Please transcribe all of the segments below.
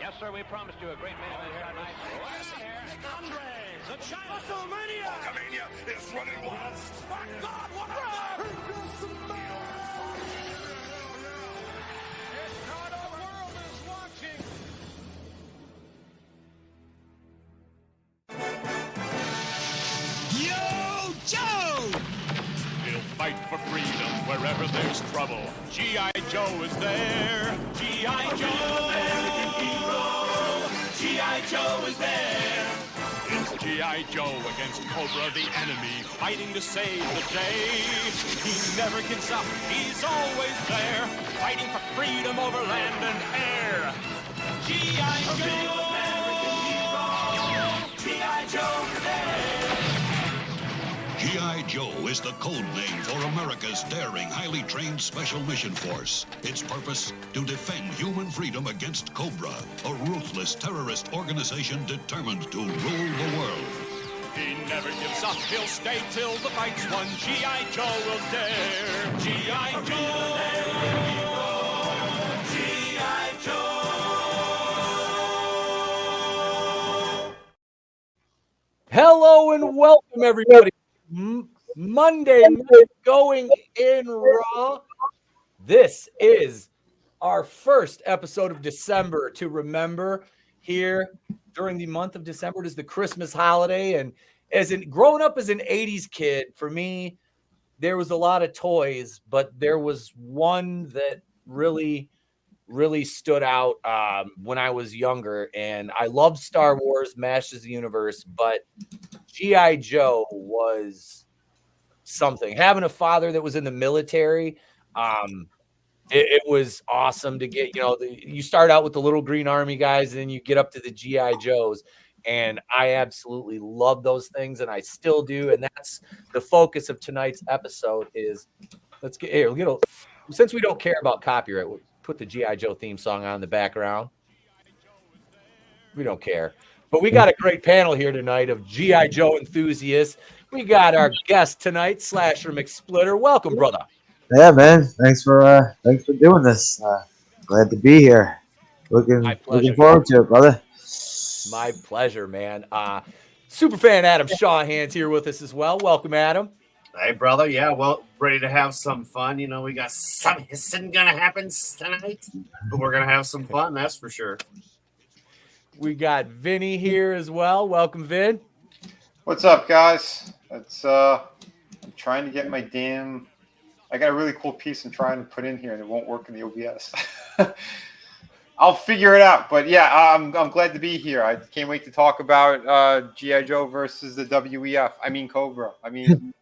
Yes, sir, we promised you a great man tonight. Andre, the WrestleMania! Hulkamania is running wild. My God, what a It's not our world is watching. Yo, Joe! He'll fight for freedom wherever there's trouble. G.I. Joe is there. G.I. Joe, American hero. G.I. Joe is there. It's G.I. Joe against Cobra, the enemy, fighting to save the day. He never gives up. He's always there, fighting for freedom over land and air. G.I. Joe, American hero. G.I. Joe is there. G.I. Joe is the code name for America's daring, highly trained Special Mission Force. Its purpose? To defend human freedom against Cobra, a ruthless terrorist organization determined to rule the world. He never gives up. He'll stay till the fight's won. G.I. Joe will dare. G.I. Joe. G.I. Joe. Hello and welcome, everybody. Monday night going in Raw. This is our first episode of December to remember here during the month of December. It is the Christmas holiday, and growing up as an 80s kid, for me, there was a lot of toys, but there was one that really stood out when I was younger, and I loved Star Wars, Masters of the Universe, but G.I. Joe was something. Having a father that was in the military, it was awesome to get, you start out with the little green army guys, and then you get up to the G.I. Joes, and I absolutely love those things, and I still do, and that's the focus of tonight's episode is, since we don't care about copyright, we'll put the G.I. Joe theme song on in the background. We don't care. But we got a great panel here tonight of G.I. Joe enthusiasts. We got our guest tonight, Slasher McSplitter. Welcome, brother. Yeah, man. Thanks for doing this. Glad to be here. Looking forward to it, brother. My pleasure, man. Superfan Adam Shawhan's here with us as well. Welcome, Adam. Hey, brother. Yeah, well, ready to have some fun. You know, we got some hissing gonna happen tonight, but we're gonna have some fun. That's for sure. We got Vinnie here as well. Welcome, Vin. What's up, guys? It's I'm trying to get my I got a really cool piece I'm trying to put in here, and it won't work in the OBS. I'll figure it out. But yeah, I'm glad to be here. I can't wait to talk about G.I. Joe versus the WEF. I mean Cobra. I mean.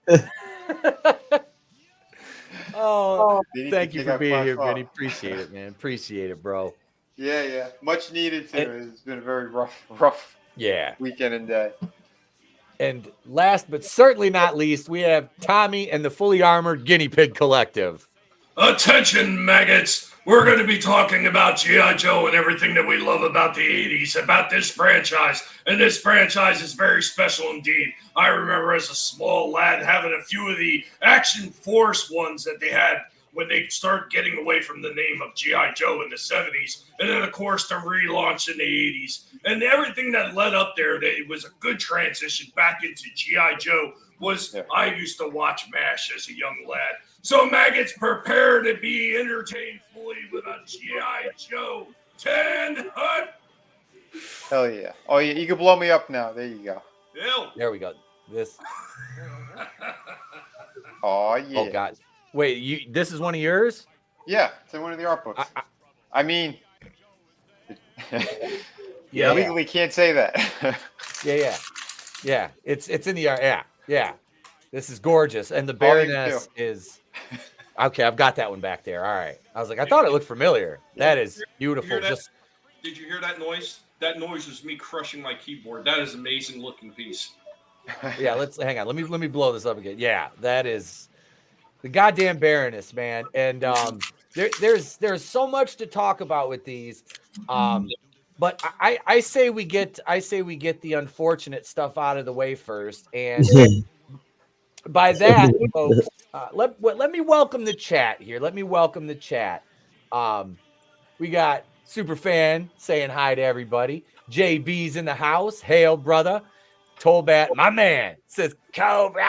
Thank you for being here, Vinnie. Appreciate it, man. Appreciate it, bro. Yeah. Much needed too. It's been a very rough weekend and day. And last but certainly not least, we have Tommy and the Fully Armored Guinea Pig Collective. Attention, maggots. We're going to be talking about G.I. Joe and everything that we love about the 80s, about this franchise. And this franchise is very special indeed. I remember as a small lad having a few of the Action Force ones that they had when they started getting away from the name of G.I. Joe in the 70s. And then, of course, the relaunch in the 80s. And everything that led up there, that it was a good transition back into G.I. Joe was I used to watch MASH as a young lad. So, maggots, prepare to be entertained fully with a G.I. Joe 10 Hunt. Hell yeah. Oh, yeah, you can blow me up now. There you go. Ew. There we go. This. Oh, yeah. Oh, God. Wait, this is one of yours? Yeah, it's in one of the art books. I mean, yeah, legally can't say that. Yeah. It's in the art. Yeah. This is gorgeous, and the Baroness is okay. I've got that one back there. All right. I was like, I thought it looked familiar. That is beautiful. Did you hear that noise? That noise was me crushing my keyboard. That is an amazing looking piece. Yeah. Let's hang on. Let me blow this up again. Yeah, that is. The goddamn Baroness, man, and there's so much to talk about with these, but I say we get the unfortunate stuff out of the way first, and by that, folks, let me welcome the chat here. We got Superfan saying hi to everybody. JB's in the house. Hail, brother. Tolbat, my man, says Cobra.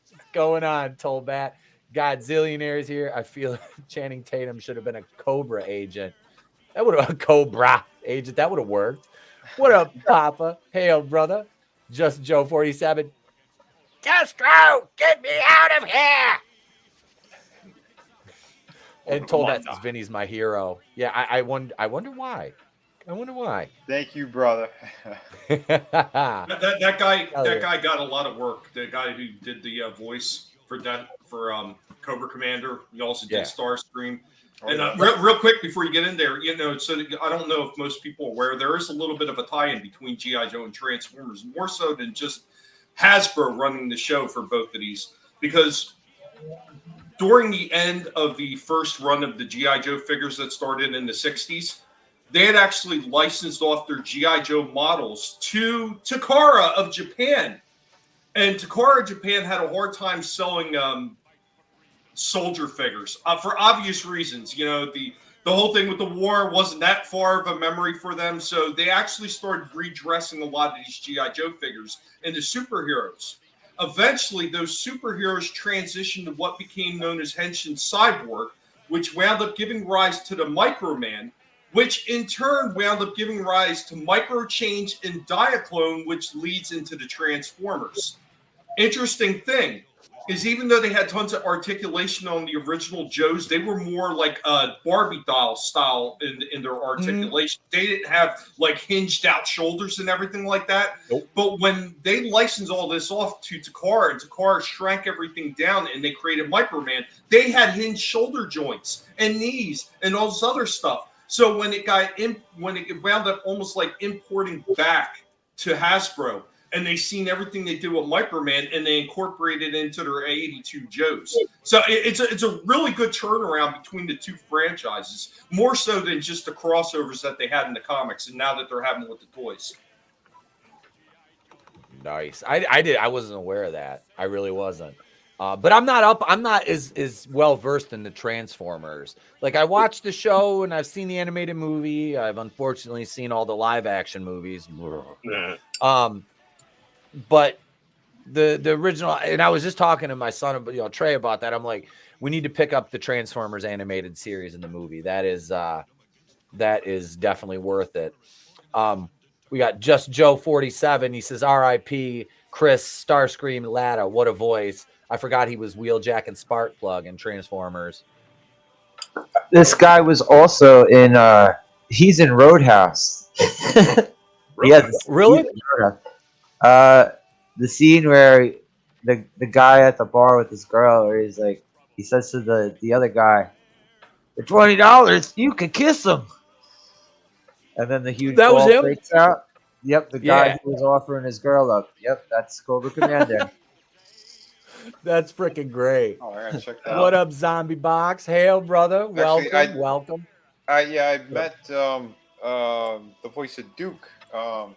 What's going on, Tolbat? Godzillionaires here. I feel Channing Tatum should have been a Cobra agent. That would have a Cobra agent. That would have worked. What up, Papa? Hail, brother. Just Joe 47. Just go. Get me out of here. And Tolbat says Vinny's my hero. Yeah, I wonder why. I wonder why. Thank you, brother. that guy got a lot of work. The guy who did the voice for Cobra Commander. He also did Starscream. And real quick before you get in there, so I don't know if most people are aware, there is a little bit of a tie-in between G.I. Joe and Transformers, more so than just Hasbro running the show for both of these, because during the end of the first run of the G.I. Joe figures that started in the 60s, they had actually licensed off their G.I. Joe models to Takara of Japan. And Takara Japan had a hard time selling soldier figures for obvious reasons. The whole thing with the war wasn't that far of a memory for them. So they actually started redressing a lot of these G.I. Joe figures into superheroes. Eventually, those superheroes transitioned to what became known as Henshin Cyborg, which wound up giving rise to the Microman, which in turn wound up giving rise to Microchange and Diaclone, which leads into the Transformers. Interesting thing is, even though they had tons of articulation on the original Joes, they were more like Barbie doll style in their articulation. They didn't have like hinged out shoulders and everything like that. Nope. But when they licensed all this off to Takara, and Takara shrank everything down and they created Microman, they had hinged shoulder joints and knees and all this other stuff. So when it wound up almost like importing back to Hasbro, and they seen everything they did with Microman, and they incorporated it into their 82 Joes. So it's a really good turnaround between the two franchises, more so than just the crossovers that they had in the comics, and now that they're having with the toys. Nice. I wasn't aware of that. I really wasn't. But I'm not as well versed in the Transformers. Like, I watched the show and I've seen the animated movie. I've unfortunately seen all the live action movies. But the original, and I was just talking to my son, Trey, about that. I'm like, we need to pick up the Transformers animated series in the movie. That is definitely worth it. We got Just Joe 47. He says, R.I.P. Chris Starscream Latta. What a voice. I forgot he was Wheeljack and Sparkplug in Transformers. This guy was also in he's in Roadhouse. Really? The scene where the guy at the bar with this girl, where he says to the other guy, "For $20, you could kiss him." And then the huge ball breaks out. Yep, the guy who was offering his girl up. Yep, that's Cobra Commander. That's freaking great. Oh, I gotta check that out. What up, Zombie Box? Hail, brother. Welcome. I met the voice of Duke,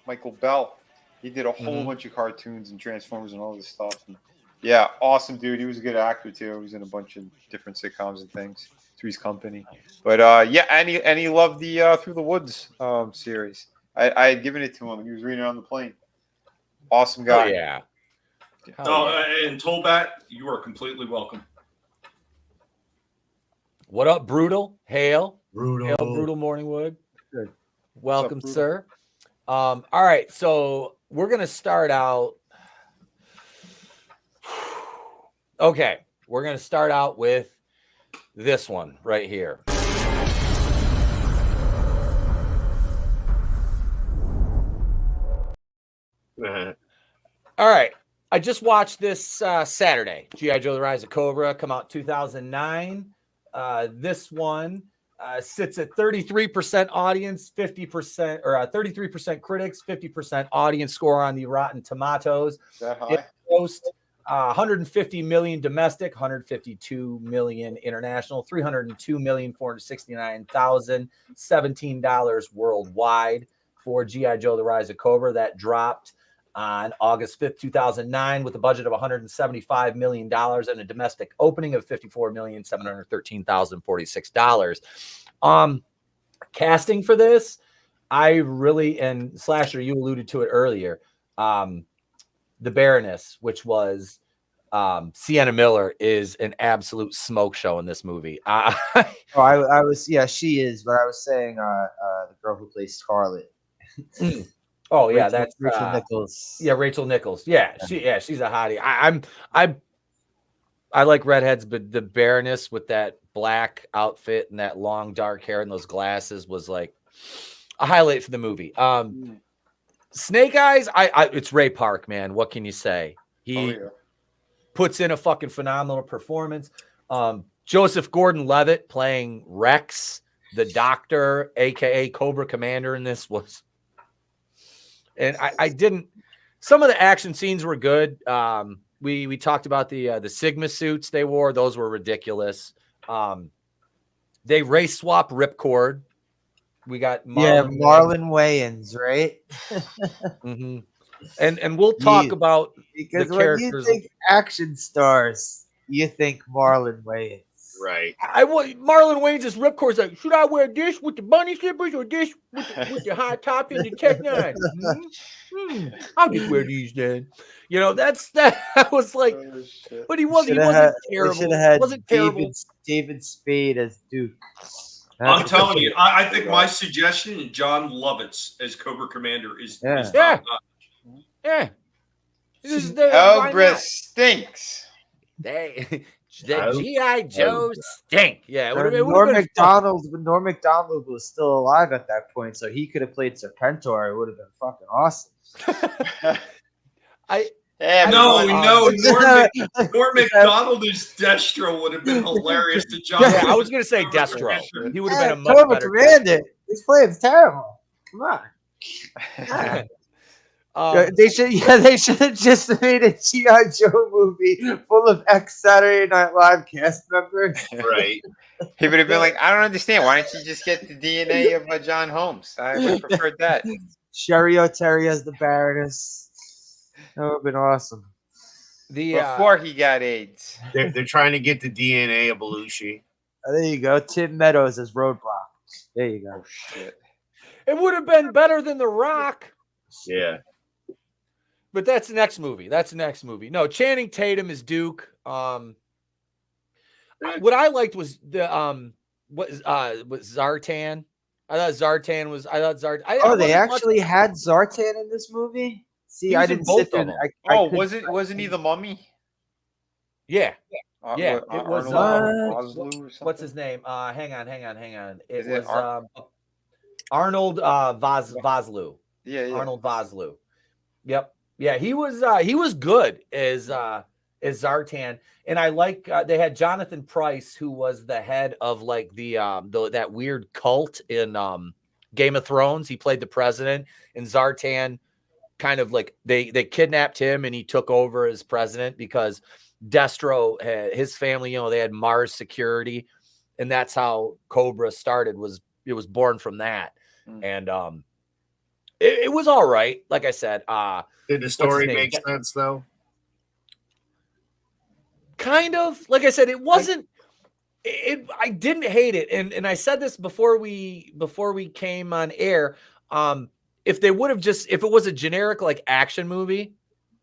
Michael Bell. He did a whole bunch of cartoons and Transformers and all this stuff. And yeah, awesome dude. He was a good actor too. He was in a bunch of different sitcoms and things. Three's Company. But and he loved the Through the Woods series. I had given it to him. He was reading it on the plane. Awesome guy. Oh, yeah. And Tolbat, you are completely welcome. What up, Brutal? Hail. Brutal. Hail, Brutal Morningwood. Good. Welcome, Brutal? sir. All right, so we're going to start out. Okay, we're going to start out with this one right here. All right. I just watched this Saturday. G.I. Joe: The Rise of Cobra come out 2009. This one sits at 33% audience, 50% or 33% critics, 50% audience score on the Rotten Tomatoes. Is that high? It grossed 150 million domestic, 152 million international, 302,469,017 worldwide for G.I. Joe: The Rise of Cobra. That dropped on August 5th, 2009, with a budget of $175 million and a domestic opening of $54,713,046. Casting for this, I really, and Slasher, you alluded to it earlier. The Baroness, which was Sienna Miller, is an absolute smoke show in this movie. I was, yeah, she is, but I was saying the girl who plays Scarlet. Oh yeah, that's Rachel Nichols. Yeah, Rachel Nichols. Yeah, she's a hottie. I like redheads, but the Baroness with that black outfit and that long dark hair and those glasses was like a highlight for the movie. Snake Eyes, it's Ray Park, man. What can you say? He puts in a fucking phenomenal performance. Joseph Gordon-Levitt playing Rex, the Doctor, aka Cobra Commander in this was, and I didn't. Some of the action scenes were good. We talked about the Sigma suits they wore; those were ridiculous. They race swap Ripcord. We got Marlon Wayans, right? Mm-hmm. And we'll talk about because the when characters. you think action stars, you think Marlon Wayans, right? I want Marlon Wayans as Ripcord's like, should I wear this with the bunny slippers or this with the high top and the Tech 9? I'll just wear these then. You know, that was like, but he wasn't terrible. Should have had wasn't terrible. David Spade as Duke. I'm telling you, I think my suggestion, John Lovitz as Cobra Commander is top notch. Yeah. Cobra stinks. The G.I. Joe stink. Yeah. Norm Macdonald was still alive at that point, so he could have played Serpentor. It would have been fucking awesome. Norm Macdonald as Destro would have been hilarious to John. Yeah, I was going to say Destro. He would have been a much Cobra better Commander. This play's terrible. Come on. They should have just made a G.I. Joe movie full of ex-Saturday Night Live cast members. Right. He would have been like, I don't understand. Why don't you just get the DNA of John Holmes? I would have preferred that. Sherry O'Terry as the Baroness. That would have been awesome. Before he got AIDS. They're trying to get the DNA of Belushi. There you go. Tim Meadows as Roadblock. There you go. Oh, shit. It would have been better than The Rock. Yeah. But that's the next movie. No, Channing Tatum is Duke. What I liked was the was Zartan. I thought Zartan. They actually had Zartan in this movie? See, I didn't sit there. Wasn't he the Mummy? Yeah. It was what's his name? Hang on. It was Arnold Vosloo. Yeah. Arnold Vosloo. Yep. Yeah, he was good as Zartan, and I like they had Jonathan Pryce, who was the head of like the that weird cult in Game of Thrones. He played the president, and Zartan kind of like they kidnapped him, and he took over as president because Destro had his family. You know, they had Mars security, and that's how Cobra started. It was born from that, and it was all right. Like I said, did the story make sense though? Kind of. Like I said, it wasn't. I didn't hate it, and I said this before we came on air. If they would have if it was a generic like action movie,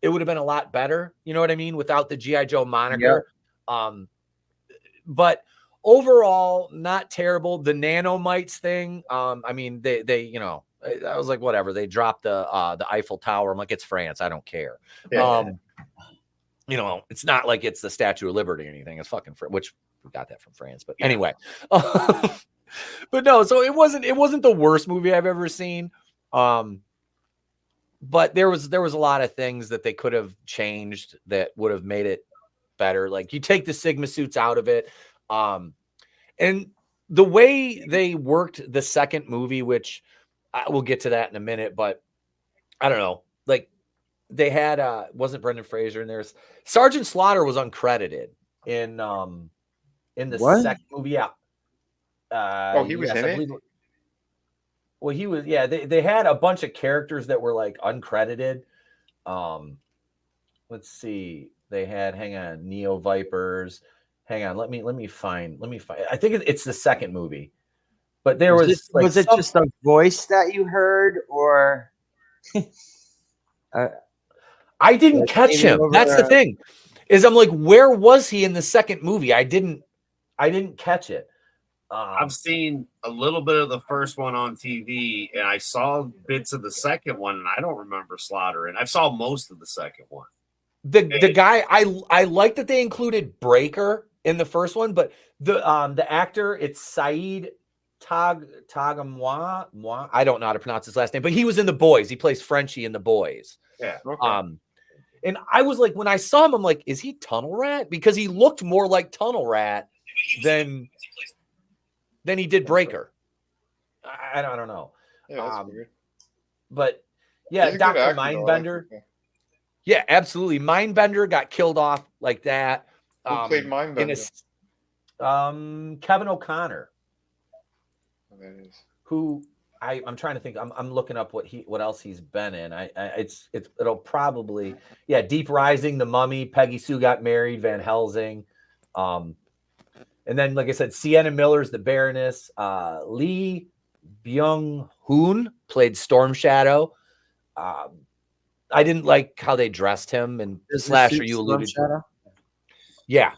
it would have been a lot better. You know what I mean? Without the G.I. Joe moniker. Yeah. But overall, not terrible. The nanomites thing. I mean, they you know. I was like, whatever. They dropped the Eiffel Tower. I'm like, it's France. I don't care. Yeah. You know, it's not like it's the Statue of Liberty or anything. It's fucking which we got that from France. But anyway, but no. So it wasn't the worst movie I've ever seen. But there was a lot of things that they could have changed that would have made it better. Like you take the Sigma suits out of it, and the way they worked the second movie, which. We'll get to that in a minute, but I don't know. Like they had wasn't Brendan Fraser in there. Sergeant Slaughter was uncredited in the second movie. Yeah. He was in it. Well, he was. Yeah, they had a bunch of characters that were like uncredited. Let's see. They had Neo Vipers. Hang on. Let me find. I think it's the second movie. But there was was it just a voice that you heard, or I didn't catch him. That's the thing. Is I'm like, where was he in the second movie? I didn't catch it. I've seen a little bit of the first one on TV, and I saw bits of the second one, and I don't remember Slaughter. And I saw most of the second one. The guy I like that they included Breaker in the first one, but the actor, it's Saeed Tagamwa. I don't know how to pronounce his last name, but he was in The Boys. He plays Frenchie in The Boys. Yeah. Okay. And I was like, when I saw him, I'm like, is he Tunnel Rat? Because he looked more like Tunnel Rat than he did Breaker. I don't know. Yeah, that's weird. But yeah, Dr. Mindbender. Yeah, absolutely. Mindbender got killed off like that. Who played Mindbender? Kevin O'Connor. Oh, that is. Who I'm trying to think. I'm looking up what else he's been in. It'll probably Deep Rising, The Mummy, Peggy Sue Got Married, Van Helsing, and then like I said, Sienna Miller's The Baroness. Lee Byung-hun played Storm Shadow. I didn't like how they dressed him and Slasher. You alluded to. Yeah,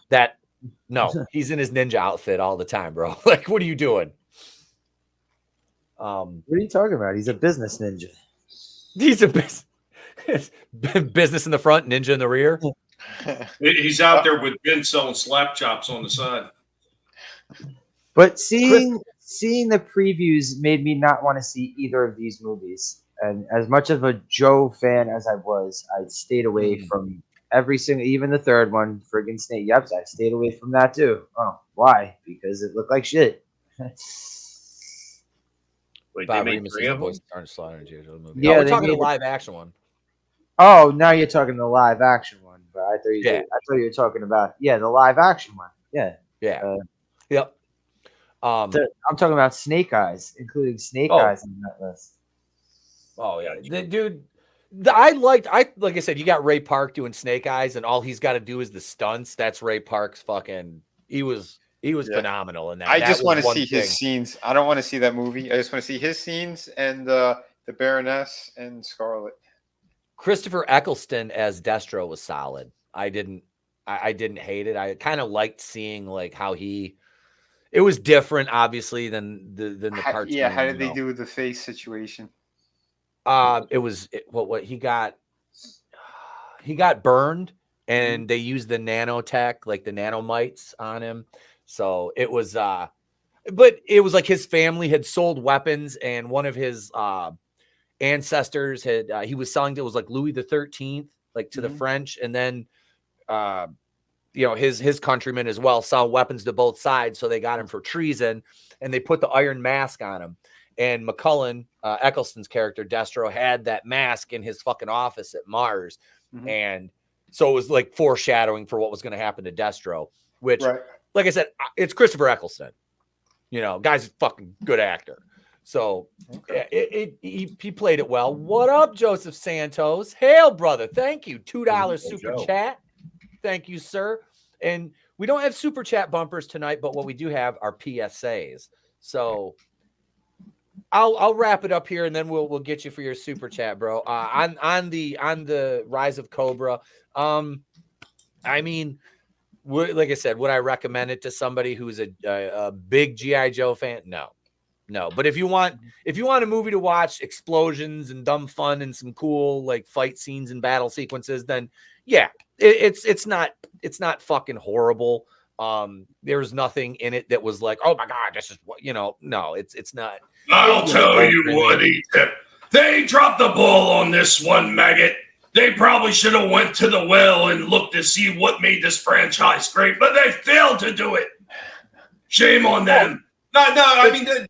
he's in his ninja outfit all the time, bro. Like, what are you doing? What are you talking about? He's a business ninja. He's a business in the front, ninja in the rear. He's out there with Ben selling slap chops on the side. But seeing the previews made me not want to see either of these movies. And as much of a Joe fan as I was, I stayed away from every single, even the third one, friggin' Snake. Yep, I stayed away from that too. Oh, why? Because it looked like shit. Wait, Bob they made Remus three is of the them? voice of Slaughter in JoJo movie. Yeah, we're they talking the made live action one. Oh, now you're talking the live action one. But I thought Yeah. I thought you were talking about the live action one. Yeah. Yeah. Yep. I'm talking about Snake Eyes, including Snake Eyes in that list. Oh yeah, dude. Like I said, you got Ray Park doing Snake Eyes, and all he's got to do is the stunts. That's Ray Park's fucking. He was phenomenal in that. I just want to see his scenes. I don't want to see that movie. I just want to see his scenes and the Baroness and Scarlet. Christopher Eccleston as Destro was solid. I didn't hate it. I kind of liked seeing like how it was different, obviously, than the cartoon. Yeah, how did they do with the face situation? It was what he got burned, and they used the nanotech, like the nanomites on him. So it was but it was like his family had sold weapons, and one of his ancestors had he was selling it was like Louis the 13th, like to the French, and then his countrymen as well sell weapons to both sides, so they got him for treason, and they put the iron mask on him. And McCullen, Eccleston's character, Destro, had that mask in his fucking office at Mars. And so it was like foreshadowing for what was going to happen to Destro, which, like I said, it's Christopher Eccleston. Guy's a fucking good actor. So he played it well. What up, Joseph Santos? Hail, brother. Thank you. $2 super chat. Thank you, sir. And we don't have super chat bumpers tonight, but what we do have are PSAs. So I'll wrap it up here, and then we'll get you for your super chat, bro. On the Rise of Cobra. I mean, like I said, would I recommend it to somebody who's a big G.I. Joe fan? No. But if you want a movie to watch, explosions and dumb fun and some cool like fight scenes and battle sequences, then yeah, it's not fucking horrible. There's nothing in it that was like, oh my god, this is what no, it's not. I'll tell you what, Etep. They dropped the ball on this one, maggot. They probably should have went to the well and looked to see what made this franchise great, but they failed to do it. Shame on them. No. I mean, I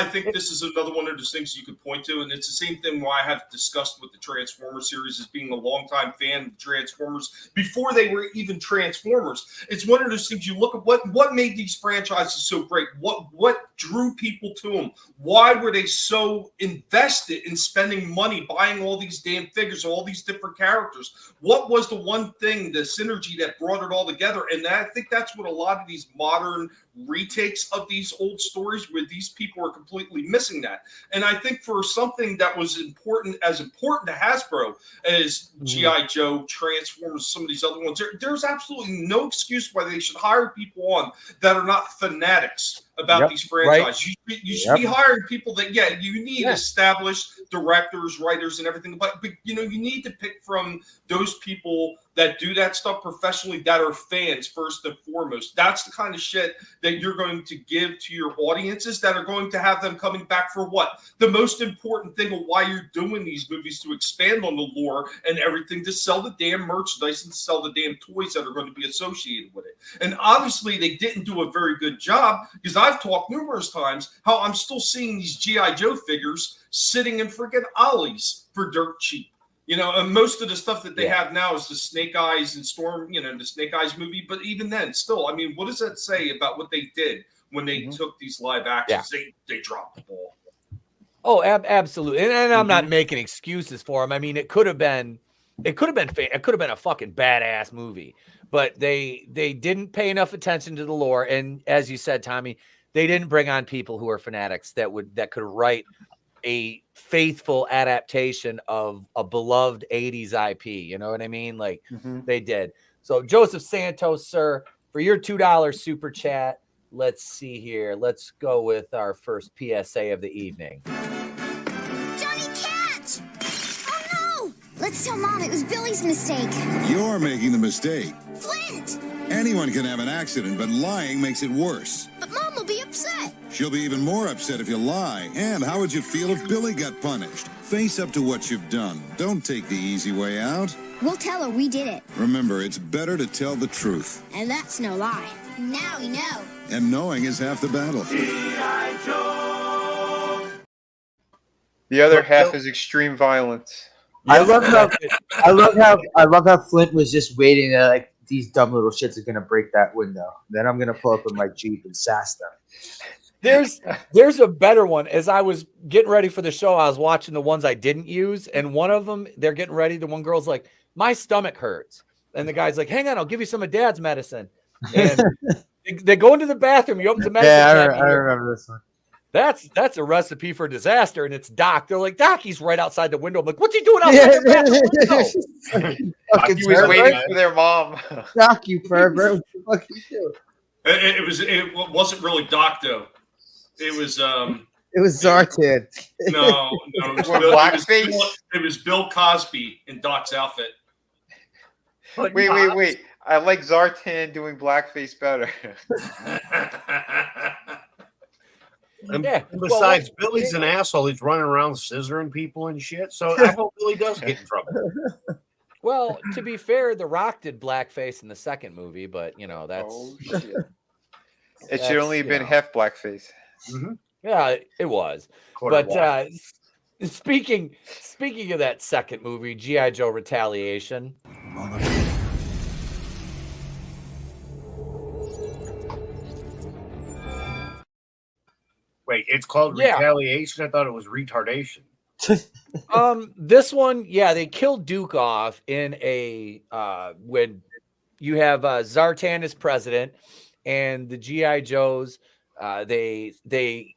think this is another one of those things you could point to, and it's the same thing why I have discussed with the Transformers series as being a longtime fan of Transformers before they were even Transformers. It's one of those things you look at what made these franchises so great. What drew people to them? Why were they so invested in spending money buying all these damn figures, all these different characters? What was the one thing, the synergy that brought it all together? And I think that's what a lot of these modern retakes of these old stories where these people are completely missing that. And I think for something that was important to Hasbro as G.I. Joe, Transformers, some of these other ones, there's absolutely no excuse why they should hire people on that are not fanatics about these franchises. Right. You should be hiring people that, you need established directors, writers, and everything. But you need to pick from those people that do that stuff professionally, that are fans first and foremost. That's the kind of shit that you're going to give to your audiences that are going to have them coming back for what? The most important thing of why you're doing these movies, to expand on the lore and everything, to sell the damn merchandise and to sell the damn toys that are going to be associated with it. And obviously they didn't do a very good job, because I've talked numerous times how I'm still seeing these G.I. Joe figures sitting in freaking Ollie's for dirt cheap. And most of the stuff that they have now is the Snake Eyes and Storm, the Snake Eyes movie. But even then, still, I mean, what does that say about what they did when they took these live actions? They dropped the ball. Oh, absolutely. And I'm not making excuses for them. I mean, it could have been a fucking badass movie, but they didn't pay enough attention to the lore. And as you said, Tommy, they didn't bring on people who are fanatics that could write a faithful adaptation of a beloved 80s IP. You know what I mean? Like they did. So Joseph Santos, sir, for your $2 super chat, let's see here. Let's go with our first PSA of the evening. Johnny, catch! Oh no! Let's tell Mom it was Billy's mistake. You're making the mistake. Flint! Anyone can have an accident, but lying makes it worse. But Mom will be upset. She'll be even more upset if you lie. And how would you feel if Billy got punished? Face up to what you've done. Don't take the easy way out. We'll tell her we did it. Remember, it's better to tell the truth. And that's no lie. Now we know. And knowing is half the battle. G.I. Joe. The other half is extreme violence. I love how Flint was just waiting to, like, these dumb little shits are gonna break that window. Then I'm gonna pull up in my Jeep and sass them. There's a better one. As I was getting ready for the show, I was watching the ones I didn't use, and one of them, they're getting ready. The one girl's like, "My stomach hurts," and the guy's like, "Hang on, I'll give you some of Dad's medicine." And they go into the bathroom. He opens the medicine. Yeah, I remember this one. That's a recipe for disaster, and it's Doc. They're like, "Doc, he's right outside the window." I'm like, "What's he doing outside the bathroom?" He was waiting for their mom. Doc, you pervert. What the fuck you do? It wasn't really Doc though. It was Zartan. No, it was Bill Cosby in Doc's outfit. Wait. I like Zartan doing blackface better. And besides, Billy's an asshole. He's running around scissoring people and shit. So I hope Billy does get in trouble. Well, to be fair, The Rock did blackface in the second movie, but that's. Oh, shit. It should only have been half blackface. Yeah, it was. But speaking of that second movie, G.I. Joe Retaliation. Wait, it's called Retaliation? I thought it was retardation. This one, they killed Duke off in a when you have Zartan as president, and the G.I. Joes, they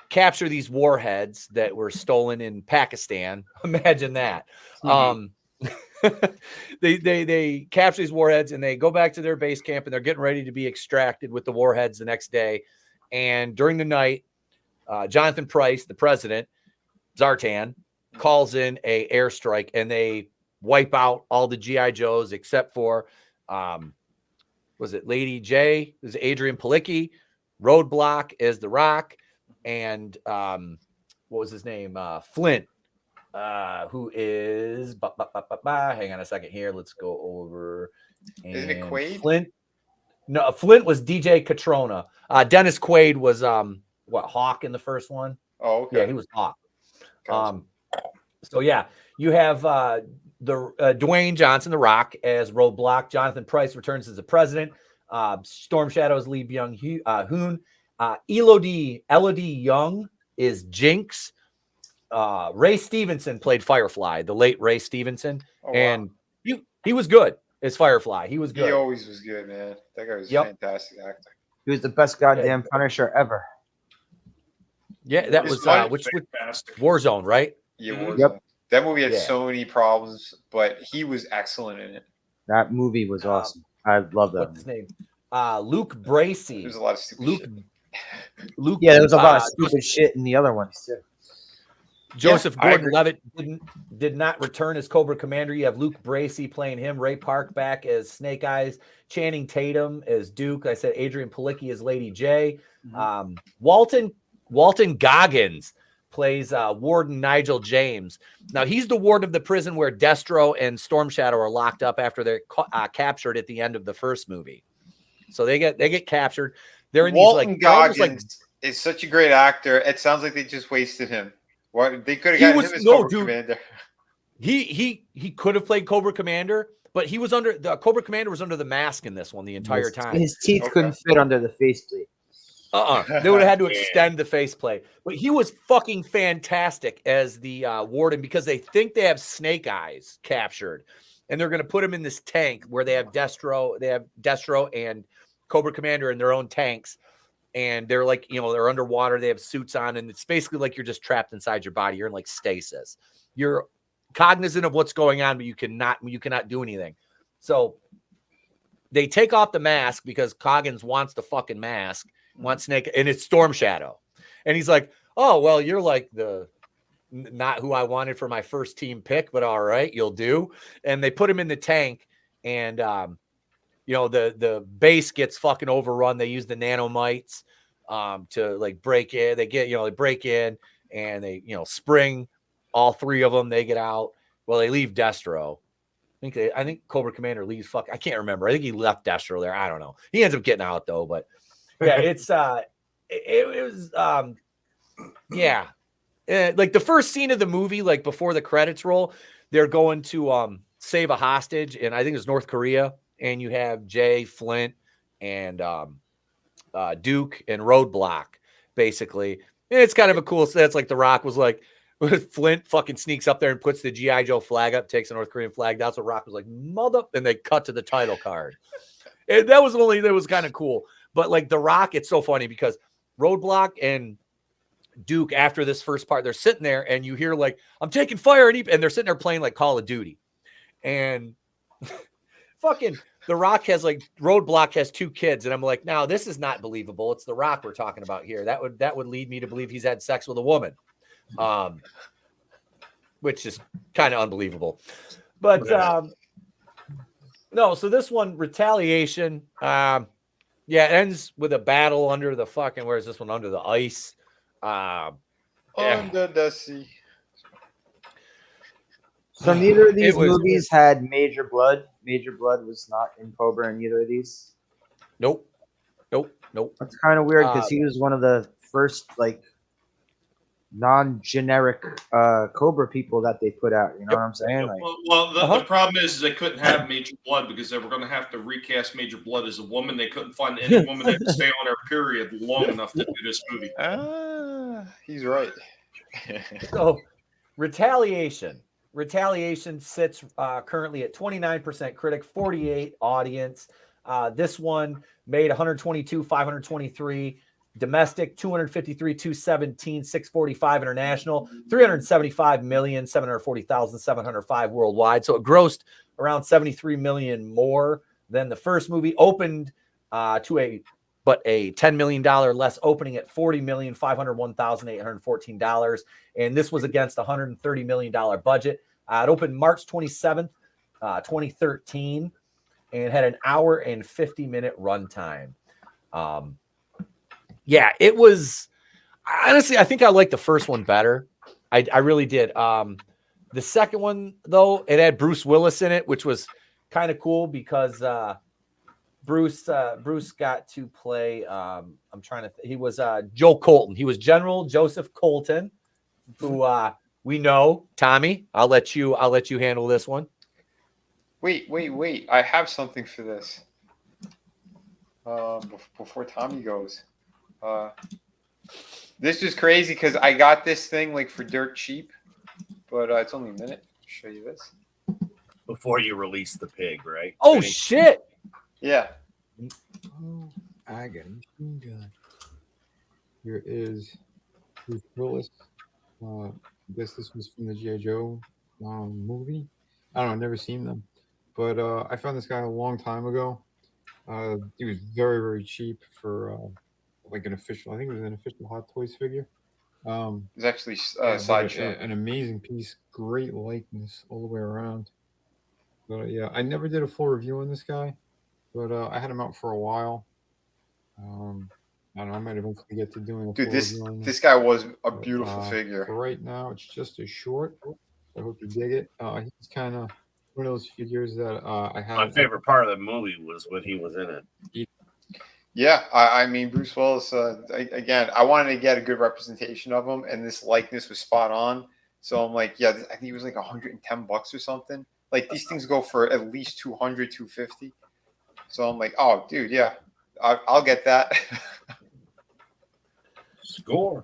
capture these warheads that were stolen in Pakistan. Imagine that. They capture these warheads, and they go back to their base camp, and they're getting ready to be extracted with the warheads the next day. And during the night, Jonathan Pryce, the president, Zartan, calls in a airstrike, and they wipe out all the G.I. Joes except for, was it Lady J? It was Adrian Palicki. Roadblock is The Rock. And what was his name? Flint, who is, hang on a second here. Let's go over. Isn't it Quaid? Flint. No, Flint was DJ Catrona. Dennis Quaid was, Hawk in the first one? Oh, okay. Yeah, he was Hawk. Gotcha. You have Dwayne Johnson, The Rock, as Roadblock. Jonathan Pryce returns as the president. Storm Shadow's Lee Byung-hun. Elodie Young is Jinx. Ray Stevenson played Firefly, the late Ray Stevenson. Oh, and he was good as Firefly. He was good. He always was good, man. That guy was a fantastic actor. He was the best goddamn Punisher ever. Yeah, that was which Warzone, right? Yeah, Warzone. Yep. That movie had so many problems, but he was excellent in it. That movie was awesome. I love that. What's his name? Luke Bracey. There's a lot of stupid shit. Luke. Yeah, there was a lot of stupid shit in the other ones too. Joseph Gordon-Levitt did not return as Cobra Commander. You have Luke Bracey playing him, Ray Park back as Snake Eyes, Channing Tatum as Duke. I said Adrian Palicki as Lady J. Walton Goggins plays Warden Nigel James. Now, he's the ward of the prison where Destro and Storm Shadow are locked up after they're captured at the end of the first movie. So they get captured. They're in Walton these Goggins is such a great actor. It sounds like they just wasted him. What they could have gotten him as Cobra Commander. He could have played Cobra Commander, but he was under the Cobra Commander was under the mask in this one the entire time. His teeth couldn't fit under the faceplate. They would have had to extend the faceplate. But he was fucking fantastic as the warden because they think they have Snake Eyes captured, and they're going to put him in this tank where they have Destro and Cobra Commander in their own tanks. And they're like, they're underwater. They have suits on, and it's basically like you're just trapped inside your body. You're in like stasis. You're cognizant of what's going on, but you cannot do anything. So they take off the mask because Coggins wants the fucking mask, wants Snake, and it's Storm Shadow. And he's like, "Oh, well, you're like not who I wanted for my first team pick, but all right, you'll do." And they put him in the tank, and the base gets fucking overrun. They use the nanomites to like break in. They break in and they, spring all three of them. They get out. Well, they leave Destro. I think Cobra Commander leaves. I can't remember. I think he left Destro there. I don't know. He ends up getting out though, but yeah, it's like the first scene of the movie, like before the credits roll, they're going to save a hostage, and I think it's North Korea. And you have Jay, Flint, and Duke and Roadblock, basically. And it's kind of a cool set. It's like The Rock was like, Flint fucking sneaks up there and puts the G.I. Joe flag up, takes the North Korean flag. That's what Rock was like, mother. And they cut to the title card. And that was kind of cool. But like The Rock, it's so funny because Roadblock and Duke, after this first part, they're sitting there and you hear like, I'm taking fire. And they're sitting there playing like Call of Duty. And fucking The Rock has Roadblock has 2 kids, and I'm like, now this is not believable. It's The Rock we're talking about here. That would lead me to believe he's had sex with a woman, which is kind of unbelievable. But no. So this one, Retaliation, it ends with a battle under the fucking. Where's this one? Under the ice. Under the sea. So neither of these movies had Major Blood. Major Blood was not in Cobra in either of these. Nope. That's kind of weird because he was one of the first non-generic Cobra people that they put out. You know what I'm saying? The problem is they couldn't have Major Blood because they were going to have to recast Major Blood as a woman. They couldn't find any woman that could stay on her period long enough to do this movie. He's right. So, Retaliation sits currently at 29% critic, 48 audience. This one made 122,523 domestic, 253,217, 645 international, 375,740,705 worldwide. So it grossed around 73 million more than the first movie. Opened to a $10 million less opening at $40,501,814. And this was against a $130 million budget. It opened March 27th, 2013, and had an hour and 50-minute runtime. It was honestly, I think I liked the first one better. I really did. The second one, though, it had Bruce Willis in it, which was kind of cool because Bruce got to play. He was Joe Colton. He was General Joseph Colton, who we know. Tommy, I'll let you handle this one. Wait. I have something for this. Before Tommy goes. This is crazy because I got this thing for dirt cheap, but it's only a minute. I'll show you this. Before you release the pig, right? Oh, shit. Yeah. I got a machine gun. Here is Bruce Willis. I guess this was from the G.I. Joe movie. I don't know, I've never seen them. But I found this guy a long time ago. He was very, very cheap for like an official, I think it was an official Hot Toys figure. It's actually but Sideshow. an amazing piece, great likeness all the way around. But yeah, I never did a full review on this guy, but I had him out for a while. I don't know, I might eventually get to doing a Dude, full review on this guy was a beautiful For figure. right now, it's just a short. I hope you dig it. He's kind of one of those figures that I have. My favorite part of the movie was when he was in it. Yeah, I mean, Bruce Willis, again, I wanted to get a good representation of him, and this likeness was spot on. So I'm like, yeah, I think it was like $110 or something. Like, these things go for at least $200, $250. So I'm like, oh, dude, yeah, I'll get that. Score.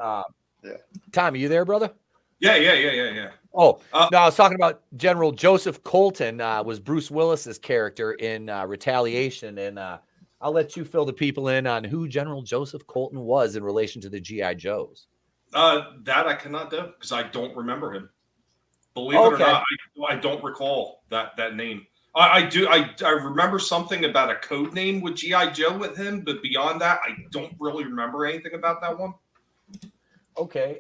Yeah. Tom, are you there, brother? Yeah. Oh, no, I was talking about General Joseph Colton was Bruce Willis's character in Retaliation, and I'll let you fill the people in on who General Joseph Colton was in relation to the G.I. Joes. That I cannot do because I don't remember him. Believe it or not, I don't recall that name. I do. I remember something about a code name with G.I. Joe with him, but beyond that, I don't really remember anything about that one. Okay.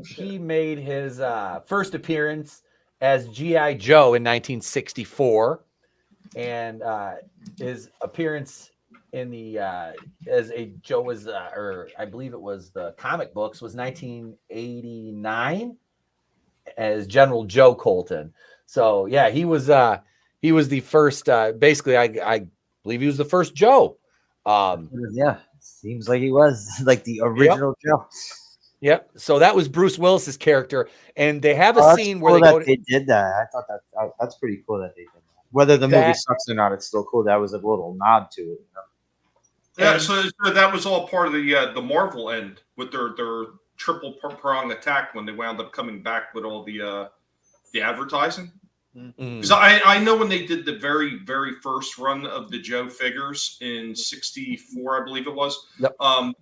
He made his first appearance as G.I. Joe in 1964, and his appearance in the as a Joe was, or I believe it was the comic books, was 1989 as General Joe Colton. So yeah, he was the first. Basically, I believe he was the first Joe. Yeah, seems like he was like the original Joe. Yep. So that was Bruce Willis's character, and they have a scene where they did that. I thought that's pretty cool that they did that. Whether the movie sucks or not, it's still cool. That was a little nod to it. You know? Yeah. So that was all part of the Marvel end with their triple prong attack when they wound up coming back with all the advertising. Because I know when they did the very, very first run of the Joe figures in '64, I believe it was. Yep.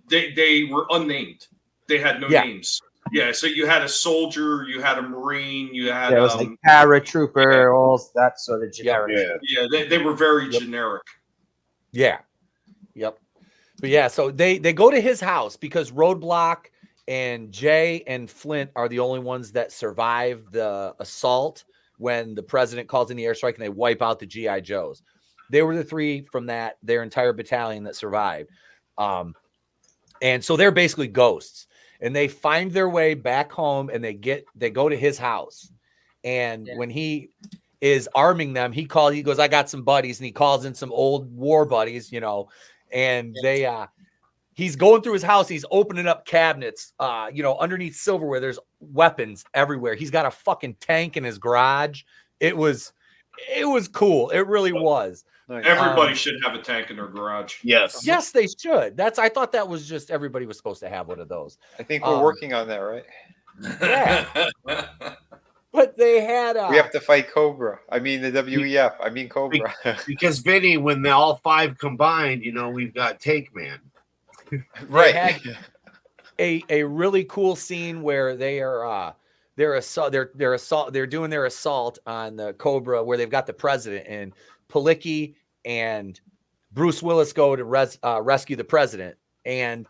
They were unnamed. They had no names. Yeah, so you had a soldier, you had a Marine, you had it was like paratrooper, all that sort of generic. Yeah, they were very generic. Yeah. Yep. But yeah, so they go to his house because Roadblock and Jay and Flint are the only ones that survive the assault when the president calls in the airstrike and they wipe out the G.I. Joes. They were the three from their entire battalion that survived. And so they're basically ghosts. And they find their way back home and they go to his house. And when he is arming them, he goes, I got some buddies, and he calls in some old war buddies, and he's going through his house. He's opening up cabinets, underneath silverware. There's weapons everywhere. He's got a fucking tank in his garage. It was cool. It really was. Everybody should have a tank in their garage. Yes. Yes, they should. I thought that was just everybody was supposed to have one of those. I think we're working on that, right? Yeah. But they had we have to fight Cobra. I mean the WEF. I mean Cobra. Because Vinny, when all five combined, we've got Take Man. Right. A really cool scene where they are they're doing their assault on the Cobra, where they've got the president, and Palicki and Bruce Willis go to rescue the president, and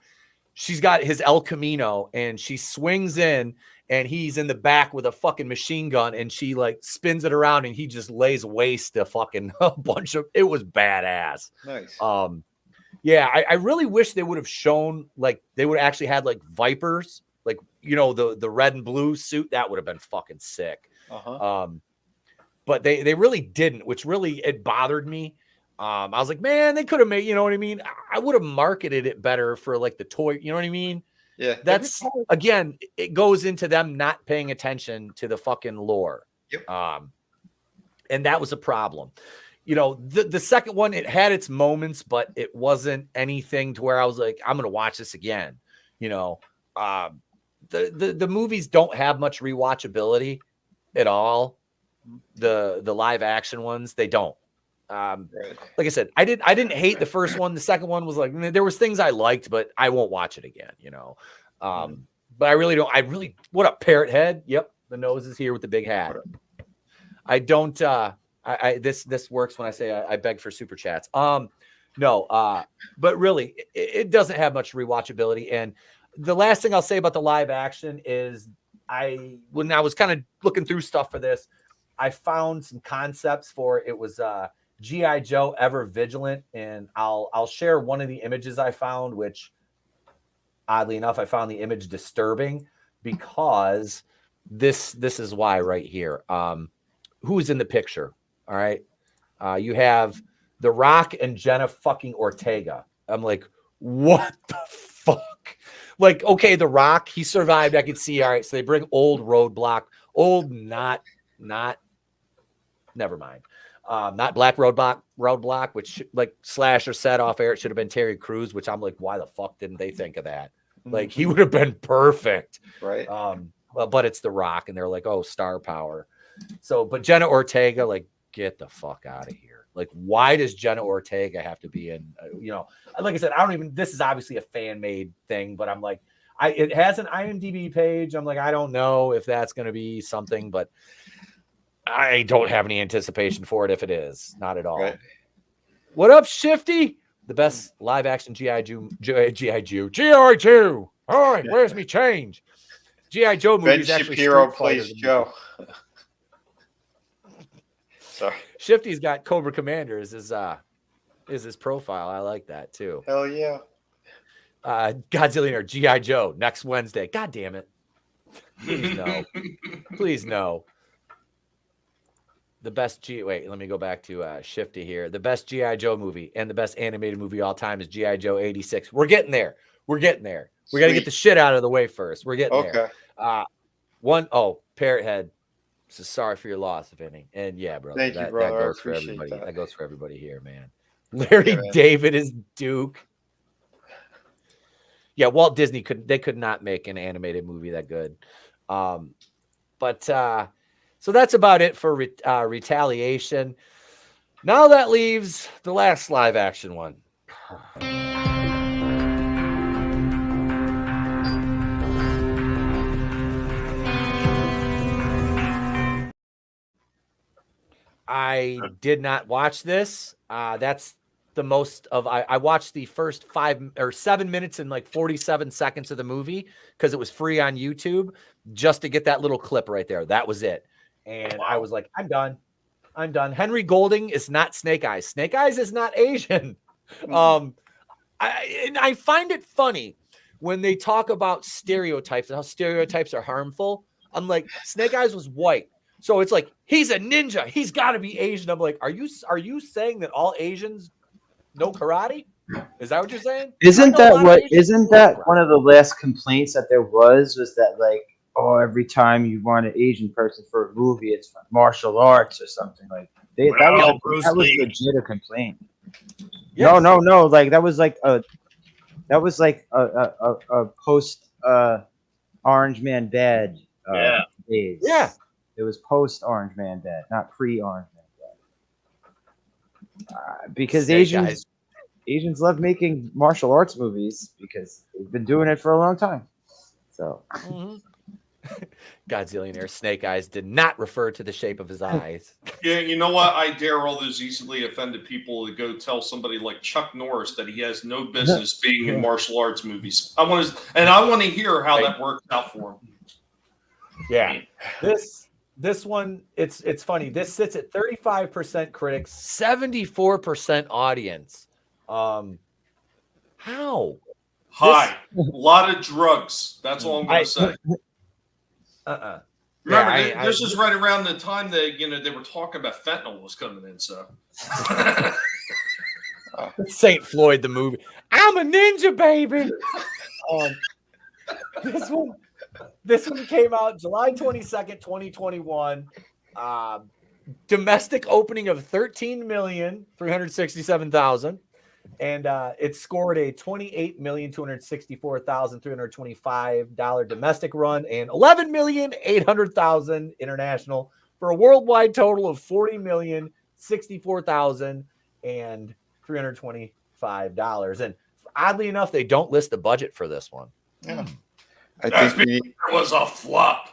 she's got his El Camino, and she swings in, and he's in the back with a fucking machine gun, and she like spins it around, and he just lays waste to fucking a bunch of. It was badass. Nice. Yeah, I really wish they would have shown, like, they would have actually had like Vipers, like, the red and blue suit. That would have been fucking sick. But they really didn't, which really, it bothered me. I was like, man, they could have made, you know what I mean? I would have marketed it better for like the toy, you know what I mean? Yeah. That's, again, it goes into them not paying attention to the fucking lore. Yep. And that was a problem. The second one, it had its moments, but it wasn't anything to where I was like, I'm going to watch this again. The movies don't have much rewatchability at all. The live action ones, they don't. Like I said, I didn't hate the first one. The second one was like, there was things I liked, but I won't watch it again, you know. But I really don't. What a parrot head. Yep, the nose is here with the big hat. I don't. This works when I say I beg for super chats. No. But really, it doesn't have much rewatchability. And the last thing I'll say about the live action is, when I was kind of looking through stuff for this, I found some concepts for it. Was G.I. Joe Ever Vigilant, and I'll share one of the images I found, which oddly enough I found the image disturbing, because this is why right here. Who's in the picture? All right, you have The Rock and Jenna fucking Ortega. I'm like, what the fuck? Like, okay, The Rock, he survived. I could see. All right, so they bring old not never mind. Not Black Roadblock, which like Slasher said off air, it should have been Terry Crews, which I'm like, why the fuck didn't they think of that? Like, he would have been perfect. Right. But it's The Rock, and they're like, oh, star power. So, but Jenna Ortega, like, get the fuck out of here. Like, why does Jenna Ortega have to be in, like I said, this is obviously a fan made thing, but I'm like, it has an IMDb page. I'm like, I don't know if that's going to be something, but I don't have any anticipation for it if it is. Not at all. Right. What up, Shifty? The best live action G.I. Joe. G.I. Joe. All right, where's me change? G.I. Joe movie is actually Shapiro plays Joe. Sorry. Shifty's got Cobra Commander is his profile. I like that too. Hell yeah. Godzillionaire G.I. Joe next Wednesday. God damn it. Please no. Please no. The best let me go back to Shifty here. The best G.I. Joe movie and the best animated movie all time is G.I. Joe 86. We're getting there. We got to get the shit out of the way first. We're getting there. Parrot Head. So sorry for your loss, Vinny. And yeah, bro. Thank you, brother. That goes for everybody. That goes for everybody here, man. Larry David is Duke. Yeah, Walt Disney could not make an animated movie that good. So that's about it for Retaliation. Now that leaves the last live action one. I did not watch this. That's the most of I watched the first 5 or 7 minutes and like 47 seconds of the movie because it was free on YouTube, just to get that little clip right there. That was it. And I was like, I'm done. Henry Golding is not Snake Eyes. Snake Eyes is not Asian. I find it funny when they talk about stereotypes and how stereotypes are harmful. I'm like, Snake Eyes was white. So it's like, he's a ninja. He's got to be Asian. I'm like, are you saying that all Asians know karate? Is that what you're saying? Isn't that one of the last complaints that there was that like, oh, every time you want an Asian person for a movie, it's martial arts or something like that was legit a complaint. Yes. No. Like that was like a post Orange Man Bad days. Yeah. It was post Orange Man Bad, not pre Orange Man Bad. Because Asians love making martial arts movies because they've been doing it for a long time. So. Godzillionaire Snake Eyes did not refer to the shape of his eyes. Yeah, you know what? I dare all those easily offended people to go tell somebody like Chuck Norris that he has no business being in martial arts movies. I want to hear how that works out for him. Yeah, this one, it's funny. This sits at 35% critics, 74% audience. How? High. A lot of drugs. That's all I'm going to say. Remember, this is right around the time that they were talking about fentanyl was coming in. So, Saint Floyd the movie. I'm a ninja, baby. This one came out July 22nd, 2021. Domestic opening of 13,367,000. And it scored a $28,264,325 domestic run and $11,800,000 international for a worldwide total of $40,300,000 $64,325. And oddly enough, they don't list the budget for this one. Yeah. I think it was a flop.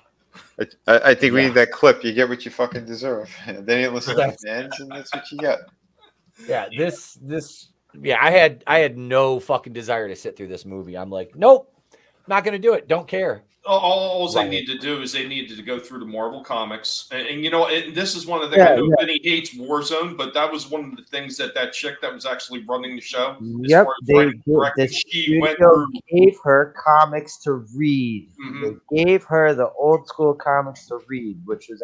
I think we need that clip. You get what you fucking deserve. They didn't listen to the fans, and that's what you get. Yeah, I had no fucking desire to sit through this movie. I'm like, nope, not gonna do it. Don't care. All they need to do is they needed to go through the Marvel comics, and you know, this is one of the. I know Vinny hates Warzone, but that was one of the things that chick that was actually running the show. Yep, she gave her comics to read. They gave her the old school comics to read, which was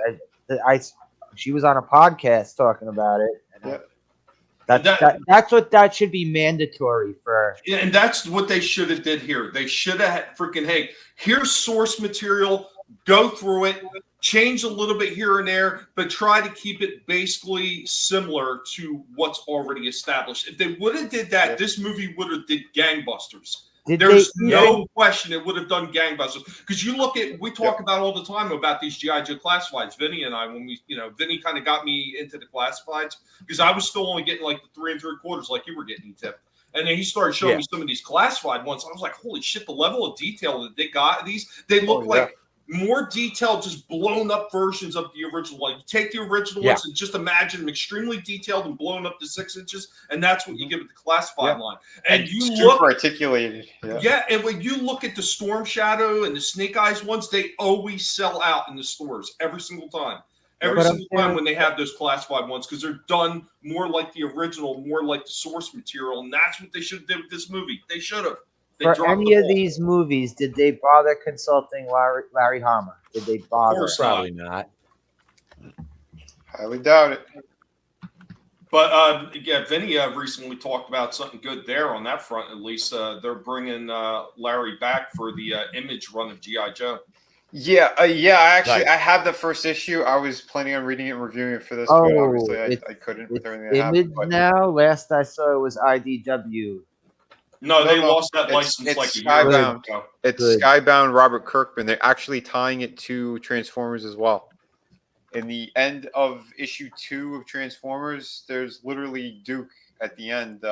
she was on a podcast talking about it. And that's what that should be mandatory for. Yeah, and that's what they should have did here. They should have freaking, hey, here's source material, go through it, change a little bit here and there, but try to keep it basically similar to what's already established. If they would have did that, this movie would have did gangbusters. There's no question it would have done gangbusters. Because you look at, we talk about all the time about these G.I. Joe classifieds. Vinny and I, when we, Vinny kind of got me into the classifieds because I was still only getting like the 3 3/4 like you were getting, Etep. And then he started showing me some of these classified ones. I was like, holy shit, the level of detail that they got these, they look like more detailed, just blown up versions of the original. Like you take the original ones and just imagine them extremely detailed and blown up to 6 inches, and that's what you give it the classified line. And you super articulated. And when you look at the Storm Shadow and the Snake Eyes ones, they always sell out in the stores every single time. Every single time when they have those classified ones, because they're done more like the original, more like the source material, and that's what they should have did with this movie. They should have. For any of these movies, did they bother consulting Larry Hama? Did they bother? Probably not. Highly doubt it. But Vinny recently talked about something good there on that front. At least they're bringing Larry back for the Image run of G.I. Joe. I have the first issue. I was planning on reading it and reviewing it for this, but obviously I couldn't with everything that Image happened. now. Last I saw it was IDW. No, they lost that license like a year ago. It's Skybound Robert Kirkman. They're actually tying it to Transformers as well. In the end of issue 2 of Transformers, there's literally Duke at the end.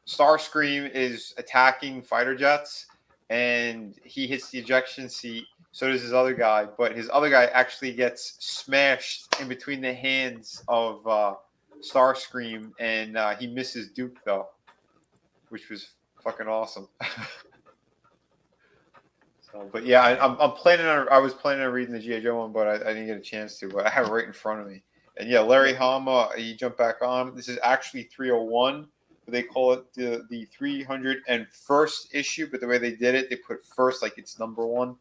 Starscream is attacking fighter jets, and he hits the ejection seat. So does his other guy, but his other guy actually gets smashed in between the hands of Starscream, and he misses Duke though, which was fucking awesome. But yeah, I'm planning on. I was planning on reading the G.I. Joe one, but I didn't get a chance to. But I have it right in front of me. And yeah, Larry Hama, he jumped back on. This is actually 301. But they call it the 301st issue. But the way they did it, they put first like it's number 1.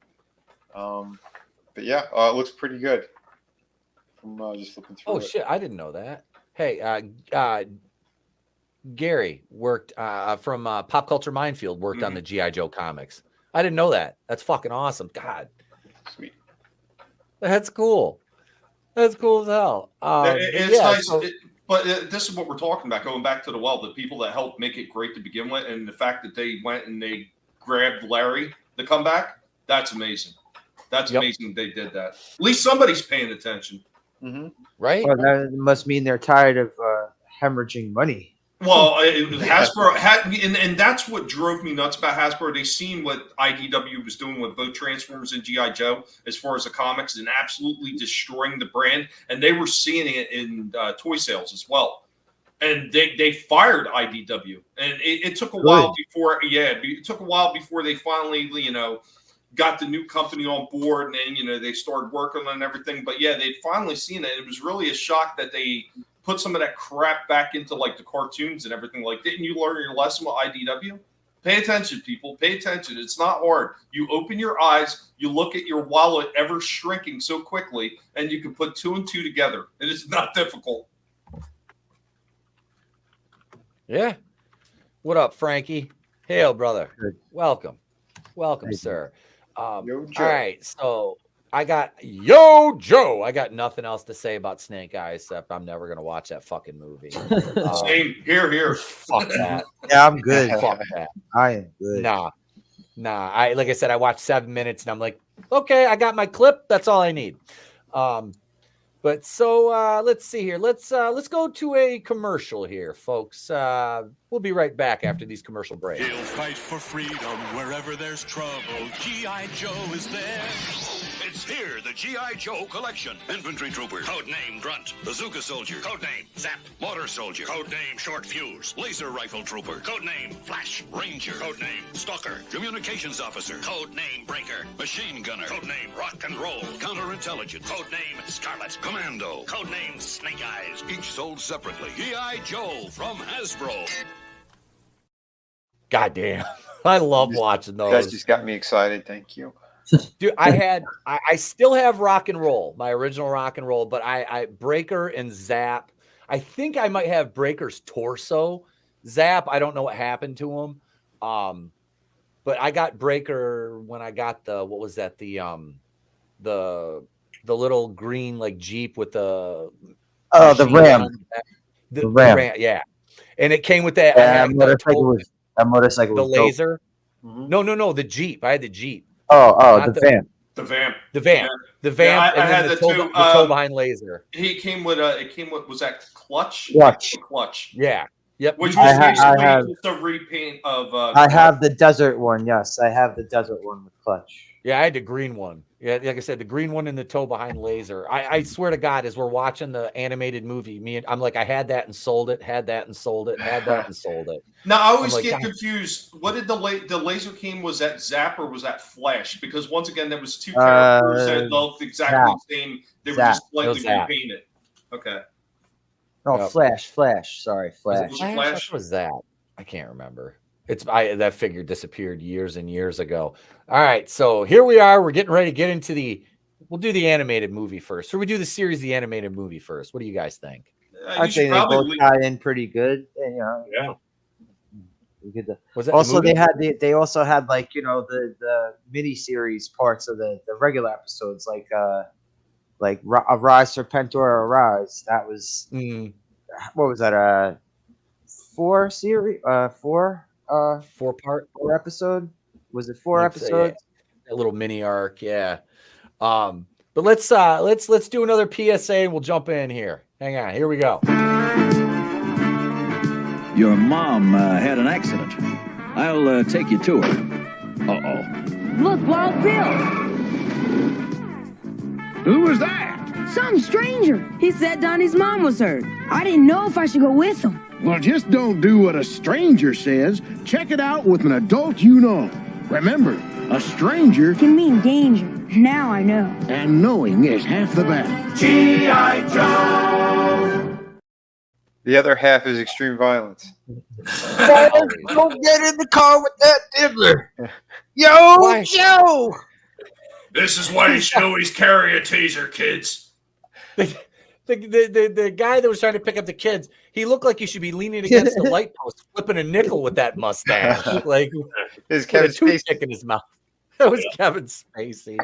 But yeah, it looks pretty good. I'm just flipping through. Oh shit, I didn't know that. Hey, Gary worked from Pop Culture Minefield. Worked on the G.I. Joe comics. I didn't know that. That's fucking awesome. God. Sweet. That's cool. That's cool as hell. It's nice. But this is what we're talking about. Going back to the people that helped make it great to begin with, and the fact that they went and they grabbed Larry to come back, that's amazing. That's amazing they did that. At least somebody's paying attention. Right? Well, that must mean they're tired of hemorrhaging money. Well, Hasbro had, and that's what drove me nuts about Hasbro. They seen what IDW was doing with both Transformers and G.I. Joe as far as the comics and absolutely destroying the brand. And they were seeing it in toy sales as well. And they fired IDW. And it took a while before, it took a while before they finally, got the new company on board. And then, they started working on everything. But yeah, they'd finally seen it. It was really a shock that they put some of that crap back into like the cartoons and everything. Like, didn't you learn your lesson with IDW? Pay attention, people. Pay attention. It's not hard. You open your eyes, you look at your wallet ever shrinking so quickly, and you can put 2 and 2 together. It is not difficult. Yeah. What up, Frankie? Hail, brother. Welcome. Welcome, sir. All right. So I got Joe. I got nothing else to say about Snake Eyes except I'm never gonna watch that fucking movie. Same here. Fuck that. Yeah, I'm good. Fuck that. I am good. Nah. Like I said, I watched 7 minutes and I'm like, okay, I got my clip. That's all I need. But so let's see here. Let's go to a commercial here, folks. We'll be right back after these commercial breaks. He'll fight for freedom wherever there's trouble. G.I. Joe is there. It's here, the G.I. Joe collection. Infantry trooper, codename Grunt. Bazooka soldier, codename Zap. Mortar soldier, codename Short Fuse. Laser rifle trooper, codename Flash. Ranger, codename Stalker. Communications officer, codename Breaker. Machine gunner, codename Rock and Roll. Counterintelligence, codename Scarlet. Commando, codename Snake Eyes. Each sold separately. G.I. Joe from Hasbro. Goddamn, I love watching You guys those. just got me excited. Thank you. Dude, I still have Rock and Roll, my original Rock and Roll, but I Breaker and Zap. I think I might have Breaker's torso. Zap, I don't know what happened to him. But I got Breaker when I got the little green like Jeep with the the Ram. The Ram, yeah. And it came with that. Yeah, a motorcycle. The was dope. laser. No, the Jeep. I had the Jeep. The Vamp. The Vamp. The Vamp. Yeah. The Vamp. Yeah, I and had then the toe, two. the toe behind laser. He came with was that Clutch? Clutch. Yeah. Yep. Which was basically I have, just a repaint of. I have the desert one. Yes, I have the desert one with Clutch. Yeah, I had the green one. Yeah, like I said, the green one and the toe behind laser. I swear to God, as we're watching the animated movie, I'm like, I had that and sold it, had that and sold it, had that and sold it. Now I always like, get confused. What did the laser came? Was that Zap or was that Flash? Because once again, there was two characters that looked exactly the same. They were just slightly repainted. Okay. No, Flash. Sorry, Flash. Was it Flash? What was that? I can't remember. That figure disappeared years and years ago. All right, so here we are. We're getting ready to get into we'll do the animated movie first. Or we do the series, the animated movie first. What do you guys think? I think they both tie in pretty good. You know, yeah. Was that also they also had like the mini series parts of the regular episodes like a Rise for Pentor Arise. That was what was that 4 episode? Was it 4 episodes? Yeah. A little mini arc, yeah. But let's do another PSA and we'll jump in here. Hang on, here we go. Your mom had an accident. I'll take you to her. Uh-oh. Look, Wild Bill. Who was that? Some stranger. He said Donnie's mom was hurt. I didn't know if I should go with him. Well, just don't do what a stranger says. Check it out with an adult you know. Remember, a stranger can mean danger. Now I know. And knowing is half the battle. G.I. Joe! The other half is extreme violence. Don't get in the car with that diddler. Yo, Joe! This is why you should always carry a taser, kids. The guy that was trying to pick up the kids, he looked like he should be leaning against the light post, flipping a nickel with that mustache. Like his Kevin a toothpick in his mouth. That was Kevin Spacey.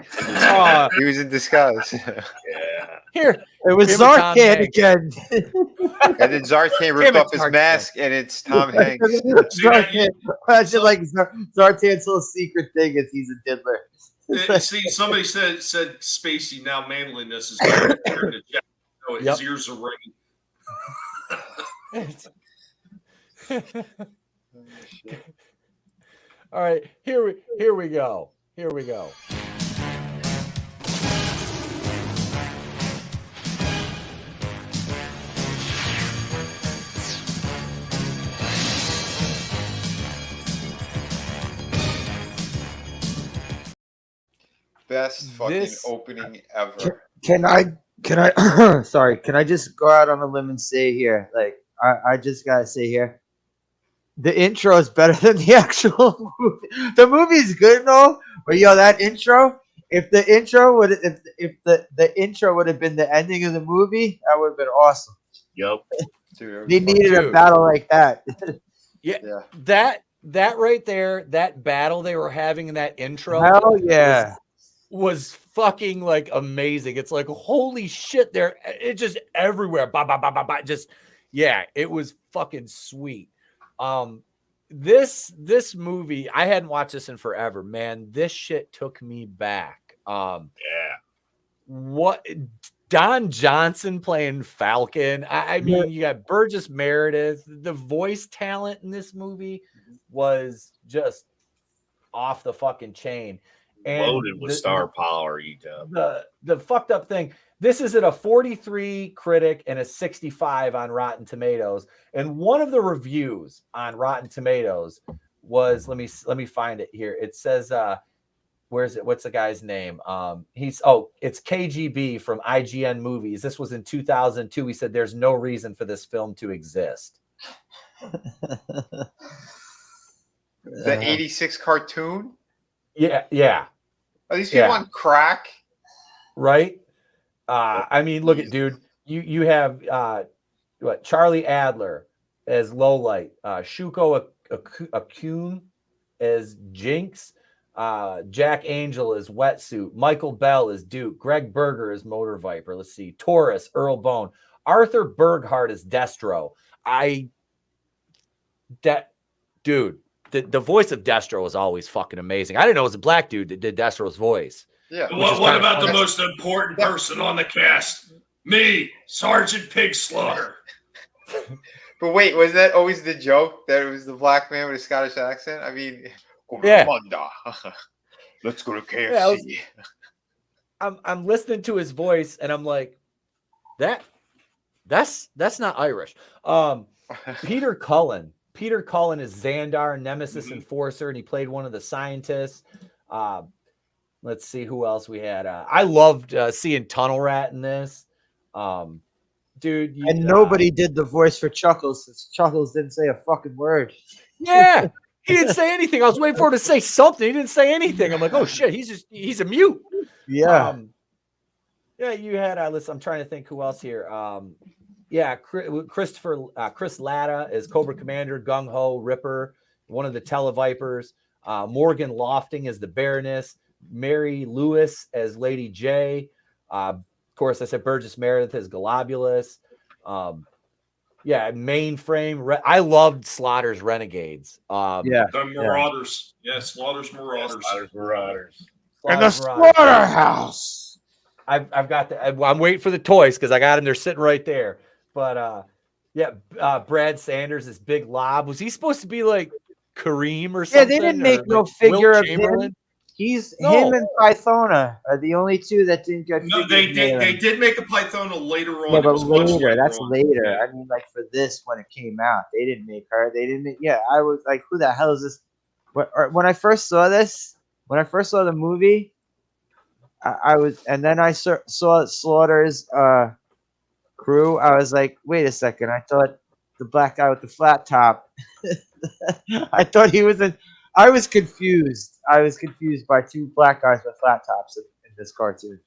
He was in disguise. Here, it was Zartan again. And then Zartan ripped off his mask, and it's Tom Hanks. Zartan, imagine like Zartan's little secret thing is he's a diddler. See, somebody said Spacey. Now manliness is going to jack. So his ears are ringing. All right, here we go. Here we go. Best fucking opening ever. Can I sorry, can I just go out on a limb and say here, like I just gotta say here, the intro is better than the actual movie. The movie's good and all, but that intro, if the intro would the intro would have been the ending of the movie, that would have been awesome. Yep. They needed a battle like that. Yeah. That right there, that battle they were having in that intro. Hell yeah. Was fucking like amazing. It's like holy shit, it's just everywhere. Just it was fucking sweet. This movie, I hadn't watched this in forever, man. This shit took me back. What Don Johnson playing Falcon. I mean, you got Burgess Meredith. The voice talent in this movie was just off the fucking chain. And Loaded with star power, Etep. The fucked up thing. This is at a 43 critic and a 65 on Rotten Tomatoes. And one of the reviews on Rotten Tomatoes was, let me find it here. It says, where is it? What's the guy's name? It's KGB from IGN Movies. This was in 2002. He said, "There's no reason for this film to exist." The 86 cartoon? Yeah. Are these people on crack? Right? I mean, look at dude. You have Charlie Adler as Lowlight, Shuko Akun as Jinx, Jack Angel as Wetsuit, Michael Bell as Duke, Greg Berger as Motor Viper. Let's see, Taurus, Earl Bone, Arthur Berghart as Destro. Dude. The voice of Destro is always fucking amazing. I didn't know it was a black dude that did Destro's voice. Yeah. What about the most important person on the cast? Me, Sergeant Pig Slaughter. But wait, was that always the joke that it was the black man with a Scottish accent? I mean, let's go to KFC. I'm listening to his voice and I'm like, that's not Irish. Peter Cullen. Peter Cullen is Xandar, Nemesis Enforcer, and he played one of the scientists. Let's see who else we had. I loved seeing Tunnel Rat in this. Dude. Nobody did the voice for Chuckles, since Chuckles didn't say a fucking word. Yeah, he didn't say anything. I was waiting for him to say something. He didn't say anything. I'm like, oh shit, he's a mute. Yeah. You had, listen, I'm trying to think who else here. Chris Latta as Cobra Commander, Gung Ho, Ripper, one of the Televipers, Morgan Lofting as the Baroness, Mary Lewis as Lady J. Of course, I said Burgess Meredith as Globulus. Mainframe. I loved Slaughter's Renegades. The Marauders. Slaughter's Marauders. And the Slaughterhouse. I've got I'm waiting for the toys because I got them. They're sitting right there. But Brad Sanders is Big Lob. Was he supposed to be like Kareem or something? Yeah, they didn't make no figure of him. Him and Pythona are the only two that didn't get. No, they did make a Pythona later on. Yeah, but later. That's later. I mean, like for this, when it came out, they didn't make her. They didn't make. Yeah, I was like, who the hell is this? When I first saw this, when I first saw the movie, I was, and then I saw Slaughter's crew. I was like, wait a second. I thought the black guy with the flat top. I thought he was I was confused. I was confused by two black guys with flat tops in this cartoon.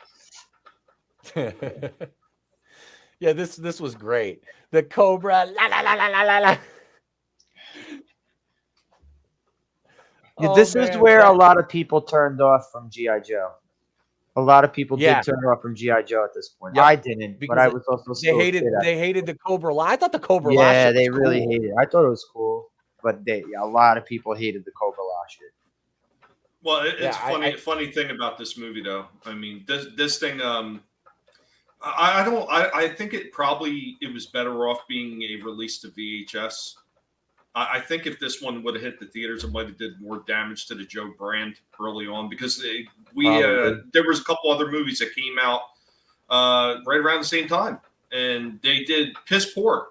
Yeah, this was great. The Cobra. La, la, la, la, la, la. Yeah, this is where a lot of people turned off from G.I. Joe. A lot of people did turn off from G.I. Joe at this point. I didn't, but I was also they hated the Cobra La. I thought the Cobra La. Yeah, they really hated it. I thought it was cool, but a lot of people hated the Cobra La shit. Well, it's funny thing about this movie, though. I mean, this thing. I think it was better off being a release to VHS. I think if this one would have hit the theaters, it might have did more damage to the Joe brand early on, because there was a couple other movies that came out right around the same time, and they did piss poor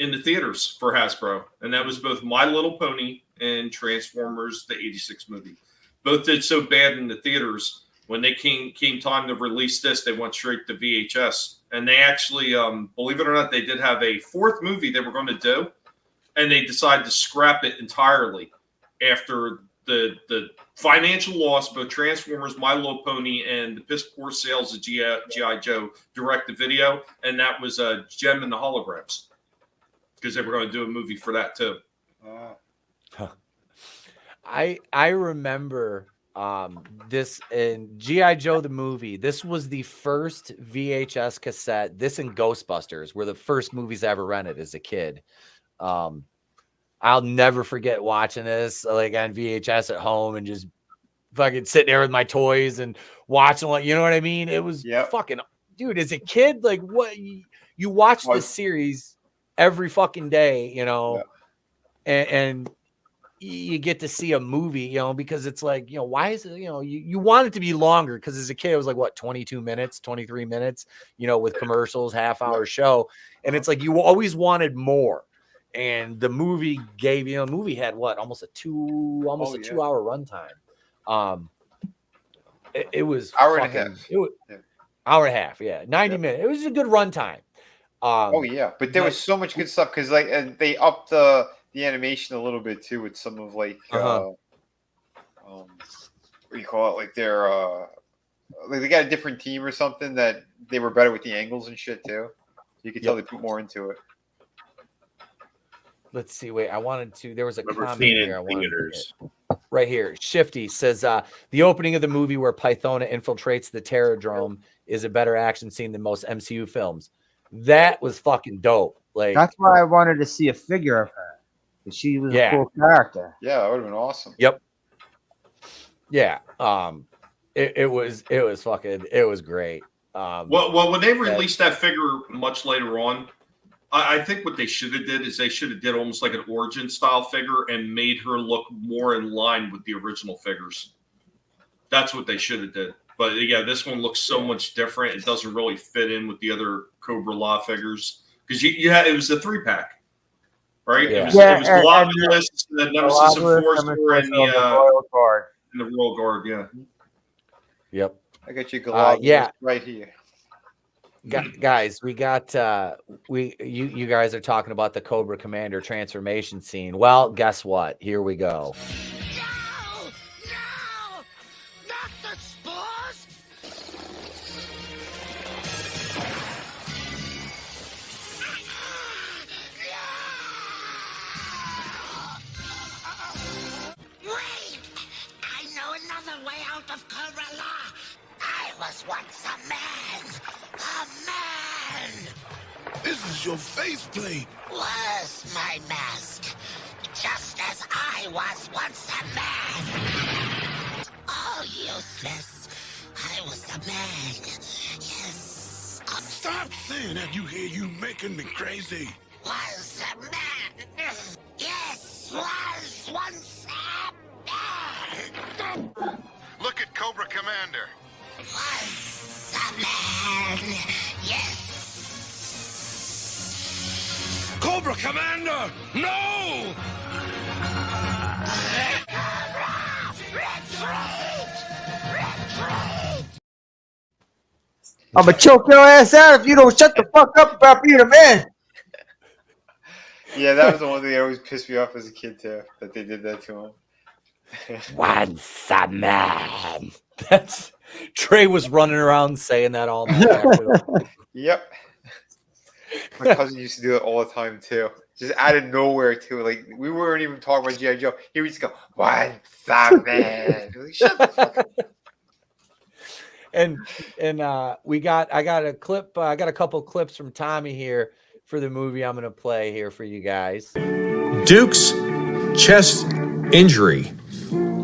in the theaters for Hasbro, and that was both My Little Pony and Transformers, the '86 movie. Both did so bad in the theaters. When they came time to release this, they went straight to VHS, and they actually, believe it or not, they did have a fourth movie they were going to do. And they decided to scrap it entirely after the financial loss, both Transformers, My Little Pony, and the piss poor sales of G.I. Joe direct-to-video, and that was Gem and the Holograms, because they were going to do a movie for that too. I remember this in G.I. Joe the movie. This was the first VHS cassette. This and Ghostbusters were the first movies I ever rented as a kid. I'll never forget watching this like on VHS at home and just fucking sitting there with my toys and watching, like, you know what I mean? It was fucking dude, as a kid, like what you watch this series every fucking day, you know, and you get to see a movie, you know, because it's like, you know, why is it, you know, you want it to be longer because as a kid, it was like what, 22 minutes, 23 minutes, you know, with commercials, half-hour show. And it's like you always wanted more. And the movie gave, you know, the movie had what, almost a 2-hour runtime. It was hour and a half. It was hour and a half, 90 minutes. It was a good runtime. But there was so much good stuff because like and they upped the animation a little bit too with some of like what do you call it, like their like they got a different team or something that they were better with the angles and shit too. You could tell they put more into it. Let's see. Wait, there was a comment here. Right here. Shifty says the opening of the movie where Pythona infiltrates the Terradrome is a better action scene than most MCU films. That was fucking dope. Like that's why I wanted to see a figure of her. She was a cool character. Yeah, that would have been awesome. Yep. Yeah. It was great. Well, when they released that figure much later on, I think what they should have did is they should have did almost like an origin style figure and made her look more in line with the original figures. That's what they should have did. But yeah, this one looks so much different. It doesn't really fit in with the other Cobra Law figures because it was a 3-pack, right? Yeah. It was Globulus, the Nemesis Enforcer, and the Royal Guard. Yeah. Yep. I got you, Globulus, right here. Guys, we got you guys are talking about the Cobra Commander transformation scene. Well, guess what? Here we go. Not the spores! Wait! I know another way out of Cobra Law. I was once a man. A man! This is your faceplate. Was my mask. Just as I was once a man. Oh, useless. I was a man. Yes. Stop saying that, you hear you making me crazy. Was a man. Yes, was once a man. Look at Cobra Commander. Was a man. Yes. Cobra Commander! No! I'm gonna choke your ass out if you don't shut the fuck up about being a man. Yeah, that was the one thing that always pissed me off as a kid too, that they did that to him. Once a man. That's Trey was running around saying that all night. Yep. My cousin used to do it all the time too. Just out of nowhere too. Like we weren't even talking about G.I. Joe. He would just go, "Once a man." Like, shut the fuck up. And I got a clip. I got a couple clips from Tommy here for the movie I'm going to play here for you guys. Duke's chest injury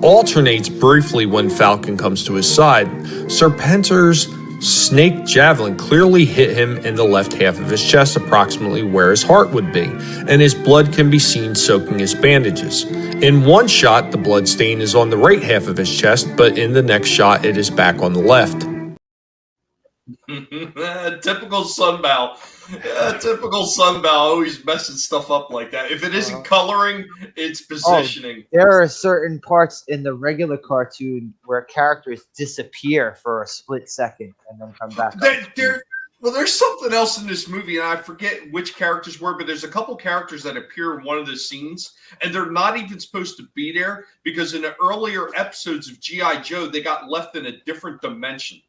alternates briefly when Falcon comes to his side. Serpentor's snake javelin clearly hit him in the left half of his chest, approximately where his heart would be, and his blood can be seen soaking his bandages. In one shot, the blood stain is on the right half of his chest, but in the next shot, it is back on the left. Typical Sunbow. Typical Sunbow, always messing stuff up like that. If it isn't coloring, it's positioning. There are certain parts in the regular cartoon where characters disappear for a split second and then come back. There's something else in this movie, and I forget which characters were, but there's a couple characters that appear in one of the scenes, and they're not even supposed to be there because in the earlier episodes of G.I. Joe, they got left in a different dimension,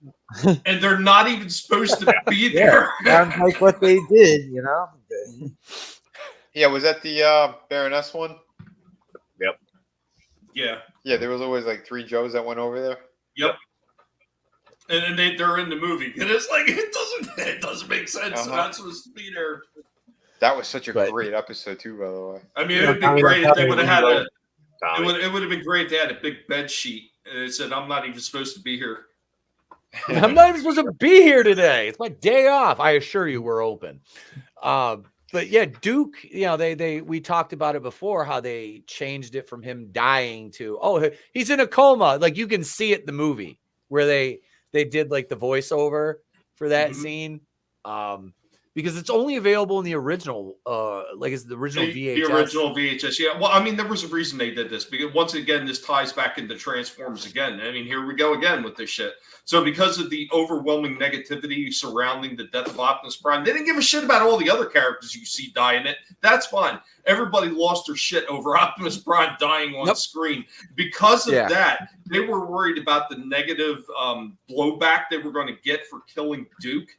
and they're not even supposed to be there. Sounds like what they did, you know? Yeah, was that the Baroness one? Yep. Yeah. Yeah, there was always like 3 Joes that went over there. Yep. And then they're in the movie, and it's like it doesn't make sense. They're not supposed to be there. That was such a great episode too, by the way. I mean, it would be great if they would have had a. It would have been great if they had a big bed sheet and it said, "I'm not even supposed to be here." I'm not even supposed to be here today. It's my day off. I assure you, we're open. But yeah, Duke, we talked about it before, how they changed it from him dying to, he's in a coma. Like you can see it in the movie where they did like the voiceover for that scene. Because it's only available in the original, it's the original VHS. The original VHS, yeah. Well, I mean, there was a reason they did this, because once again, this ties back into Transformers again. I mean, here we go again with this shit. So because of the overwhelming negativity surrounding the death of Optimus Prime, they didn't give a shit about all the other characters you see die in it. That's fine. Everybody lost their shit over Optimus Prime dying on screen. Because of that, they were worried about the negative blowback they were going to get for killing Duke.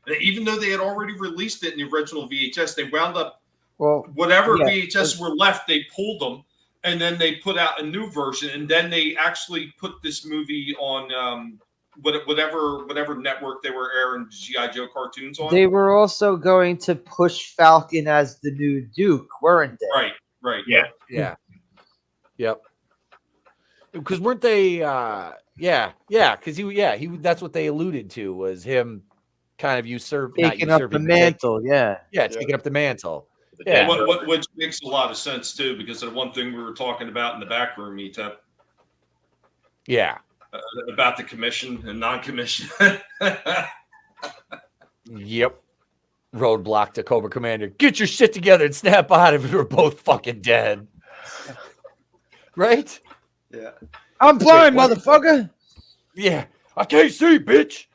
And even though they had already released it in the original VHS, they wound up whatever VHS were left, they pulled them, and then they put out a new version, and then they actually put this movie on whatever network they were airing G.I. Joe cartoons on. They were also going to push Falcon as the new Duke, weren't they? Right. Yeah. Yep. Because weren't they? Because he. That's what they alluded to, was him kind of taking up the mantle. Taking up the mantle. Yeah, which makes a lot of sense too, because of the one thing we were talking about in the back room, Etep. Yeah. About the commission and non-commission. Yep. Roadblock to Cobra Commander. Get your shit together and snap out of it. We're both fucking dead. Right? Yeah. I'm blind, motherfucker. Yeah. I can't see, bitch.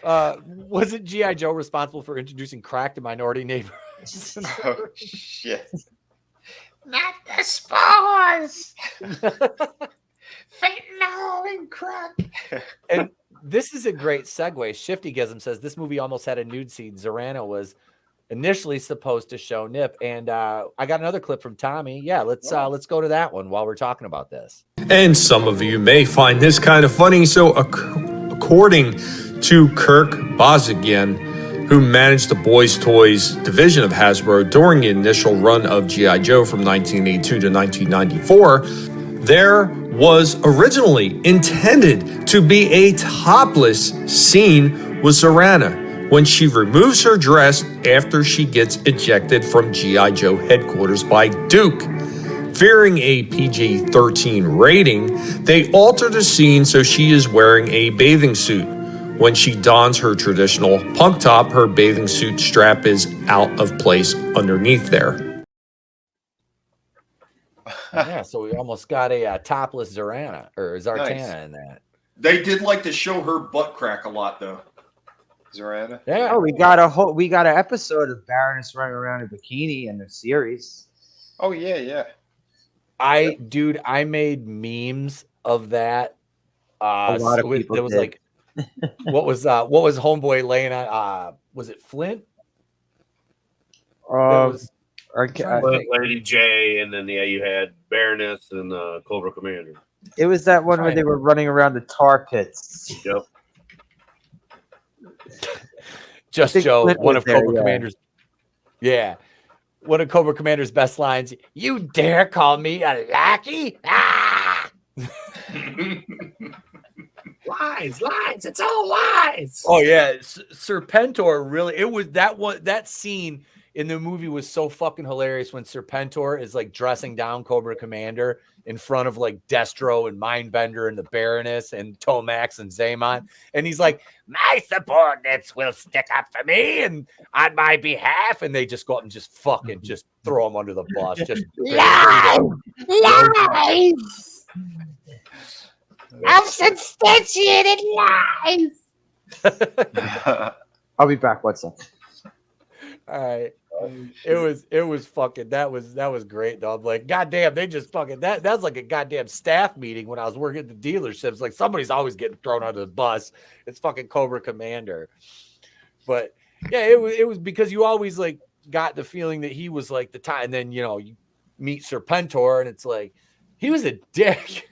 Wasn't G.I. Joe responsible for introducing crack to minority neighborhoods? Oh, shit. Not the spores. Fentanyl and crack. And this is a great segue. Shiftygism says this movie almost had a nude scene. Zorana was initially supposed to show Nip, and I got another clip from Tommy. Yeah, let's go to that one while we're talking about this. And some of you may find this kind of funny. So according to Kirk Bozigian, who managed the Boys Toys division of Hasbro during the initial run of G.I. Joe from 1982 to 1994, there was originally intended to be a topless scene with Zorana when she removes her dress after she gets ejected from G.I. Joe headquarters by Duke. Fearing a PG-13 rating, they altered the scene so she is wearing a bathing suit. When she dons her traditional punk top, her bathing suit strap is out of place underneath there. Yeah, so we almost got a topless Zartana in that. They did like to show her butt crack a lot, though. Zorana. Yeah. Oh, we got an episode of Baroness running around in bikini in the series. Oh yeah. I made memes of that. A lot of people there was did. Like, what was Homeboy laying on? Was it Flint? Lady J, and then you had Baroness and Cobra Commander. It was that one where they were running around the tar pits. Yep. Just Joe, Flint one was of there, Cobra Commander's. Yeah. One of Cobra Commander's best lines. You dare call me a lackey? Ah! Lies. It's all lies. Oh yeah, Serpentor really. It was that scene in the movie was so fucking hilarious when Serpentor is like dressing down Cobra Commander in front of like Destro and Mindbender and the Baroness and Tomax and Zaymon, and he's like, "My subordinates will stick up for me and on my behalf," and they just go up and just fucking just throw him under the bus. Just Lies! Unsubstantiated lies. I'll be back. What's up? All right. It was fucking that was great though. I'm like, goddamn, they just fucking that's like a goddamn staff meeting when I was working at the dealerships. Like somebody's always getting thrown under the bus. It's fucking Cobra Commander. But yeah, it was because you always like got the feeling that he was like the time, and then you meet Serpentor and it's like he was a dick.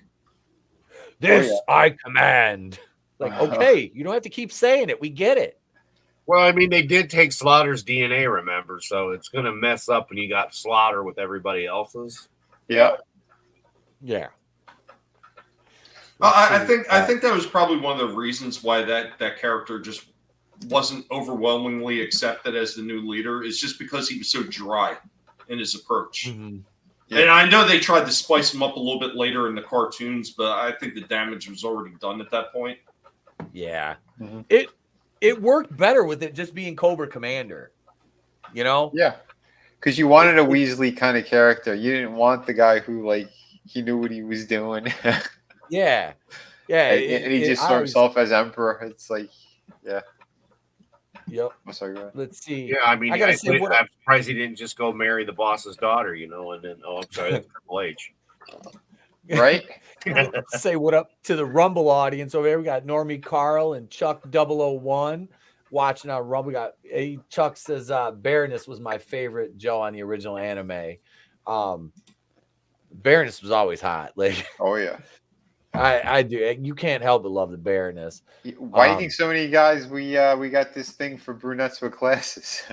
This I command. Like, okay, you don't have to keep saying it. We get it. Well, I mean, they did take Slaughter's DNA, remember? So it's going to mess up when you got Slaughter with everybody else's. Yeah. Yeah. I think that was probably one of the reasons why that character just wasn't overwhelmingly accepted as the new leader. Is just because he was so dry in his approach. Mm-hmm. Yeah. And I know they tried to spice him up a little bit later in the cartoons, but I think the damage was already done at that point. Yeah. Mhm. It worked better with it just being Cobra Commander. You know? Yeah. Because you wanted a Weasley kind of character. You didn't want the guy who, like, he knew what he was doing. Yeah. Yeah. and he just saw himself as Emperor. It's like, yeah. Yep. I'm sorry, go ahead. Let's see. Yeah, I mean, I gotta say, I'm surprised he didn't just go marry the boss's daughter, you know, and then, oh, I'm sorry, that's Triple H. Right? Say what up to the Rumble audience over here. We got Normie Carl and Chuck 001 watching our Rumble. We got Chuck says Baroness was my favorite Joe on the original anime. Baroness was always hot. Like, oh yeah. I do. You can't help but love the Baroness. Why do you think so many guys we got this thing for brunettes with glasses?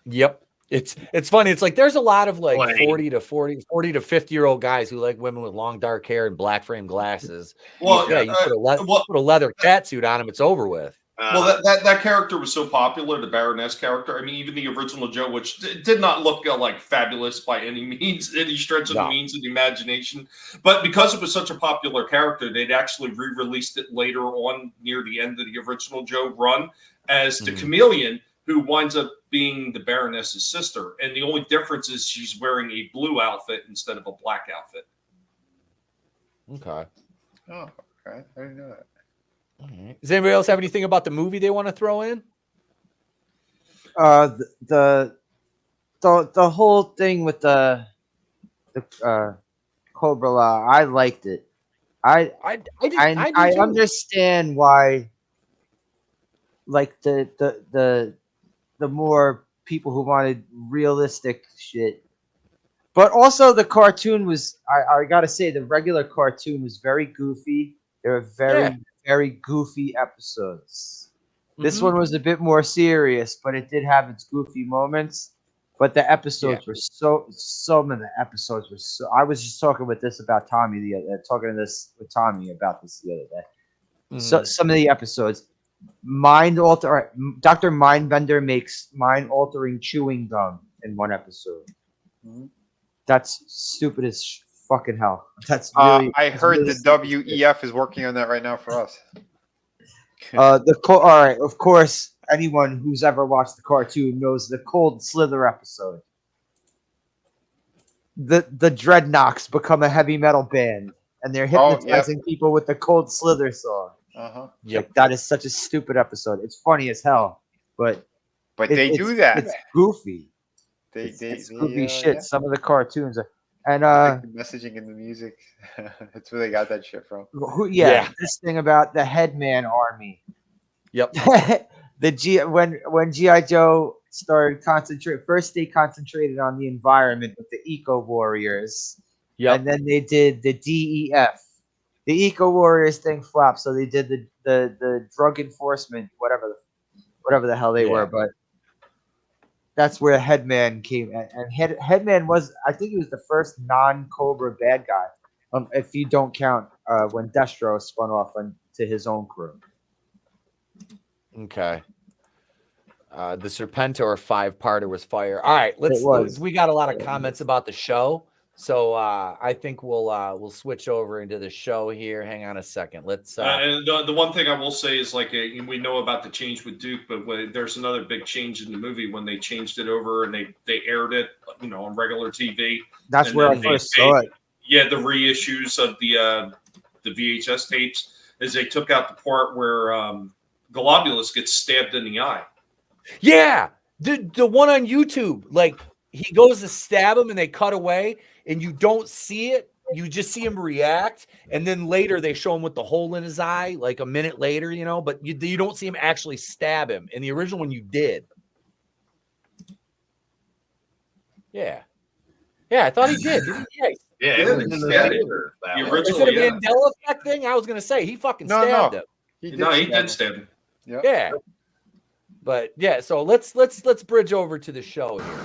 Yep. It's funny. It's like there's a lot of like Plenty. 40 to 50-year-old guys who like women with long dark hair and black frame glasses. Well, yeah, you put a leather cat suit on him, it's over with. Well, that character was so popular, the Baroness character. I mean, even the original Joe, which did not look like fabulous by any means, any stretch of the means of the imagination. But because it was such a popular character, they'd actually re-released it later on near the end of the original Joe run as the Chameleon, who winds up being the Baroness's sister. And the only difference is she's wearing a blue outfit instead of a black outfit. Okay. Oh, okay. I didn't know that. All right. Does anybody else have anything about the movie they want to throw in? The whole thing with the Cobra Law, I liked it. I understand why, like the more people who wanted realistic shit, but also the cartoon was. I gotta say, the regular cartoon was very goofy. They were very goofy episodes. This one was a bit more serious, but it did have its goofy moments. But the episodes were some of the episodes were so. I was just talking with this about Tommy the other, talking to this with Tommy about this the other day. So some of the episodes, Dr. Mindbender makes mind-altering chewing gum in one episode. That's stupid as fucking hell. That's really. I heard the WEF is working on that right now for us. All right, of course, anyone who's ever watched the cartoon knows the Cold Slither episode. The Dreadnoks become a heavy metal band, and they're hypnotizing people with the Cold Slither song. Like, that is such a stupid episode. It's funny as hell, but they do that. It's goofy. It's goofy shit. Yeah. Some of the cartoons are. And like the messaging in the music, that's where they got that shit from. This thing about the Headman Army. Yep. When G.I. Joe started first they concentrated on the environment with the Eco Warriors. Yep. And then they did the DEF. The Eco Warriors thing flopped, so they did the drug enforcement, whatever the hell they were, but that's where Headman came, and Headman was, I think he was the first non-Cobra bad guy, if you don't count when Destro spun off to his own crew. Okay. The Serpentor 5-parter was fire. All right, we got a lot of comments about the show, so I think we'll switch over into the show here. Hang on a second. Let's. And the one thing I will say is, like, we know about the change with Duke, but there's another big change in the movie when they changed it over and they aired it, on regular TV. That's where I first saw it. Yeah, the reissues of the VHS tapes is they took out the part where Globulus gets stabbed in the eye. Yeah, the one on YouTube, like he goes to stab him and they cut away and you don't see it. You just see him react. And then later they show him with the hole in his eye, like a minute later, but you don't see him actually stab him. In the original one, you did. Yeah. Yeah, I thought he did. Yeah, the original. Is it a Mandela effect thing? I was going to say, he fucking stabbed him. He did stab him. Yeah. But yeah, so let's bridge over to the show here.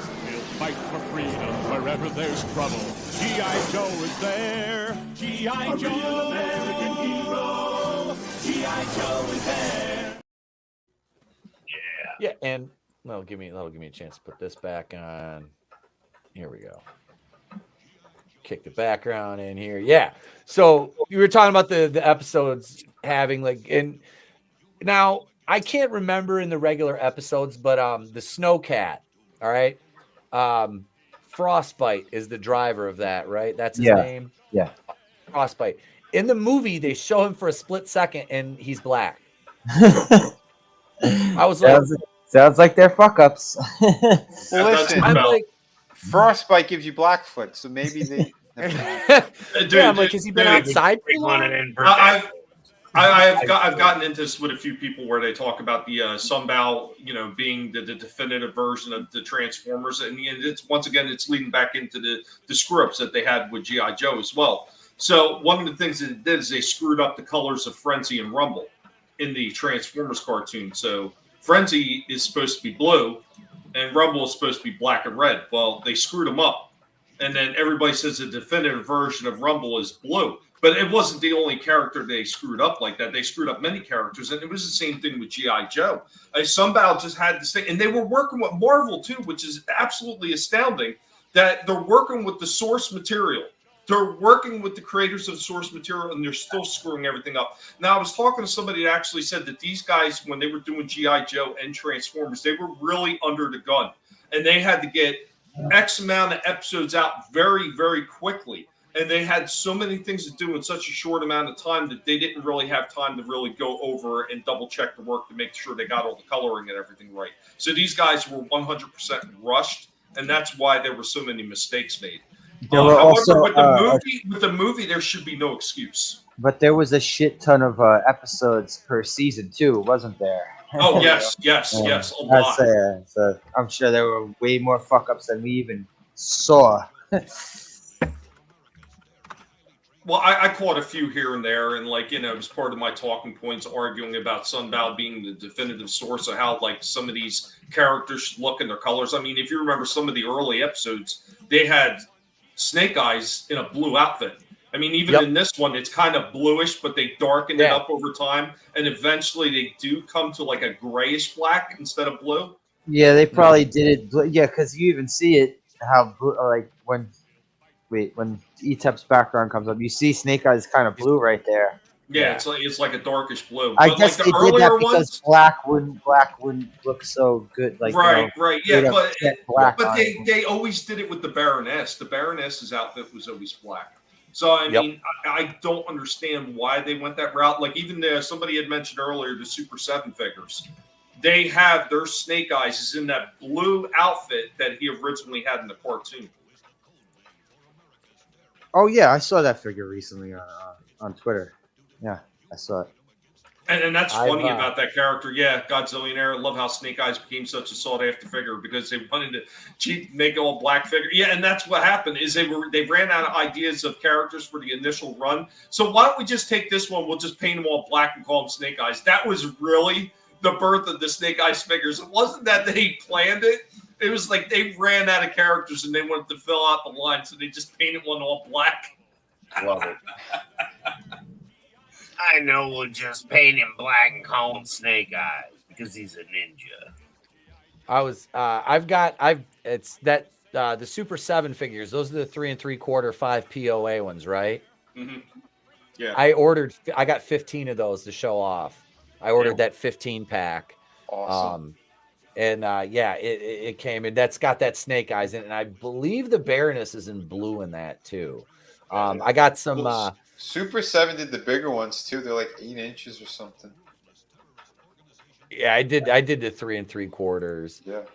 fight for freedom wherever there's trouble. G.I. Joe is there. G.I. Joe, American hero. G.I. Joe is there. Yeah, and that'll give me a chance to put this back on. Here we go. Kick the background in here. Yeah. So you were talking about the episodes having and now I can't remember in the regular episodes, but the Snowcat, all right. Frostbite is the driver of that, right? That's his name. Yeah. Frostbite. In the movie, they show him for a split second and he's black. I was like, sounds like they're fuck ups. Listen, I'm like, Frostbite gives you Blackfoot, so maybe they. Dude, I'm like, has he been outside? I've gotten into this with a few people where they talk about the Sunbow, being the definitive version of the Transformers, and it's once again it's leading back into the screw-ups that they had with G.I. Joe as well. So one of the things that it did is they screwed up the colors of Frenzy and Rumble in the Transformers cartoon. So Frenzy is supposed to be blue, and Rumble is supposed to be black and red. Well, they screwed them up, and then everybody says the definitive version of Rumble is blue. But it wasn't the only character they screwed up like that. They screwed up many characters, and it was the same thing with G.I. Joe. Sunbow just had this thing, and they were working with Marvel too, which is absolutely astounding that they're working with the source material. They're working with the creators of the source material, and they're still screwing everything up. Now, I was talking to somebody that actually said that these guys, when they were doing G.I. Joe and Transformers, they were really under the gun, and they had to get X amount of episodes out very, very quickly. And they had so many things to do in such a short amount of time that they didn't really have time to really go over and double check the work to make sure they got all the coloring and everything right. So these guys were 100% rushed, and that's why there were so many mistakes made. However, with the movie, there should be no excuse. But there was a shit ton of episodes per season too, wasn't there? Oh yes, a lot. So I'm sure there were way more fuck ups than we even saw. Well, I caught a few here and there, and it was part of my talking points arguing about Sunbow being the definitive source of how some of these characters should look in their colors. I mean, if you remember some of the early episodes, they had Snake Eyes in a blue outfit. I mean, even in this one, it's kind of bluish, but they darkened it up over time, and eventually they do come to a grayish black instead of blue. Yeah, they probably did it. Yeah, because you even see it how when Etep's background comes up, you see Snake Eyes kind of blue right there. Yeah, it's like a darkish blue. I guess they did that because black wouldn't look so good. Right, yeah, but they always did it with the Baroness. The Baroness's outfit was always black. So I mean, I don't understand why they went that route. Even somebody had mentioned earlier the Super 7 figures. They have their Snake Eyes is in that blue outfit that he originally had in the cartoon. Oh yeah, I saw that figure recently on Twitter. Yeah, I saw it. And that's funny about that character. Yeah, Godzillionaire. I love how Snake Eyes became such a sought-after figure because they wanted to make all black figure. Yeah, and that's what happened is they ran out of ideas of characters for the initial run. So why don't we just take this one? We'll just paint them all black and call them Snake Eyes. That was really the birth of the Snake Eyes figures. It wasn't that they planned it. It was they ran out of characters and they wanted to fill out the line, so they just painted one all black. Love it. I know we'll just paint him black and call him Snake Eyes because he's a ninja. It's the Super 7 figures. Those are the 3 3/4 5 POA ones, right? Mm-hmm. Yeah. I got 15 of those to show off. I ordered that 15 pack. Awesome. It came and that's got that Snake Eyes in it. And I believe the Baroness is in blue in that too. I got some Super 7 did the bigger ones too. They're 8 inches or something. Yeah, I did the 3 3/4.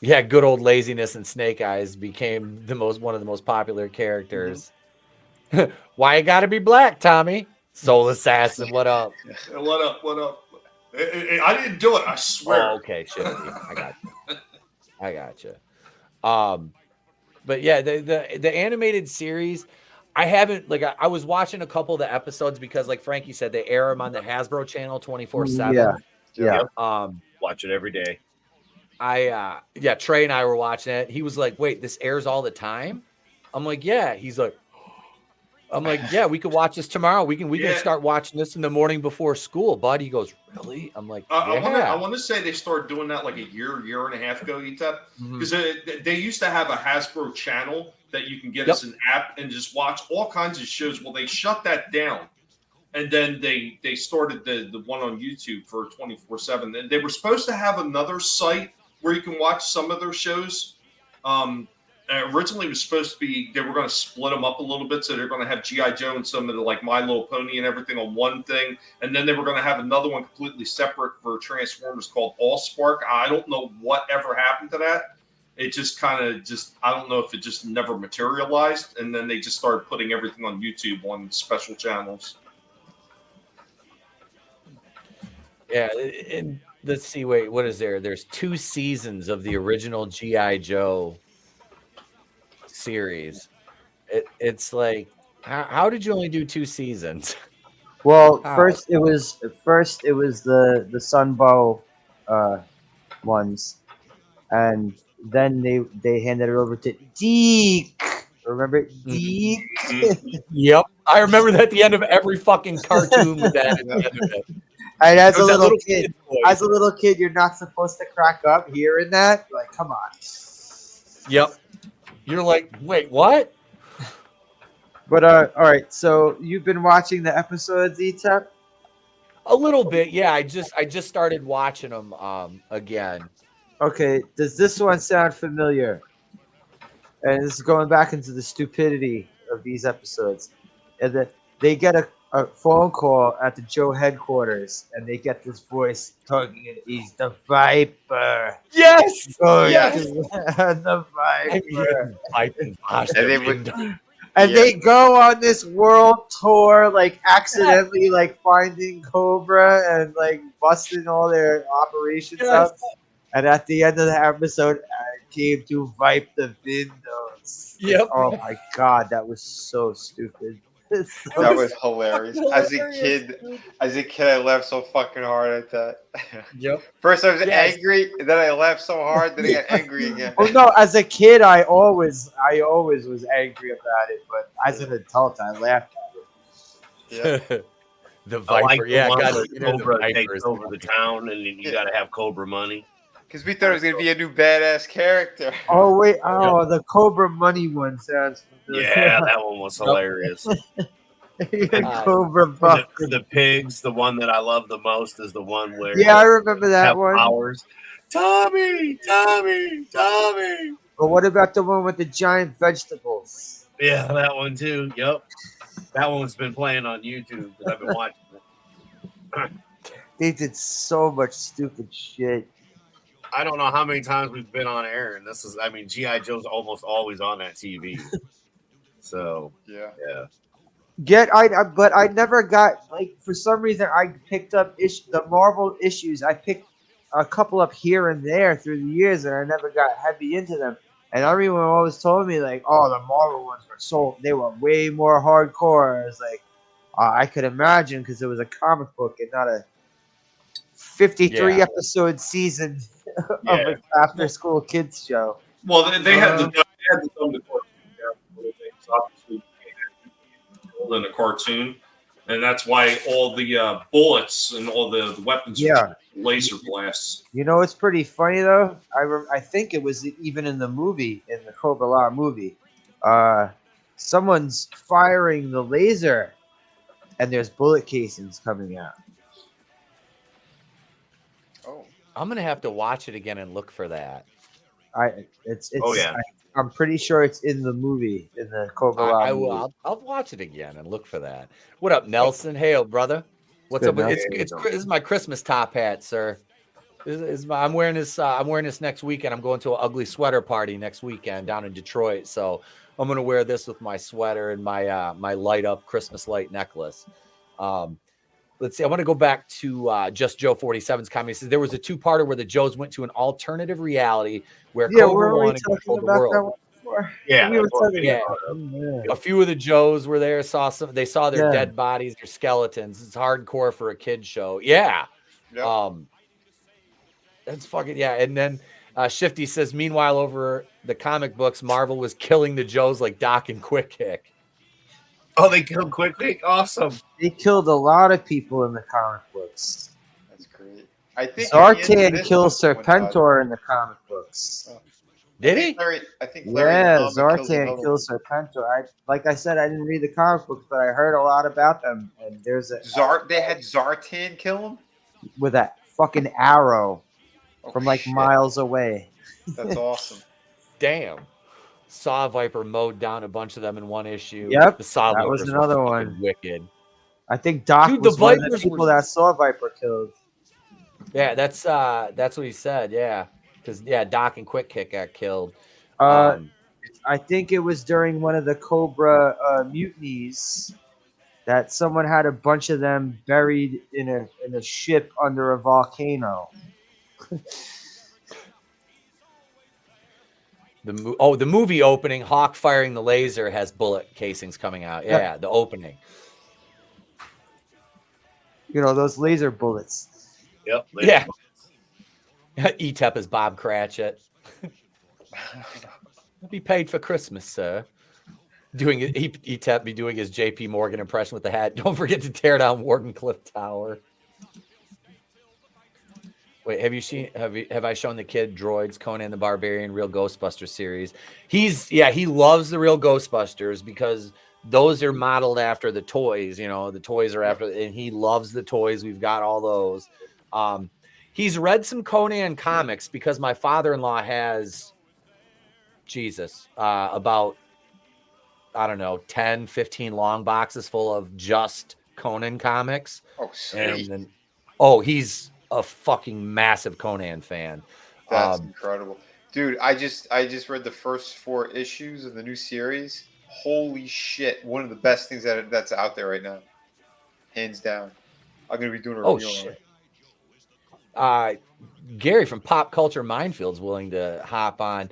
Yeah. Good old Laziness and Snake Eyes became one of the most popular characters. Mm-hmm. Why you gotta be black, Tommy? Soul Assassin, what up? What up? I didn't do it, I swear. Oh, okay, shit. I got you. But yeah, the animated series, I haven't I was watching a couple of the episodes because like Frankie said, they air them on the Hasbro channel 24/7. Yeah. Watch it every day. Trey and I were watching it. He was like, "Wait, this airs all the time?" I'm like, "Yeah." He's like, "Yeah, we could watch this tomorrow. We can start watching this in the morning before school, bud." He goes, "Really?" I'm like, "Yeah." I want to say they started doing that like a year and a half ago, Etep, because they used to have a Hasbro channel that you can get as an app and just watch all kinds of shows. Well, they shut that down, and then they started the one on YouTube for 24/7. And they were supposed to have another site where you can watch some of their shows. Originally, it was supposed to be they were going to split them up a little bit, so they're going to have G.I. Joe and some of the like My Little Pony and everything on one thing, and then they were going to have another one completely separate for Transformers called AllSpark. I don't know what ever happened to that. It just kind of I don't know if it just never materialized, and then they just started putting everything on YouTube on special channels. Yeah, and let's see. Wait, what is there? There's 2 seasons of the original G.I. Joe series. It's like, how did you only do 2 seasons? Well, How? first it was the Sunbow ones, and then they handed it over to Deke. Remember Deke? Yep, I remember that at the end of every fucking cartoon with that at the end of it. And as It a was that little kid, you're not supposed to crack up hearing that. You're like, come on. Yep. You're like, wait, what? But all right. So you've been watching the episodes, Etep? A little bit, yeah. I just started watching them again. Okay. Does this one sound familiar? And this is going back into the stupidity of these episodes. And they get a phone call at the Joe headquarters, and they get this voice talking, and he's the Viper. Yes! The Viper. And they go on this world tour, like accidentally, like finding Cobra and like busting all their operations up. And at the end of the episode, I came to wipe the windows. Yep. Oh my god, that was so stupid. That was hilarious. As a kid, I laughed so fucking hard at that. Yep. First I was angry, and then I laughed so hard, then I got angry again. Oh no! As a kid, I always was angry about it, but as an adult, I laughed at it. Yeah. The Viper, Cobra takes over the town, and you got to have Cobra money. Because we thought it was going to be a new badass character. Oh wait! Oh, the Cobra Money one sounds familiar. Yeah, that one was hilarious. Cobra Buck. The pigs, the one that I love the most is the one where I remember that one. Powers. Tommy. But what about the one with the giant vegetables? Yeah, that one too. Yep, that one's been playing on YouTube because I've been watching it. They did so much stupid shit. I don't know how many times we've been on air, and G.I. Joe's almost always on that TV. So yeah. But I never got, like, for some reason I picked up the Marvel issues. I picked a couple up here and there through the years, and I never got heavy into them. And everyone always told me, like, oh, the Marvel ones they were way more hardcore. I was like, I could imagine, because it was a comic book and not a 53 episode season of an after school kids show. Well, they had the cartoon obviously in a cartoon, and that's why all the bullets and all the weapons are laser blasts. You know, it's pretty funny though. I think it was even in the movie, in the Cobra La movie. Someone's firing the laser, and there's bullet casings coming out. I'm gonna have to watch it again and look for that. I'm pretty sure it's in the movie, in the Cobra La I movie. will. I'll watch it again and look for that. What up, Nelson? Hey, brother. What's up? This is my Christmas top hat, sir. I'm wearing this. I'm wearing this next weekend. I'm going to an ugly sweater party next weekend down in Detroit. So I'm gonna wear this with my sweater and my my light up Christmas light necklace. Let's see. I want to go back to Just Joe 47's comment. He says there was a 2-parter where the Joes went to an alternative reality where Cobra One controlled the world. A few of the Joes were there. They saw their dead bodies, their skeletons. It's hardcore for a kid show. Yeah. That's fucking And then Shifty says, meanwhile, over the comic books, Marvel was killing the Joes like Doc and Quick Kick. Oh, they killed Quick Kick? Awesome. They killed a lot of people in the comic books. That's great. I think Zartan kills Serpentor in the comic books. Did he? I think Larry Yeah, Hama Zartan kills Serpentor. Like I said, I didn't read the comic books, but I heard a lot about them. And there's a They had Zartan kill him with that fucking arrow from like miles away. That's awesome. Damn. Saw Viper mowed down a bunch of them in one issue. Yep, the Saw that was Vipers another were fucking one. Wicked. I think Doc Dude, was the one of the Vipers people were- that saw Viper killed. Yeah, that's what he said. Yeah, because Doc and Quick Kick got killed. I think it was during one of the Cobra mutinies that someone had a bunch of them buried in a ship under a volcano. The movie opening, Hawk firing the laser, has bullet casings coming out. Yeah, the opening. You know, those laser bullets. Yep. Yeah. Etep is Bob Cratchit. Be paid for Christmas, sir. Etep be doing his J.P. Morgan impression with the hat. Don't forget to tear down Wardenclyffe Tower. Wait, have I shown the kid Droids, Conan the Barbarian, Real Ghostbusters series? He loves the Real Ghostbusters because those are modeled after the toys. You know, the toys are after, and he loves the toys. We've got all those. He's read some Conan comics because my father-in-law has about, I don't know, 10, 15 long boxes full of just Conan comics. Oh, sweet. And he's a fucking massive Conan fan. That's incredible. Dude, I just read the first 4 issues of the new series. Holy shit. One of the best things that's out there right now. Hands down. I'm going to be doing a review on it. Gary from Pop Culture Minefield's willing to hop on.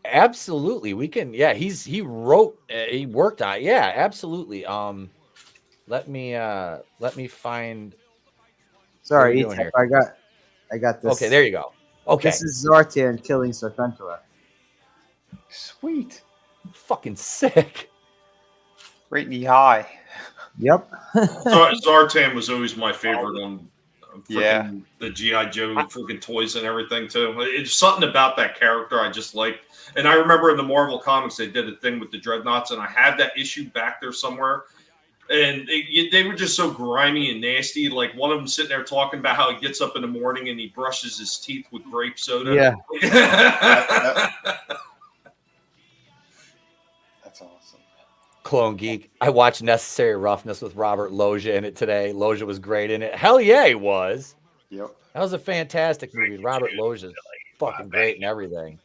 Absolutely. We can. Yeah, he worked on it. Yeah, absolutely. Let me find. Sorry, Etep, I got this. Okay, there you go. Okay. This is Zartan killing Serpentor. Sweet. Fucking sick. Rate me high. Yep. Zartan was always my favorite on Yeah. the G.I. Joe freaking toys and everything too. It's something about that character I just liked. And I remember in the Marvel comics they did a thing with the Dreadnoughts, and I have that issue back there somewhere. And they were just so grimy and nasty. Like one of them sitting there talking about how he gets up in the morning and he brushes his teeth with grape soda. Yeah. That's awesome. Clone Geek. I watched Necessary Roughness with Robert Loggia in it today. Loggia was great in it. Hell yeah, he was. Yep. That was a fantastic movie. Robert Loggia's fucking great and everything.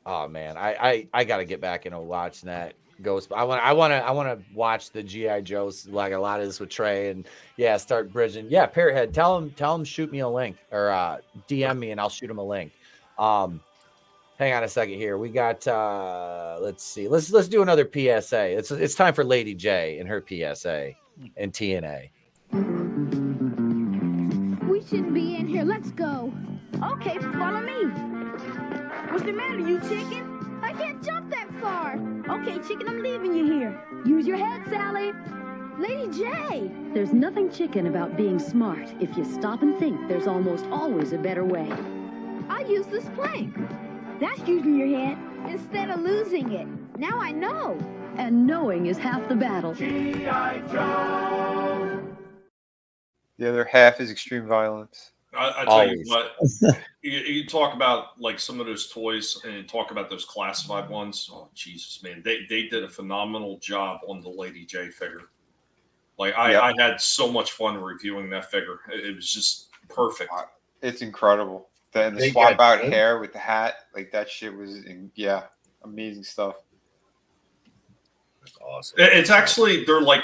Oh man, I got to get back into watching that Ghost. I want to watch the G.I. Joes, like a lot of this with Trey, and start bridging. Yeah, Parrothead, tell him shoot me a link or DM me and I'll shoot him a link. Hang on a second here. We got let's see. Let's do another PSA. It's time for Lady J and her PSA and TNA. We shouldn't be in here. Let's go. Okay, follow me. What's the matter, you chicken? I can't jump that far. Okay, chicken, I'm leaving you here. Use your head, Sally. Lady J. There's nothing chicken about being smart. If you stop and think, there's almost always a better way. I use this plank. That's using your head instead of losing it. Now I know. And knowing is half the battle. G.I. Joe. The other half is extreme violence. I tell you what, you talk about like some of those toys and talk about those classified ones. Oh, Jesus, man. They did a phenomenal job on the Lady J figure. Like I had so much fun reviewing that figure. It was just perfect. It's incredible. The swap out hair with the hat, like that shit was, amazing stuff. Awesome. It's actually they're like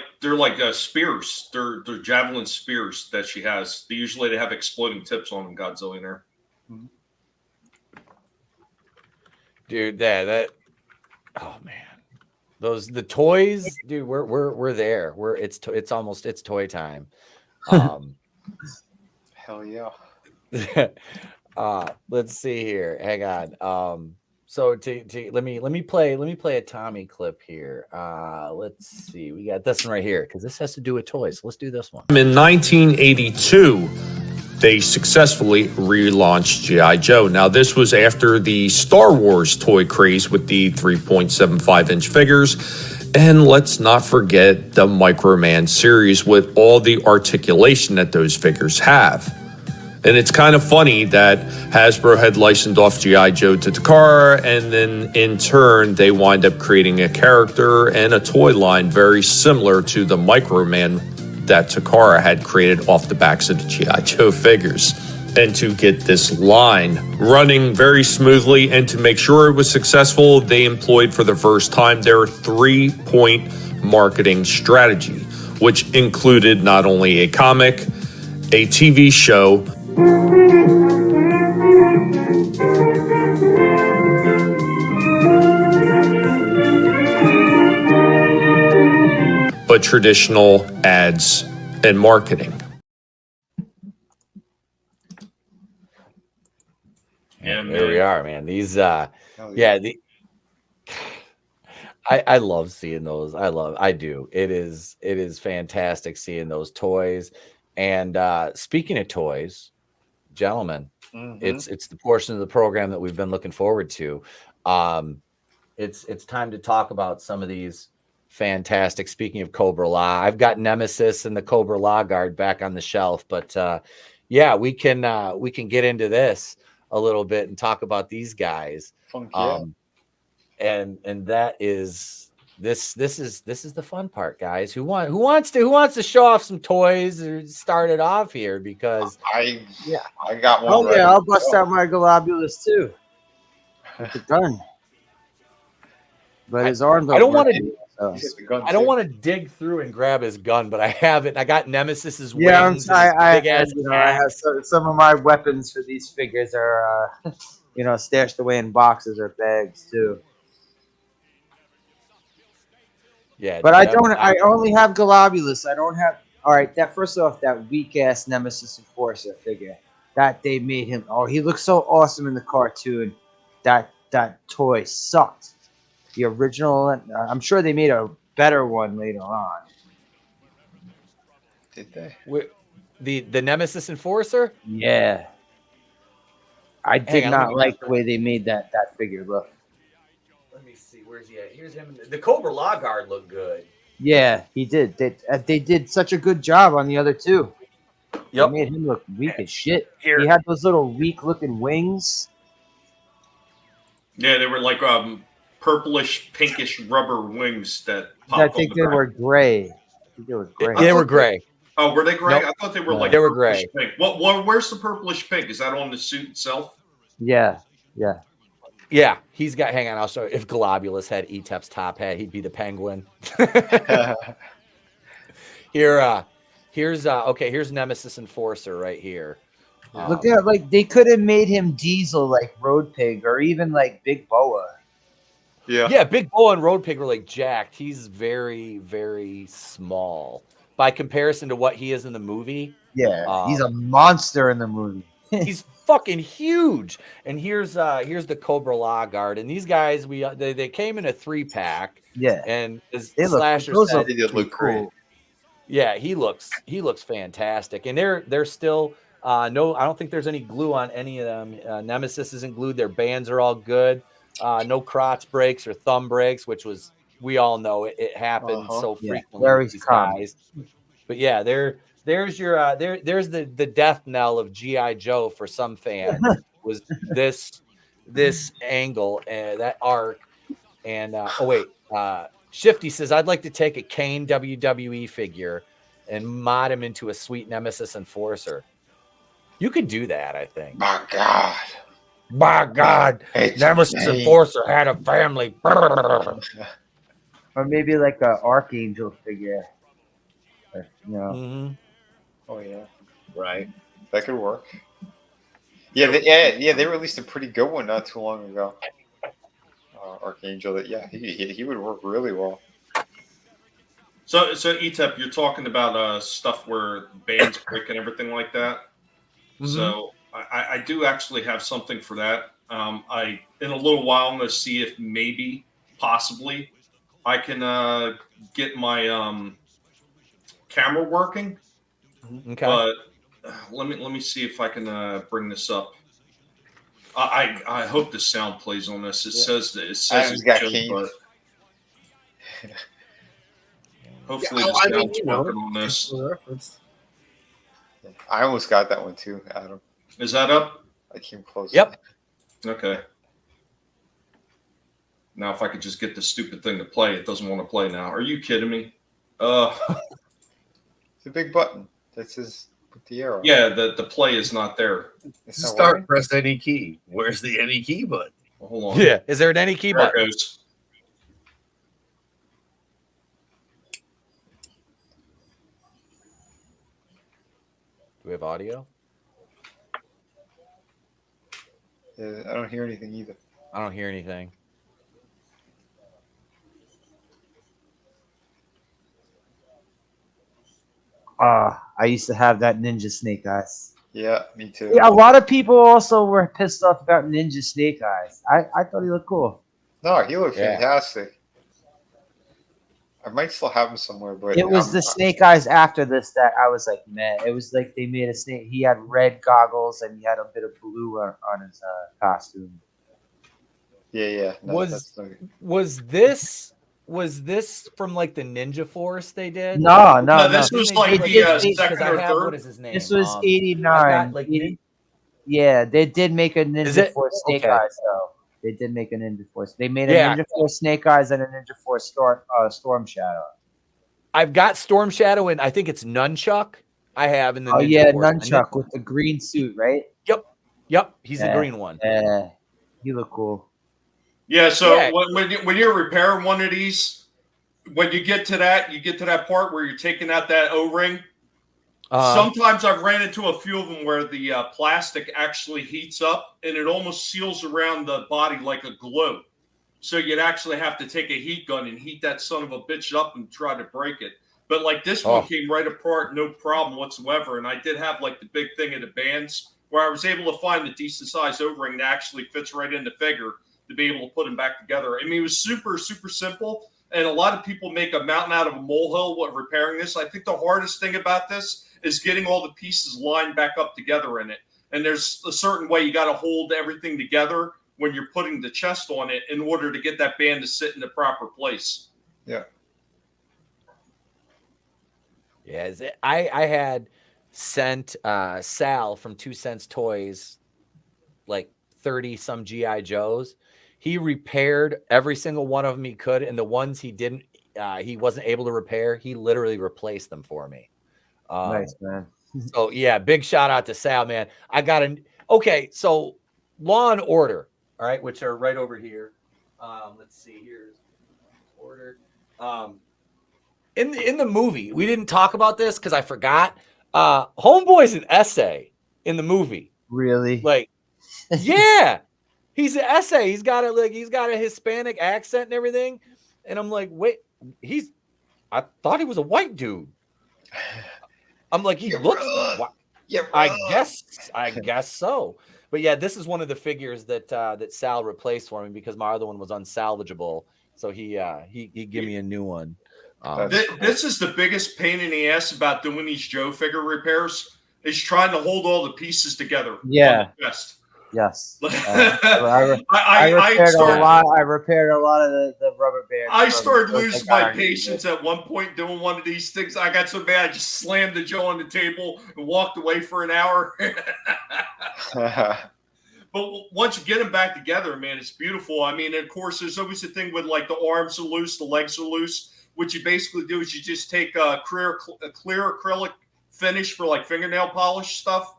spears. They're javelin spears that she has. They have exploding tips on them. Godzillionaire. Dude, that oh man, the toys, dude. We're there. It's toy time. Hell yeah. Let's see here. Hang on. So let me play a Tommy clip here. Let's see. We got this one right here because this has to do with toys. Let's do this one. In 1982, they successfully relaunched G.I. Joe. Now, this was after the Star Wars toy craze with the 3.75-inch figures. And let's not forget the Microman series with all the articulation that those figures have. And it's kind of funny that Hasbro had licensed off G.I. Joe to Takara, and then in turn, they wind up creating a character and a toy line very similar to the Microman that Takara had created off the backs of the G.I. Joe figures. And to get this line running very smoothly and to make sure it was successful, they employed for the first time their 3-point marketing strategy, which included not only a comic, a TV show, but traditional ads and marketing. Yeah, there we are, man. These I love seeing those. I do. It is fantastic seeing those toys. And speaking of toys, gentlemen, it's the portion of the program that we've been looking forward to. It's time to talk about some of these fantastic. Speaking of Cobra La, I've got Nemesis and the Cobra La guard back on the shelf, but yeah, we can get into this a little bit and talk about these guys. And that is this is the fun part, guys. Who wants to show off some toys or start it off here? Because I got one. Oh yeah, I'll bust out my globulus too with the gun. But his arms. I don't want to dig through and grab his gun, but I have it. I got Nemesis's wings. I have some of my weapons for these figures are stashed away in boxes or bags too. Yeah, but I only have globulus. I don't have. All right, first off, that weak ass Nemesis Enforcer figure that they made him. Oh, he looks so awesome in the cartoon. That toy sucked. The original, I'm sure they made a better one later on. Did they? The Nemesis Enforcer? Yeah. I did not like the way they made that figure look. Let me see. Where's he at? Here's him. The Cobra La guard looked good. Yeah, he did. They did such a good job on the other two. Yep. They made him look weak as shit. He had those little weak-looking wings. Yeah, they were like purplish, pinkish rubber wings that popped. I think they were gray. They were gray. They were gray. Oh, were they gray? Nope. I thought they were like they were gray. Pink. Where's the purplish pink? Is that on the suit itself? Yeah. He's got. Hang on, I'll show you. If Globulus had Etep's top hat, he'd be the Penguin. Here's Nemesis Enforcer right here. Look at they could have made him Diesel like Road Pig or even like Big Boa. Yeah, Big Boa and Road Pig were like jacked. He's very, very small by comparison to what he is in the movie. Yeah, he's a monster in the movie. He's fucking huge. And here's the Cobra La guard. And these guys, they came in a 3-pack. Yeah, and as Slasher said, they look great. Yeah, he looks fantastic. And they're still I don't think there's any glue on any of them. Nemesis isn't glued. Their bands are all good. No crotch breaks or thumb breaks, which we all know it happens so frequently with these guys. But yeah, there's the death knell of G.I. Joe for some fans was this angle and that arc. And Shifty says, I'd like to take a Kane WWE figure and mod him into a sweet Nemesis Enforcer. You could do that, I think. My God. Nemesis Enforcer had a family. Or maybe like an Archangel figure. Mm-hmm. Oh, yeah. Right. That could work. Yeah, they released a pretty good one not too long ago. Archangel, he would work really well. So Etep, you're talking about stuff where bands break and everything like that. Mm-hmm. So I do actually have something for that. In a little while, I'm going to see if maybe, possibly, I can get my camera working. Okay. But let me see if I can bring this up. I hope the sound plays on this. It says that it says Adam's it got should, Kane. but hopefully Yeah, the I mean, sound's you know, working on this. for reference. I almost got that one too, Adam. Is that up? I came close. Yep. Okay. Now, if I could just get this stupid thing to play, it doesn't want to play now. Are you kidding me? It's a big button. This is with the arrow. Yeah, the play is not there. It's not Start, working? press any key. Where's the any key button? Well, hold on. Yeah. Is there an any key There it button? goes. Do we have audio? I don't hear anything either. I don't hear anything. I used to have that Ninja Snake Eyes. Yeah, me too. Yeah, a lot of people also were pissed off about Ninja Snake Eyes. I thought he looked cool. No, he looked Yeah. fantastic. I might still have him somewhere, but It was the Snake Eyes after this that I was like, man. It was like they made a snake. He had red goggles and he had a bit of blue on his costume. Yeah. No, that's not- Was this from like the Ninja Force they did? No. This was like the second or third. What is his name? This was I 89. got, like, Yeah, they did make a Is Ninja it? Force Snake Okay. Eyes, though. They did make a Ninja Force. They made a Yeah. Ninja Force Snake Eyes and a Ninja Force Storm Shadow. I've got Storm Shadow and I think it's Nunchuck. I have in the Ninja Yeah, Force. Nunchuck with the green suit, right? Yep. He's Yeah. the green one. Yeah, he looked cool. Yeah, so Yeah. when you're repairing one of these, when you get to that part where you're taking out that O-ring, sometimes I've ran into a few of them where the plastic actually heats up and it almost seals around the body like a glue. So you'd actually have to take a heat gun and heat that son of a bitch up and try to break it. But like this one came right apart, no problem whatsoever. And I did have like the big thing of the bands where I was able to find the decent size O-ring that actually fits right in the figure to be able to put them back together. I mean, it was super, super simple. And a lot of people make a mountain out of a molehill while repairing this. I think the hardest thing about this is getting all the pieces lined back up together in it. And there's a certain way you got to hold everything together when you're putting the chest on it in order to get that band to sit in the proper place. Yeah. Yeah, I had sent Sal from 2 Cents Toys like 30 some GI Joes. He repaired every single one of them he could, and the ones he didn't, he wasn't able to repair. He literally replaced them for me. Nice, man. So yeah, big shout out to Sal, man. I got okay. So Law and Order, all right, which are right over here. Let's see, here's Order. In the movie, we didn't talk about this because I forgot. Homeboy's an essay in the movie. Really? Like, yeah, he's an essay. He's got a Hispanic accent and everything. And I'm like, wait, I thought he was a white dude. I'm like, he looks. I guess so. But yeah, this is one of the figures that Sal replaced for me because my other one was unsalvageable. So he gave me a new one. This is the biggest pain in the ass about doing these Joe figure repairs is trying to hold all the pieces together. Yeah. On the chest. Yes. I repaired a lot of the rubber bands. I started losing my patience at one point doing one of these things. I got so bad I just slammed the Joe on the table and walked away for an hour. But once you get them back together, man, it's beautiful. I mean, of course, there's always a thing with like the arms are loose, the legs are loose. What you basically do is you just take a clear acrylic finish for like fingernail polish stuff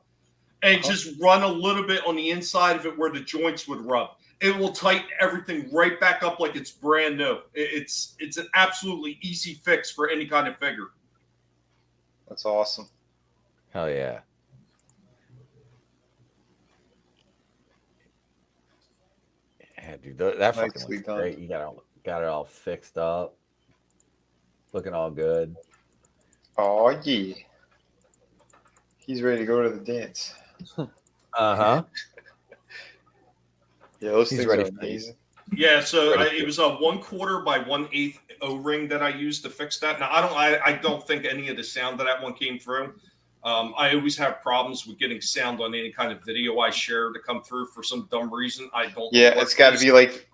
and just run a little bit on the inside of it where the joints would rub. It will tighten everything right back up like it's brand new. It's an absolutely easy fix for any kind of figure. That's awesome. Hell yeah. Yeah, dude, that fucking looks great. You got it all fixed up. Looking all good. Oh, yeah. He's ready to go to the dance. Uh-huh. Yeah, those He's things ready are for these. amazing. Yeah, so it was a 1/4 by 1/8 O-ring that I used to fix that. Now I don't think any of the sound of that one came through. I always have problems with getting sound on any kind of video I share to come through for some dumb reason. I don't. Yeah, know what it's got to it be is. like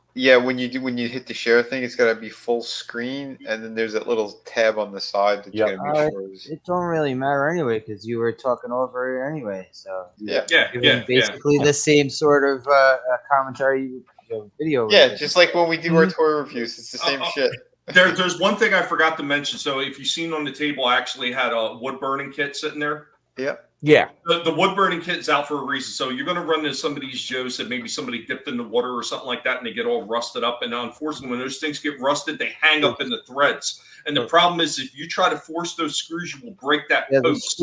when you hit the share thing, it's got to be full screen, and then there's that little tab on the side that you got to make sure is. It don't really matter anyway because you were talking over it anyway. So Yeah. giving basically the same sort of commentary video. Yeah, just like when we do our toy reviews, it's the same shit. There's one thing I forgot to mention. So if you've seen on the table, I actually had a wood burning kit sitting there. Yeah. Yeah. The wood burning kit is out for a reason. So you're going to run into some of these Joes that maybe somebody dipped in the water or something like that, and they get all rusted up. And unfortunately, when those things get rusted, they hang up in the threads. And the problem is, if you try to force those screws, you will break that post.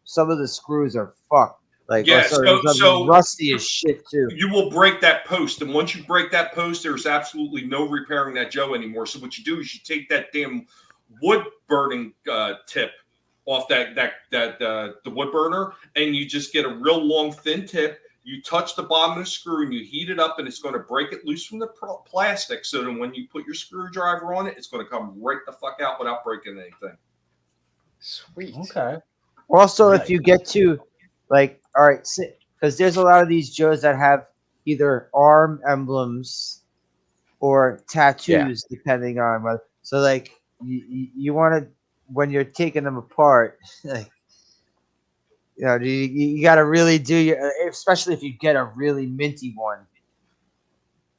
Some of the screws are fucked. Like Yeah, so rusty as shit too. You will break that post, and once you break that post, there's absolutely no repairing that Joe anymore. So what you do is you take that damn wood burning tip off the wood burner, and you just get a real long thin tip. You touch the bottom of the screw and you heat it up, and it's going to break it loose from the plastic. So then when you put your screwdriver on it, it's going to come right the fuck out without breaking anything. Sweet. Okay. Also, if you get to all right, because there's a lot of these Joes that have either arm emblems or tattoos, depending on whether. So, like, you want to, when you're taking them apart, like, you got to really do your, especially if you get a really minty one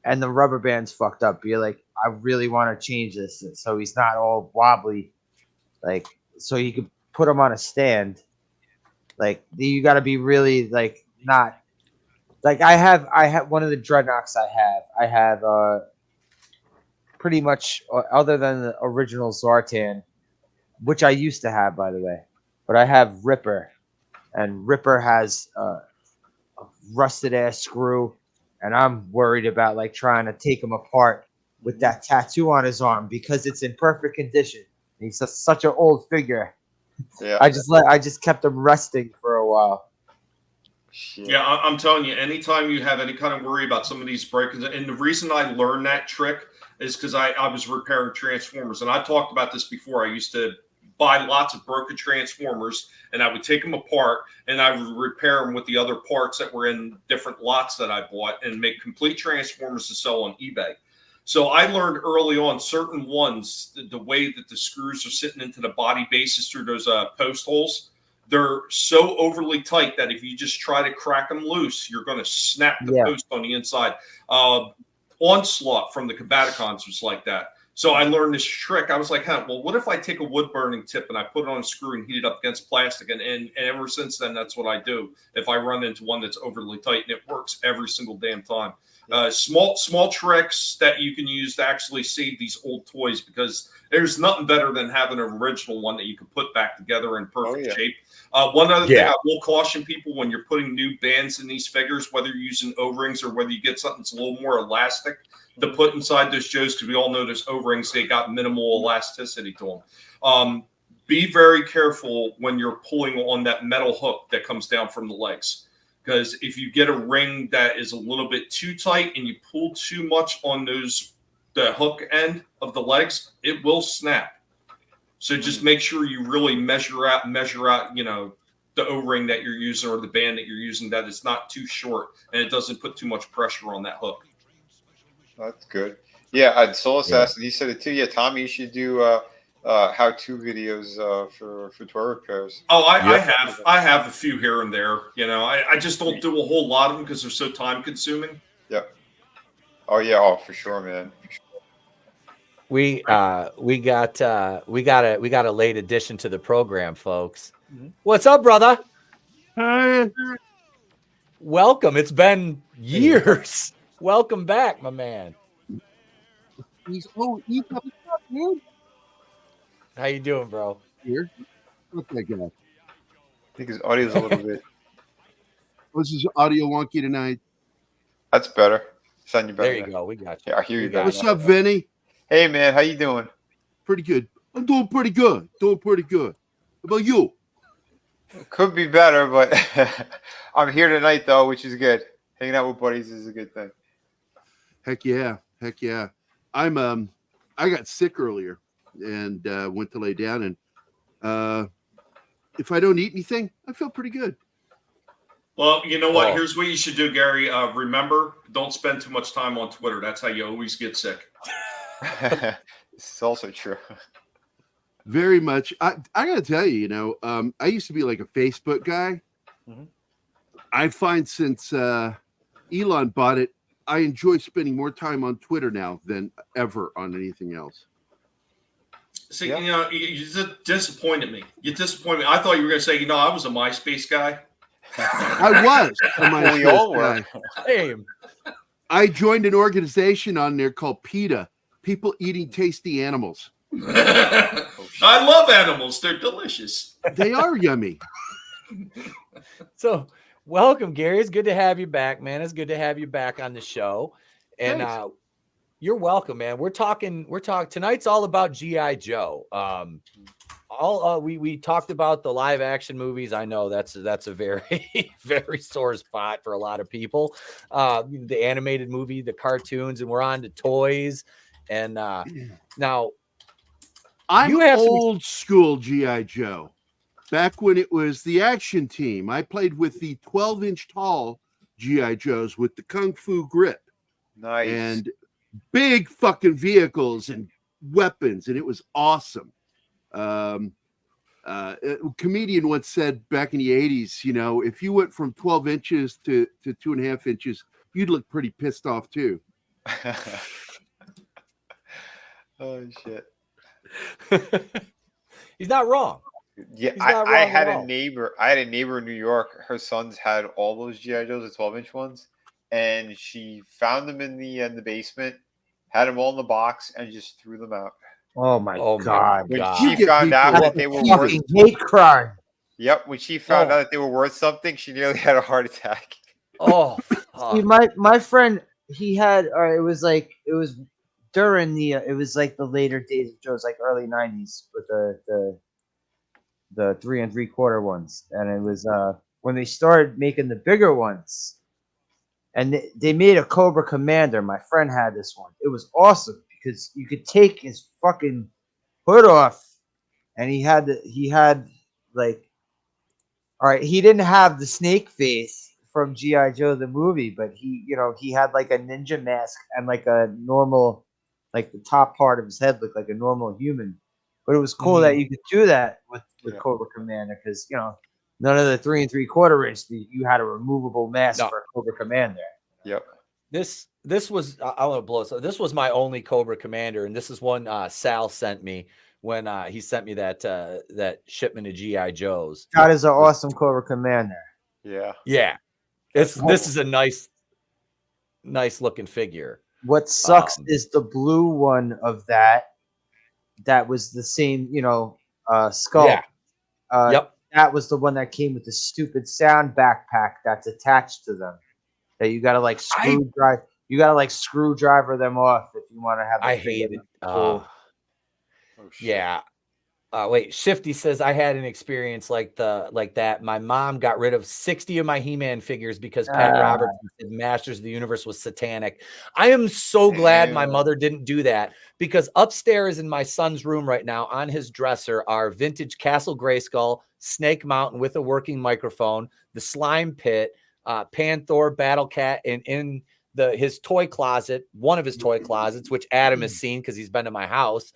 and the rubber band's fucked up. You're like, I really want to change this so he's not all wobbly, like, so you could put him on a stand. Like, you got to be really not like I have one of the dreadnoughts I have pretty much other than the original Zartan, which I used to have, by the way, but I have Ripper, and Ripper has a rusted ass screw, and I'm worried about trying to take him apart with that tattoo on his arm because it's in perfect condition. He's such an old figure. Yeah. I just kept him resting for a while. Yeah, I'm telling you, anytime you have any kind of worry about some of these breakers, and the reason I learned that trick is because I was repairing Transformers, and I talked about this before. I used to buy lots of broken Transformers, and I would take them apart, and I would repair them with the other parts that were in different lots that I bought, and make complete Transformers to sell on eBay. So I learned early on certain ones, the way that the screws are sitting into the body bases through those post holes, they're so overly tight that if you just try to crack them loose, you're going to snap the post on the inside. Onslaught from the Combaticons was like that. So I learned this trick. I was like, well, what if I take a wood burning tip and I put it on a screw and heat it up against plastic? And ever since then, that's what I do if I run into one that's overly tight, and it works every single damn time. Small tricks that you can use to actually save these old toys, because there's nothing better than having an original one that you can put back together in perfect shape. One other thing I will caution people when you're putting new bands in these figures, whether you're using O-rings or whether you get something that's a little more elastic to put inside those Joes, because we all know those O-rings, they got minimal elasticity to them. Be very careful when you're pulling on that metal hook that comes down from the legs. Because if you get a ring that is a little bit too tight and you pull too much on the hook end of the legs, it will snap. So just make sure you really measure out, the O-ring that you're using or the band that you're using, that it's not too short and it doesn't put too much pressure on that hook. That's good. Yeah, Soul Assassin, he said it too. Yeah, Tommy, you should do how-to videos for toy repairs. Oh, I have a few here and there. I just don't do a whole lot of them because they're so time-consuming. Yep. Oh yeah. Oh, for sure, man. We got a late addition to the program, folks. What's up, brother? Hi. Welcome. It's been years. Welcome back, my man. Etep, man. How you doing, bro? Here. What's that guy? I think his audio's a little bit. What's his audio wonky tonight? That's better. Sound you better. There you go. We got you. Yeah, I hear you better. What's up, Vinny? Hey, man. How you doing? Pretty good. I'm doing pretty good. How about you? Could be better, but I'm here tonight though, which is good. Hanging out with buddies is a good thing. Heck yeah. I'm I got sick earlier and went to lay down, and if I don't eat anything, I feel pretty good. Well, you know what? Here's what you should do, Gary. Remember, don't spend too much time on Twitter. That's how you always get sick. This is also true. Very much. I gotta tell you, I used to be like a Facebook guy. Mhm. I find since Elon bought it, I enjoy spending more time on Twitter now than ever on anything else. See, you just disappointed me. You disappointed me. I thought you were going to say, I was a MySpace guy. I was. We all were. Same. I joined an organization on there called PETA, People Eating Tasty Animals. I love animals. They're delicious. They are yummy. So, welcome, Gary. It's good to have you back, man. It's good to have you back on the show. And you're welcome, man. We're talking tonight's all about G.I. Joe. We talked about the live action movies. I know that's a very, very sore spot for a lot of people. The animated movie, the cartoons, and we're on to toys. And now I'm old school G.I. Joe. Back when it was the action team, I played with the 12-inch tall G.I. Joes with the Kung Fu grip. Nice. And big fucking vehicles and weapons, and it was awesome. A comedian once said back in the 80s, if you went from 12 inches to 2.5 inches, you'd look pretty pissed off too. Oh shit. He's not wrong. Yeah, I had a neighbor. I had a neighbor in New York. Her sons had all those GI Joes, the 12-inch ones, and she found them in the basement, had them all in the box, and just threw them out. Oh my God! When she found out that they were worth hate crime. Yep, when she found out that they were worth something, she nearly had a heart attack. Oh, See, my friend, he had, it was during it was like the later days of Joe's, like early 90s with the 3 3/4 ones, and it was when they started making the bigger ones, and they made a Cobra Commander. My friend had this one. It was awesome because you could take his fucking hood off, and he had like, all right, he didn't have the snake face from G.I. Joe the movie, but he had like a ninja mask and like a normal, like the top part of his head looked like a normal human. But it was cool that you could do that with Cobra Commander because none of the 3 3/4 inch, you had a removable mask for Cobra Commander. Yep. This was I want to blow this. This was my only Cobra Commander, and this is one Sal sent me when he sent me that shipment of GI Joes. That is an awesome Cobra Commander. Yeah. Yeah. This is a nice looking figure. What sucks is the blue one of that was the same, skull. Yeah. Yep. That was the one that came with the stupid sound backpack that's attached to them. That you gotta like screwdriver them off if you want to have. I hate it. Yeah. Wait, Shifty says I had an experience like that. My mom got rid of 60 of my He-Man figures because Pat Roberts said Masters of the Universe was satanic. I am so glad my mother didn't do that because upstairs in my son's room right now on his dresser are vintage Castle Grayskull, Snake Mountain with a working microphone, the Slime Pit, Panther, Battle Cat, and in his toy closet, one of his toy closets, which Adam has seen because he's been to my house.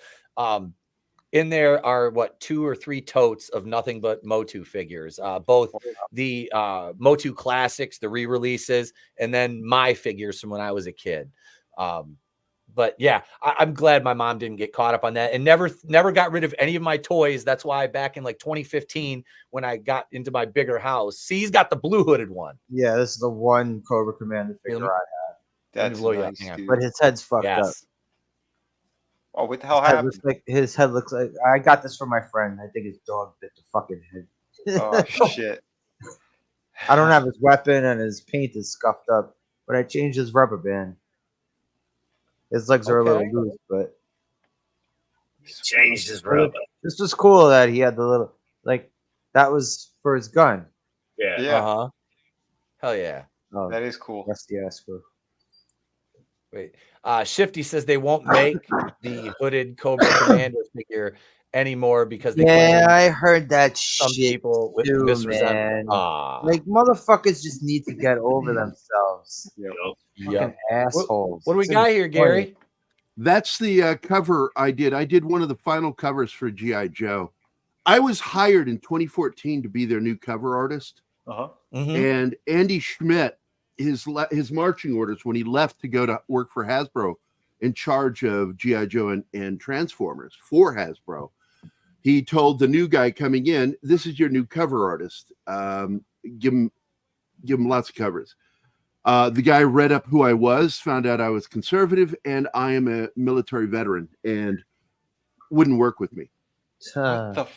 In there are 2 or 3 totes of nothing but Motu figures, both the Motu classics, the re-releases, and then my figures from when I was a kid. But yeah, I'm glad my mom didn't get caught up on that and never got rid of any of my toys. That's why back in like 2015, when I got into my bigger house, he's got the blue hooded one. Yeah, this is the one Cobra Commander figure I have. That's nice, but his head's fucked up. Oh, what the hell happened? His head looks like I got this from my friend. I think his dog bit the fucking head. Oh shit! I don't have his weapon, and his paint is scuffed up. But I changed his rubber band. His legs are a little loose, but changed his rubber. This was cool that he had the little That was for his gun. Yeah. Yeah. Uh-huh. Hell yeah. Oh, That is cool. rusty ass screw. Wait. Shifty says they won't make the hooded Cobra Commander figure anymore because they Yeah, claim I heard that some shit people with too, misrepresent. man. Like motherfuckers just need to get over themselves. Yep. Fucking assholes. What do we It's got here, insane. Gary? That's the cover I did. I did one of the final covers for G.I. Joe. I was hired in 2014 to be their new cover artist. Uh-huh. And Andy Schmidt, his marching orders when he left to go to work for Hasbro in charge of G.I. Joe and Transformers for Hasbro, he told the new guy coming in, "This is your new cover artist. Give him lots of covers." The guy read up who I was, found out I was conservative, and I am a military veteran, and wouldn't work with me. What the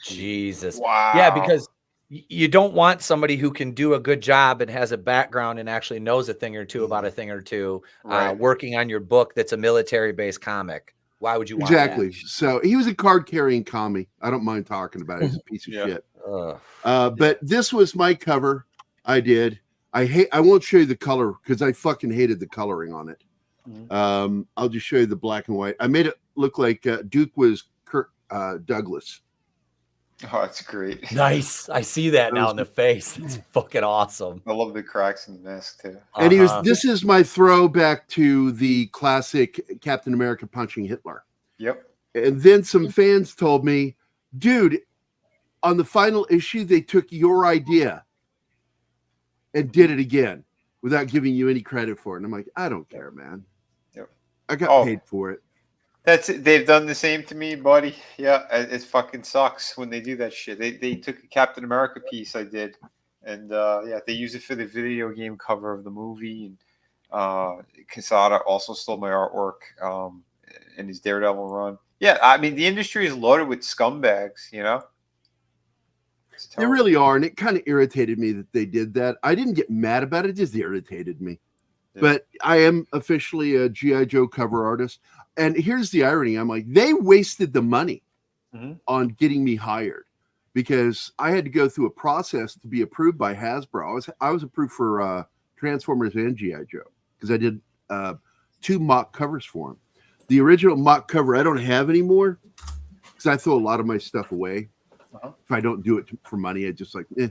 Jesus. Wow. Yeah, because you don't want somebody who can do a good job and has a background and actually knows a thing or two about a thing or two, Right. working on your book that's a military-based comic. Why would you want Exactly. that? So he was a card-carrying commie. I don't mind talking about it. He's a piece of shit. But this was my cover I did. I won't show you the color because I fucking hated the coloring on it. I'll just show you the black and white. I made it look like Duke was Kirk Douglas. Oh, that's great. Nice. I see that now in the face. It's fucking awesome. I love the cracks in the mask too. And he was. This is my throwback to the classic Captain America punching Hitler. Yep. And then some fans told me, dude, on the final issue, they took your idea and did it again without giving you any credit for it. And I'm like, I don't care, man. Yep. I got paid for it. That's it. They've done the same to me, buddy. Yeah, it fucking sucks when they do that shit. They took a Captain America piece I did, and yeah, they use it for the video game cover of the movie. And Quesada also stole my artwork in his Daredevil run. Yeah, I mean the industry is loaded with scumbags. You know, They really are, and it kind of irritated me that they did that. I didn't get mad about it; it just irritated me. Yeah. But I am officially a G.I. Joe cover artist. And here's the irony. I'm like, they wasted the money on getting me hired because I had to go through a process to be approved by Hasbro. I was approved for Transformers and G.I. Joe because I did 2 mock covers for them. The original mock cover I don't have anymore because I throw a lot of my stuff away. If I don't do it for money, I just like, eh.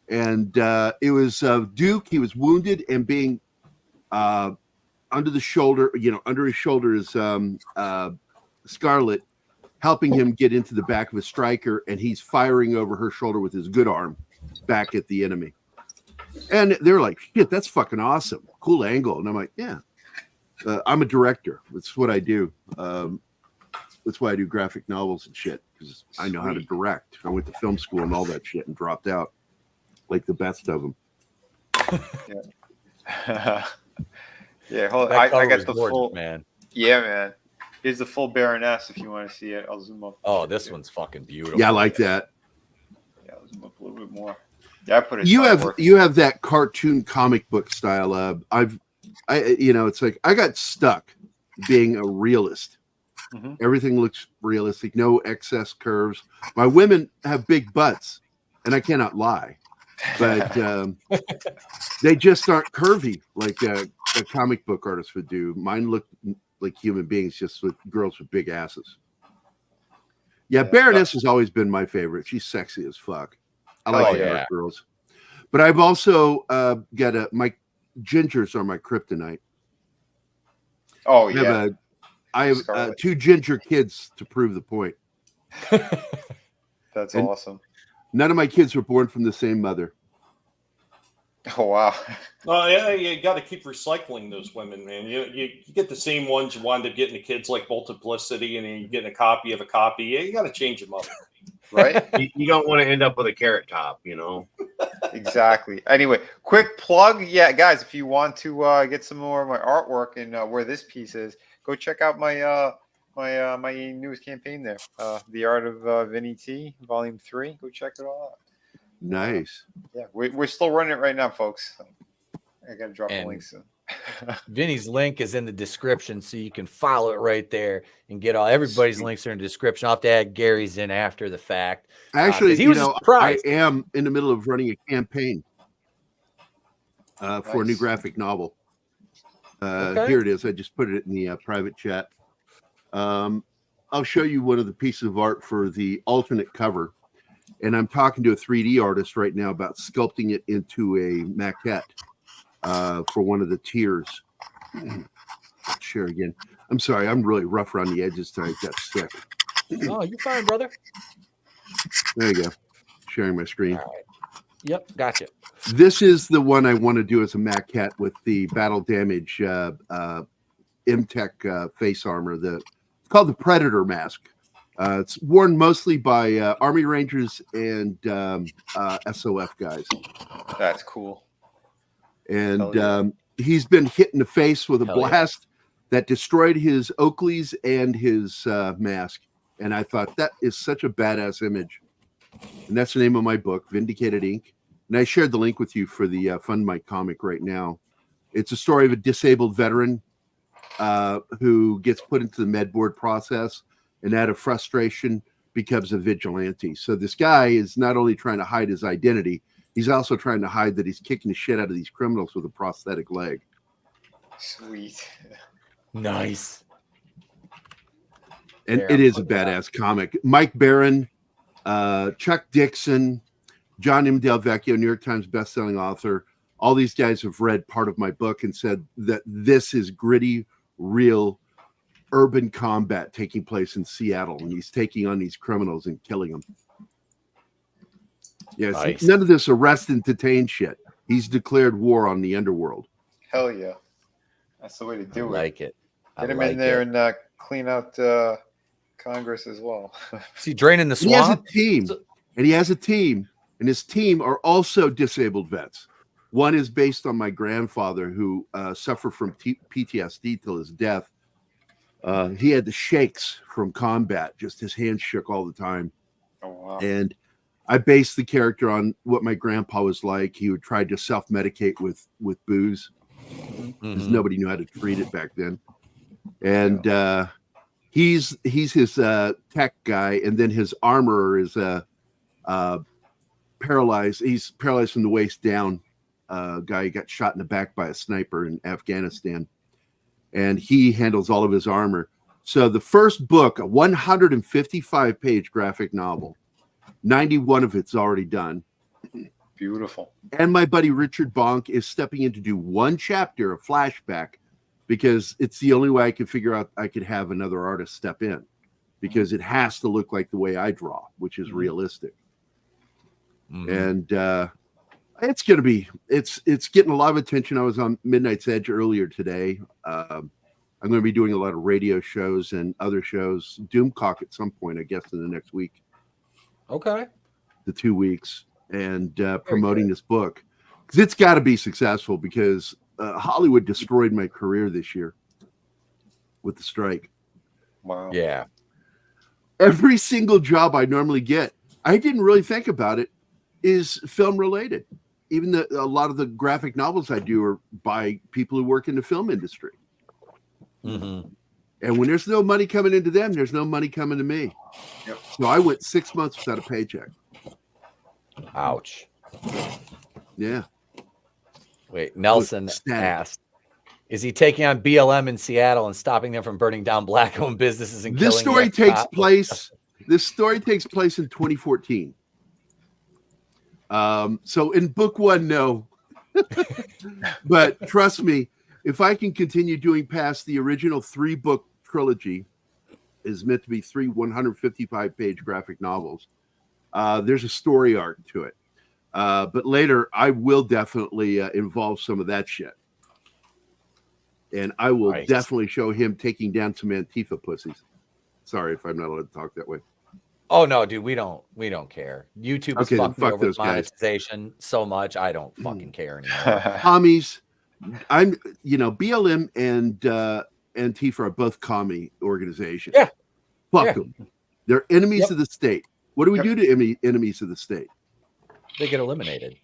And it was Duke. He was wounded and being under the shoulder, under his shoulder is Scarlet, helping him get into the back of a striker, and he's firing over her shoulder with his good arm back at the enemy. And they're like, shit, that's fucking awesome. Cool angle. And I'm like, yeah. I'm a director. That's what I do. That's why I do graphic novels and shit, because I know how to direct. I went to film school and all that shit and dropped out like the best of them. Yeah. Yeah, hold on. That I cover got was the gorgeous, full man. Yeah, man. Here's the full Baroness if you want to see it. I'll zoom up. Oh, this one's fucking beautiful. Yeah, I like that. Yeah, I'll zoom up a little bit more. Yeah, I put it. You have that cartoon comic book style. It's like I got stuck being a realist. Everything looks realistic, no excess curves. My women have big butts, and I cannot lie, but they just aren't curvy like a comic book artist would do. Mine look like human beings, just with girls with big asses. Yeah, Baroness has always been my favorite. She's sexy as fuck. I like dark girls. But I've also got my gingers are my kryptonite. Oh, yeah. I have 2 ginger kids to prove the point. That's awesome. None of my kids were born from the same mother. Oh, wow. Well, yeah, you got to keep recycling those women, man. You get the same ones. You wind up getting the kids like Multiplicity, and then you get a copy of a copy. Yeah, you got to change them up. Right? You don't want to end up with a carrot top, Exactly. Anyway, quick plug. Yeah, guys, if you want to get some more of my artwork and where this piece is, go check out my my newest campaign there, The Art of Vinnie T, Volume 3. Go check it all out. Nice. Yeah, we're still running it right now, folks. So I got to drop the links soon. Vinny's link is in the description, so you can follow it right there and get all everybody's links are in the description. I'll have to add Gary's in after the fact. Actually, he was surprised. I am in the middle of running a campaign for a new graphic novel. Here it is. I just put it in the private chat. I'll show you one of the pieces of art for the alternate cover. And I'm talking to a 3D artist right now about sculpting it into a maquette for one of the tiers. Share again. I'm sorry. I'm really rough around the edges tonight. I got sick. Oh, you're fine, brother. There you go. Sharing my screen. All right. Yep, gotcha. This is the one I want to do as a maquette with the battle damage MTech face armor. It's called the Predator mask. It's worn mostly by Army Rangers and SOF guys. That's cool. And he's been hit in the face with a blast that destroyed his Oakleys and his mask. And I thought that is such a badass image. And that's the name of my book, Vindicated Inc. And I shared the link with you for the Fund My Comic right now. It's a story of a disabled veteran who gets put into the med board process and out of frustration becomes a vigilante. So this guy is not only trying to hide his identity, he's also trying to hide that he's kicking the shit out of these criminals with a prosthetic leg. Sweet. Nice. And it is a badass comic. Mike Barron, Chuck Dixon, John M. Del Vecchio, New York Times bestselling author. All these guys have read part of my book and said that this is gritty, real urban combat taking place in Seattle. And he's taking on these criminals and killing them. Yes, Nice. None of this arrest and detain shit. He's declared war on the underworld. Hell yeah. That's the way to do it. Like it. Get him in there and clean out Congress as well. Is he draining the He has a swamp? team, and he has a team, and his team are also disabled vets. One is based on my grandfather who suffered from PTSD till his death. He had the shakes from combat, just his hands shook all the time. Oh, wow. And I based the character on what my grandpa was like. He would try to self-medicate with booze because nobody knew how to treat it back then. And he's his tech guy, and then his armorer is paralyzed. He's paralyzed from the waist down. Guy who got shot in the back by a sniper in Afghanistan, and he handles all of his armor. So the first book, a 155-page graphic novel, 91 of it's already done. Beautiful. And my buddy Richard Bonk is stepping in to do one chapter, a flashback, because it's the only way I could figure out I could have another artist step in, because it has to look like the way I draw, which is realistic. And it's going to be, it's getting a lot of attention. I was on Midnight's Edge earlier today. I'm going to be doing a lot of radio shows and other shows. Doomcock at some point, I guess, in the next week. Okay. The 2 weeks, and promoting this book, because it's got to be successful, because Hollywood destroyed my career this year with the strike. Wow. Yeah. Every single job I normally get, I didn't really think about it, is film related. Even a lot of the graphic novels I do are by people who work in the film industry. Mm-hmm. And when there's no money coming into them, there's no money coming to me. Yep. So I went 6 months without a paycheck. Ouch. Yeah. Wait, Nelson asked, is he taking on BLM in Seattle and stopping them from burning down black-owned businesses and killing This story takes place in 2014. So in book one, no. But trust me, if I can continue doing past the original 3-book trilogy, is meant to be 3 155-page graphic novels, there's a story arc to it. But later, I will definitely involve some of that shit. And I will definitely show him taking down some Antifa pussies. Sorry if I'm not allowed to talk that way. Oh no, dude, we don't care. YouTube has fucked me over with those guys. monetization so much. I don't fucking care anymore. Commies, BLM and Antifa are both commie organizations. Yeah. Fuck them. They're enemies of the state. What do we do to enemies of the state? They get eliminated.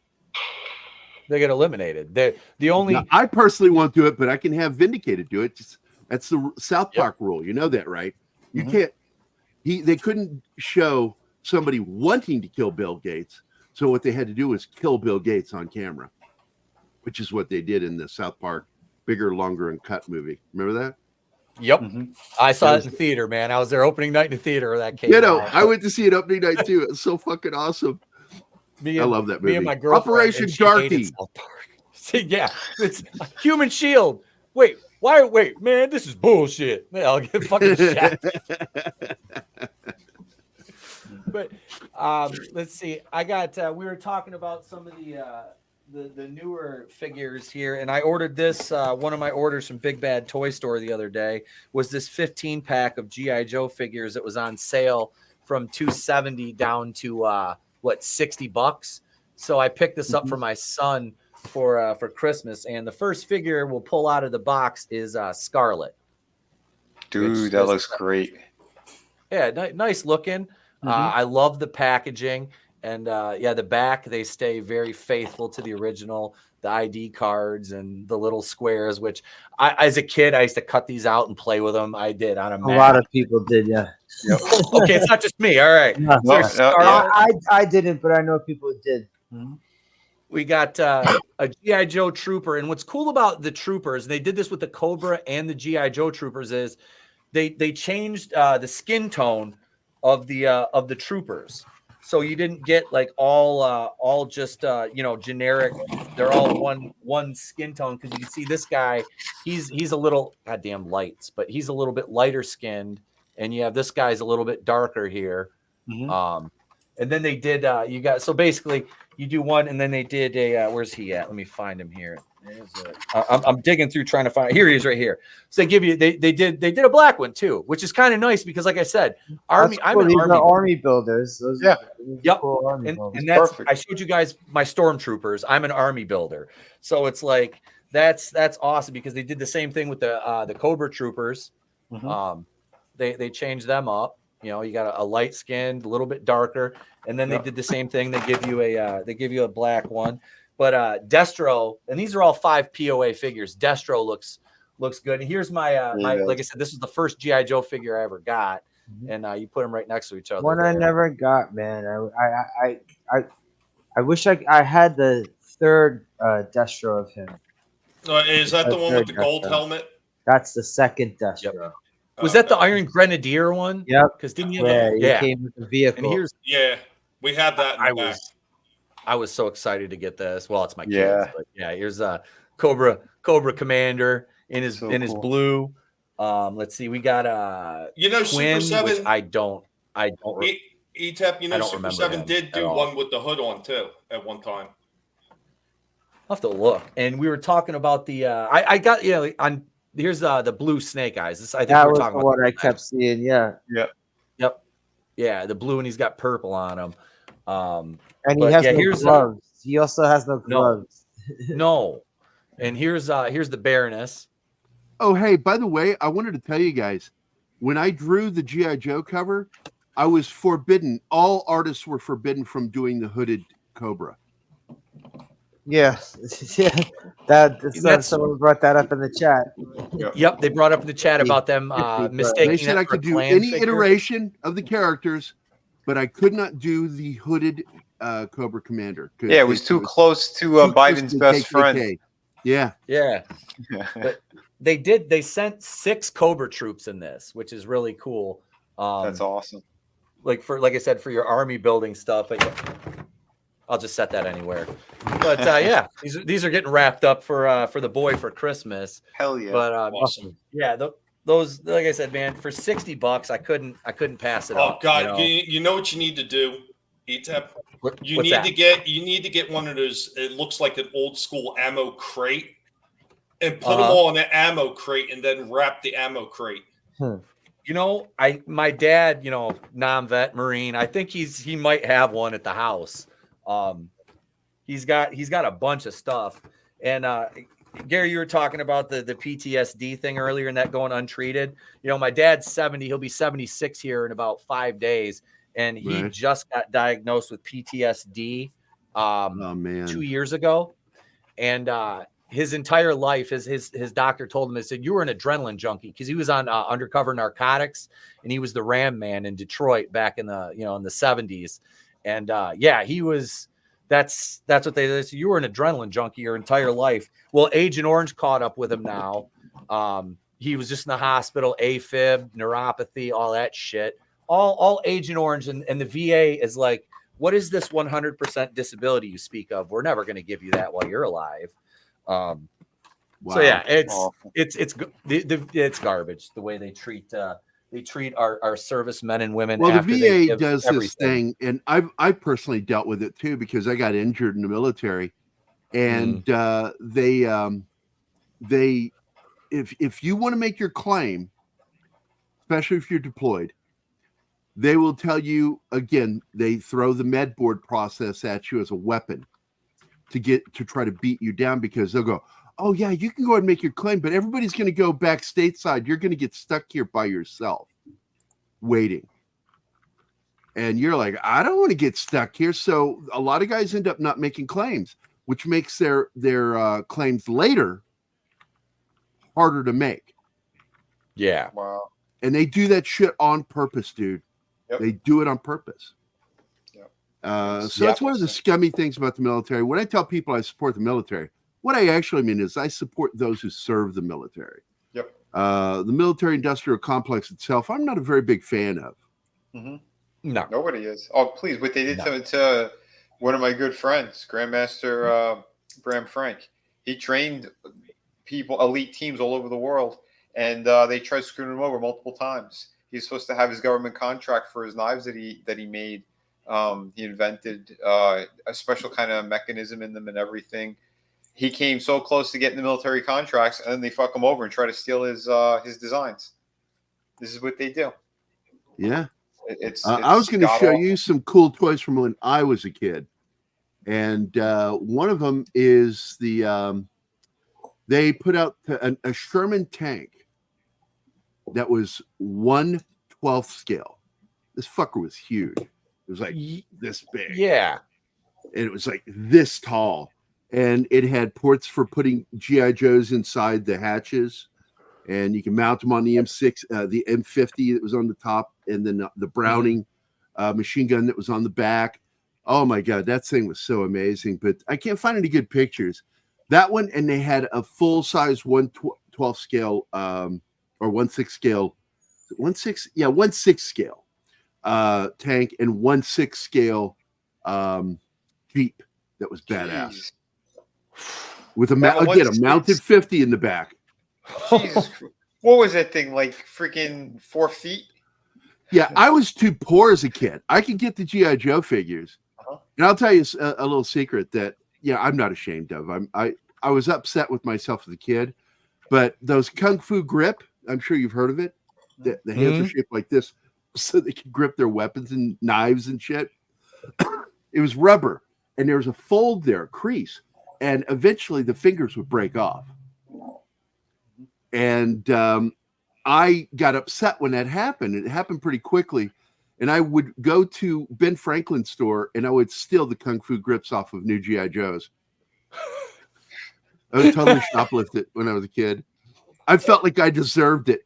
they get eliminated. The only Now, I personally won't do it, but I can have Vindicated do it. That's the South Park rule. You know that, right? You can't. They couldn't show somebody wanting to kill Bill Gates, so what they had to do was kill Bill Gates on camera, which is what they did in the South Park Bigger, Longer, and Cut movie. Remember that? Yep, I saw it in the theater, man. I was there opening night in the theater. That came. I went to see it opening night too. It's so fucking awesome. I love that movie. Me and my girlfriend. Operation Darky. See, yeah, it's a Human Shield. Wait, why? Wait, man, this is bullshit. Man, I'll get fucking shot. But let's see. I got. We were talking about some of the newer figures here, and I ordered this. One of my orders from Big Bad Toy Store the other day was this 15-pack of GI Joe figures that was on sale from $270 down to $60. So I picked this up for my son for Christmas, and the first figure we'll pull out of the box is Scarlet. Dude, that looks great. Yeah, nice looking. I love the packaging, and the back, they stay very faithful to the original. The ID cards and the little squares, which as a kid, I used to cut these out and play with them. I did on a Mac. lot of people did, yeah. Okay, it's not just me. All right. I didn't, but I know people did. We got a G.I. Joe trooper, and what's cool about the troopers, they did this with the Cobra and the G.I. Joe troopers, is they changed the skin tone of the troopers. So you didn't get like all just generic. They're all one skin tone, because you can see this guy, he's a little goddamn lights, but he's a little bit lighter skinned, and you have this guy's a little bit darker here. And then they did so basically you do one, and then they did a where's he at? Let me find him here. I'm digging through trying to find. Here he is, right here. So they give you they did a black one too, which is kind of nice because, like I said, I'm an army builders. Yep. Cool And builders. that's Perfect. I showed you guys my stormtroopers. I'm an army builder, so it's like that's awesome because they did the same thing with the Cobra troopers. They changed them up. You got a light skinned, a little bit darker, and then they did the same thing. They give you a black one. But Destro, and these are all 5 POA figures. Destro looks good. And here's my like I said, this is the first G.I. Joe figure I ever got, and you put them right next to each other. One I never got, man. I wish I had the third Destro of him. Is that the one with the gold helmet? That's the second Destro. Was that the Iron Grenadier one? Yep. Because didn't you have he came with the vehicle. And here's we had that. I was so excited to get this. Well, it's my kids, but here's Cobra Commander in his blue. Let's see, we got Twin, Super 7. Which I don't. Etep, Super 7 did do one with the hood on too at one time. I'll have to look. And we were talking about the I got on. Here's the blue Snake Eyes. I think that we're was talking the about one I kept seeing. Yeah. Yeah, the blue, and he's got purple on him. And he has no gloves. He also has no gloves. No. And here's the Baroness. Oh, hey, by the way, I wanted to tell you guys, when I drew the G.I. Joe cover, I was forbidden. All artists were forbidden from doing the hooded Cobra. Yeah. Someone brought that up in the chat. Yep, they brought up in the chat about them mistaking. They said I could do any iteration of the characters, but I could not do the hooded Cobra Commander. Yeah, it was too close to Biden's best friend. Yeah. But they sent 6 Cobra troops in this, which is really cool. That's awesome. Like I said, for your army building stuff. I'll just set that anywhere. But these are getting wrapped up for the boy for Christmas. Hell yeah! But awesome. Yeah, those, like I said, man, for $60, I couldn't pass it up. Oh God, you know what you need to do, Etep? You need to get one of those. It looks like an old school ammo crate, and put them all in an ammo crate, and then wrap the ammo crate. My dad, non-vet Marine. I think he might have one at the house. He's got a bunch of stuff. And Gary, you were talking about the PTSD thing earlier and that going untreated. My dad's 70, he'll be 76 here in about 5 days, and he just got diagnosed with PTSD 2 years ago. and his entire life, his doctor told him, he said, you were an adrenaline junkie, because he was on undercover narcotics, and he was the Ram Man in Detroit back in the in the 70s, and he was. That's what they said. You were an adrenaline junkie your entire life. Well, Agent Orange caught up with him now. He was just in the hospital, AFib, neuropathy, all that shit. All Agent Orange and the VA is like, what is this 100% disability you speak of? We're never going to give you that while you're alive. Wow. So yeah, it's garbage the way they treat our servicemen and women. Well, after the VA they does everything. this thing, and I've personally dealt with it too, because I got injured in the military, and they if you want to make your claim, especially if you're deployed, they will tell you again. They throw the med board process at you as a weapon to try to beat you down, because they'll go, oh yeah, you can go ahead and make your claim, but everybody's going to go back stateside. You're going to get stuck here by yourself waiting. And you're like, I don't want to get stuck here. So a lot of guys end up not making claims, which makes their claims later harder to make. Yeah. Wow. And they do that shit on purpose, dude. Yep. They do it on purpose. So that's one of the scummy things about the military. When I tell people I support the military, what I actually mean is I support those who serve the military. Yep. The military-industrial complex itself, I'm not a very big fan of. Mm-hmm. No. Nobody is. Oh, please. What they did to one of my good friends, Grandmaster Bram Frank. He trained people, elite teams all over the world, and they tried screwing him over multiple times. He's supposed to have his government contract for his knives that he made. He invented a special kind of mechanism in them and everything. He came so close to getting the military contracts, and then they fuck him over and try to steal his designs. This is what they do. Yeah. It's I was going to show you some cool toys from when I was a kid. And one of them is they put out a Sherman tank that was 1/12 scale. This fucker was huge. It was like this big. Yeah. And it was like this tall. And it had ports for putting G.I. Joes inside the hatches. And you can mount them on the M6, the M50 that was on the top, and then the Browning machine gun that was on the back. Oh my God, that thing was so amazing. But I can't find any good pictures. That one, and they had a full-size 1/12 scale or 1/6 scale, 1/6 scale tank, and 1/6 scale Jeep that was badass. With a mounted 50 in the back. Jesus. What was that thing, like freaking 4 feet? Yeah, I was too poor as a kid. I could get the G.I. Joe figures. And I'll tell you a little secret that, I'm not ashamed of. I was upset with myself as a kid, but those Kung Fu grip, I'm sure you've heard of it. The hands are shaped like this so they can grip their weapons and knives and shit. It was rubber, and there was a fold there, a crease, and eventually the fingers would break off. And I got upset when that happened. It happened pretty quickly. And I would go to Ben Franklin's store and I would steal the Kung Fu grips off of new G.I. Joes. I was totally shoplifted when I was a kid. I felt like I deserved it.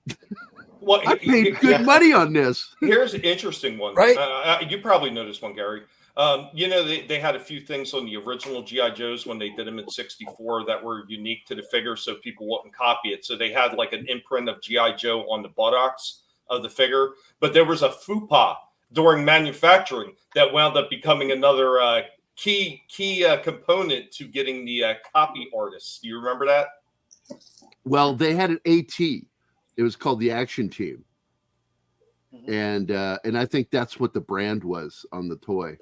Well, I paid good money on this. Here's an interesting one. Right? You probably know this one, Gary. They had a few things on the original G.I. Joes when they did them in '64 that were unique to the figure, so people wouldn't copy it. So they had like an imprint of G.I. Joe on the buttocks of the figure, but there was a faux pas during manufacturing that wound up becoming another key component to getting the copy artists. Do you remember that? Well, they had an AT. It was called the Action Team, and I think that's what the brand was on the toy.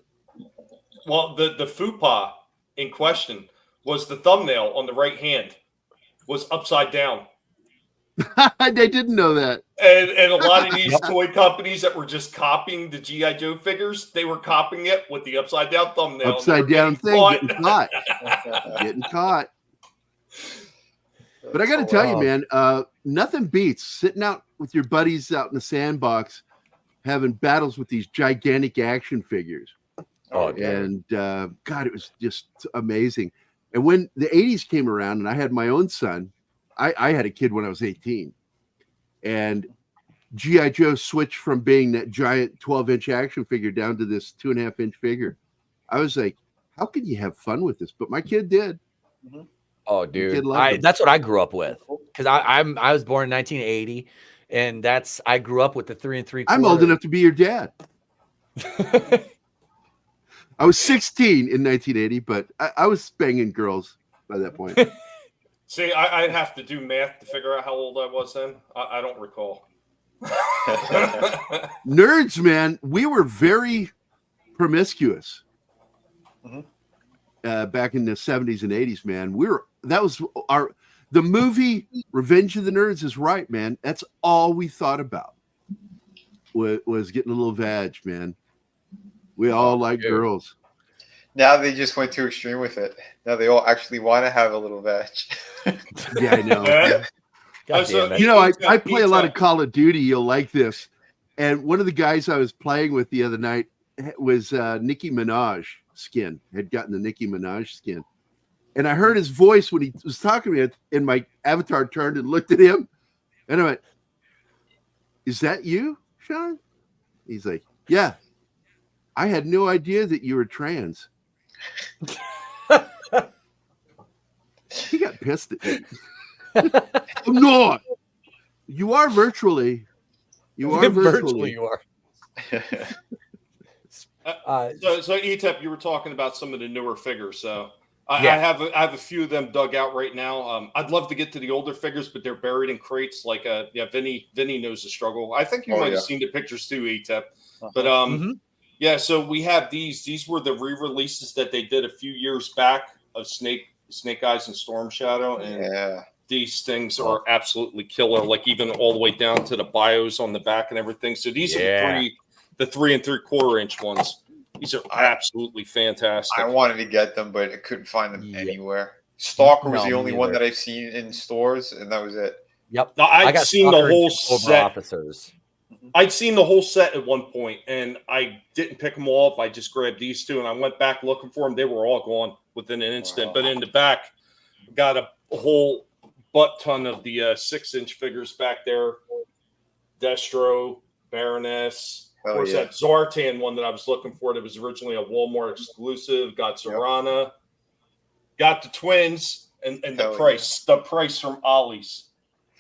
Well, the faux pas in question was the thumbnail on the right hand was upside down. They didn't know that. And a lot of these toy companies that were just copying the G.I. Joe figures, they were copying it with the upside down thumbnail. Upside down thing, getting caught. Getting caught. But I got to tell you, man, nothing beats sitting out with your buddies out in the sandbox having battles with these gigantic action figures. And God, it was just amazing. And when the 80s came around and I had my own son, I had a kid when I was 18. And G.I. Joe switched from being that giant 12-inch action figure down to this 2.5-inch figure. I was like, how can you have fun with this? But my kid did. Oh, dude, that's what I grew up with, because I was born in 1980, and I grew up with the 3 3/4. I'm old enough to be your dad. I was 16 in 1980, but I was banging girls by that point. See, I'd have to do math to figure out how old I was then. I don't recall. Nerds, man, we were very promiscuous back in the 70s and 80s, man. The movie Revenge of the Nerds is right, man. That's all we thought about was getting a little vag, man. We all like girls. Now they just went too extreme with it. Now they all actually want to have a little veg. Yeah, I know. You know, I play a lot of Call of Duty. You'll like this. And one of the guys I was playing with the other night was Nicki Minaj skin. Had gotten the Nicki Minaj skin. And I heard his voice when he was talking to me, and my avatar turned and looked at him. And I went, "Is that you, Sean?" He's like, "Yeah. I had no idea that you were trans." He got pissed at me. I'm not. You are virtually. You are virtually. You are. So Etep, you were talking about some of the newer figures. So I Yeah. have a few of them dug out right now. I'd love to get to the older figures, but they're buried in crates. Like Vinnie knows the struggle. I think you might have seen the pictures too, Etep. But yeah, so we have these. These were the re-releases that they did a few years back of Snake Eyes and Storm Shadow, and these things are absolutely killer. Like even all the way down to the bios on the back and everything. So these are the 3 3/4 inch ones. These are absolutely fantastic. I wanted to get them, but I couldn't find them anywhere. Stalker was the only one that I've seen in stores, and that was it. Yep. No, I'd seen the whole set. Officers. I'd seen the whole set at one point, and I didn't pick them all up. I just grabbed these two, and I went back looking for them. They were all gone within an instant. But in the back, got a whole butt ton of the 6-inch figures back there. Destro, Baroness. Of course, that Zartan one that I was looking for that was originally a Walmart exclusive. Got Zorana. Got the twins, and the price. The price from Ollie's.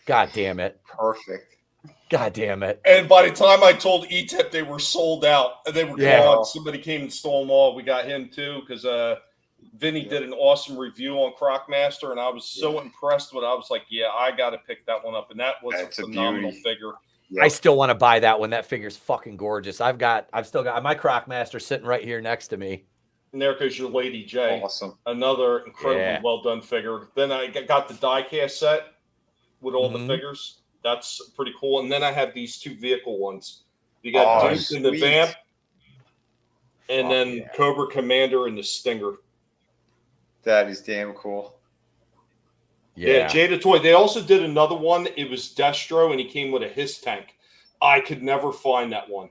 God damn it. Perfect. God damn it. And by the time I told Etep they were sold out, they were gone. Somebody came and stole them all. We got him too, because Vinnie did an awesome review on Crocmaster, and I was so impressed with it. I was like, yeah, I got to pick that one up. And that was a phenomenal figure. I still want to buy that one. That figure's fucking gorgeous. I've still got my Crocmaster sitting right here next to me. And there goes your Lady J. Awesome. Another incredibly well done figure. Then I got the die-cast set with all the figures. That's pretty cool. And then I have these two vehicle ones. You got Duke and the Vamp, and then Cobra Commander and the Stinger. That is damn cool. Yeah, Jada Toy. They also did another one. It was Destro, and he came with a Hiss tank. I could never find that one.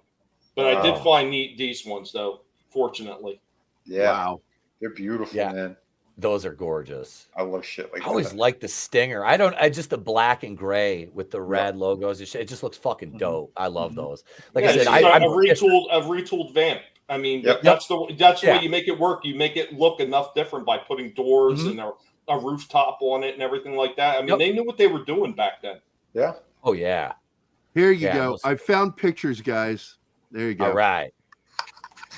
But I did find these ones, though, fortunately. Yeah. Wow. They're beautiful, man. Those are gorgeous. I love shit like that. I always like the Stinger. I just the black and gray with the red logos. It just looks fucking dope. I love those. Like I said, a retooled Vamp. I mean, that's the way you make it work. You make it look enough different by putting doors and a rooftop on it and everything like that. I mean, they knew what they were doing back then. Yeah. Oh yeah. Here you go. I found pictures, guys. There you go. All right.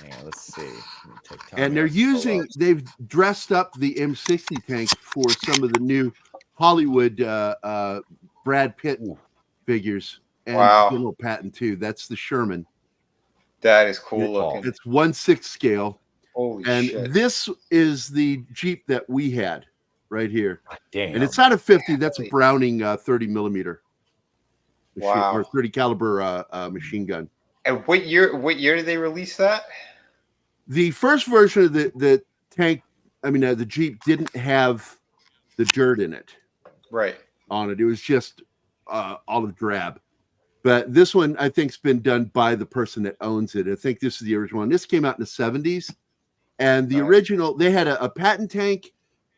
Yeah, let's see. And they've dressed up the M60 tank for some of the new Hollywood Brad Pitt figures. And General Patton, too. That's the Sherman. That is cool looking. It's 1/6 scale. Holy and shit. This is the Jeep that we had right here. Damn. And it's not a 50. That's a Browning 30 millimeter. Or 30 caliber machine gun. And what year did they release that? The first version of the tank, the Jeep didn't have the dirt in it. Right. On it. It was just olive drab. But this one, I think, has been done by the person that owns it. I think this is the original one. This came out in the 70s. And the original, they had a Patton tank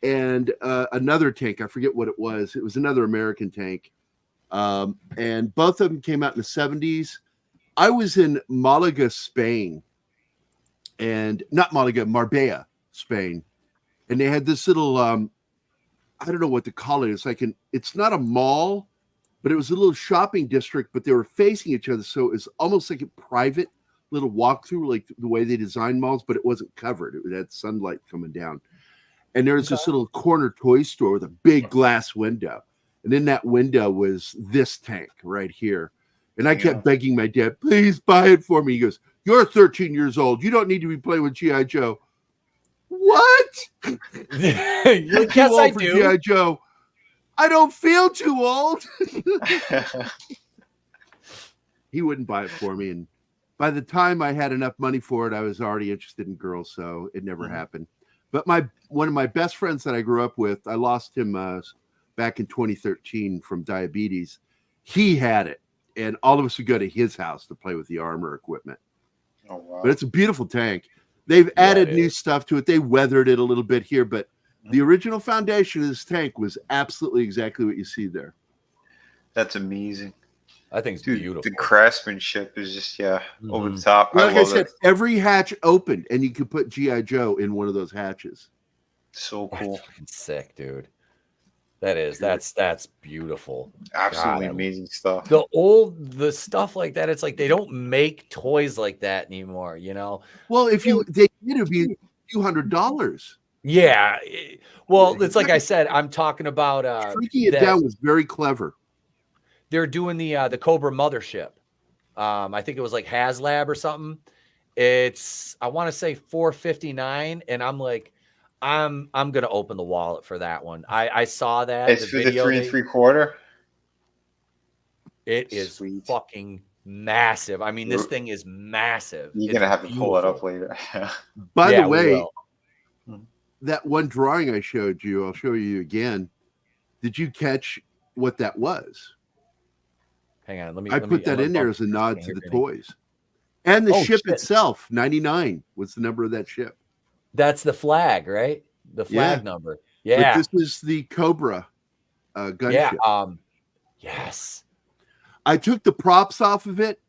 and another tank. I forget what it was. It was another American tank. And both of them came out in the 70s. I was in Malaga, Spain, and not Malaga, Marbella, Spain. And they had this little, I don't know what to call it. It's not a mall, but it was a little shopping district, but they were facing each other. So it was almost like a private little walkthrough, like the way they design malls, but it wasn't covered. It had sunlight coming down. And there was this little corner toy store with a big glass window. And in that window was this tank right here. And I kept begging my dad, please buy it for me. He goes, you're 13 years old. You don't need to be playing with G.I. Joe. What? You're too old for G.I. Joe. I don't feel too old. He wouldn't buy it for me. And by the time I had enough money for it, I was already interested in girls. So it never happened. But one of my best friends that I grew up with, I lost him back in 2013 from diabetes. He had it. And all of us would go to his house to play with the armor equipment. Oh, wow. But it's a beautiful tank. They've added new stuff to it. They weathered it a little bit here, but the original foundation of this tank was absolutely exactly what you see there. That's amazing. I think it's beautiful. The craftsmanship is just over the top. Like I said, every hatch opened, and you could put G.I. Joe in one of those hatches. So cool. That's sick, dude. That's beautiful. Absolutely amazing stuff. The stuff like that, it's like they don't make toys like that anymore, you know? Well, they did, it'd be a few $100s. Yeah. Well, it's like I said, I'm talking about shrinking it down was very clever. They're doing the Cobra mothership. I think it was like HasLab or something. It's I want to say $459, and I'm like, I'm gonna open the wallet for that one. I saw that. It's for the 3 3/4. It is fucking massive. I mean, this thing is massive. You're gonna have to pull it up later. By the way, that one drawing I showed you, I'll show you again. Did you catch what that was? Hang on, I put that in there as a nod to the toys. And the ship itself, 99 was the number of that ship. That's the right? The flag number. Yeah. But this is the Cobra gunship. Yes. I took the props off of it,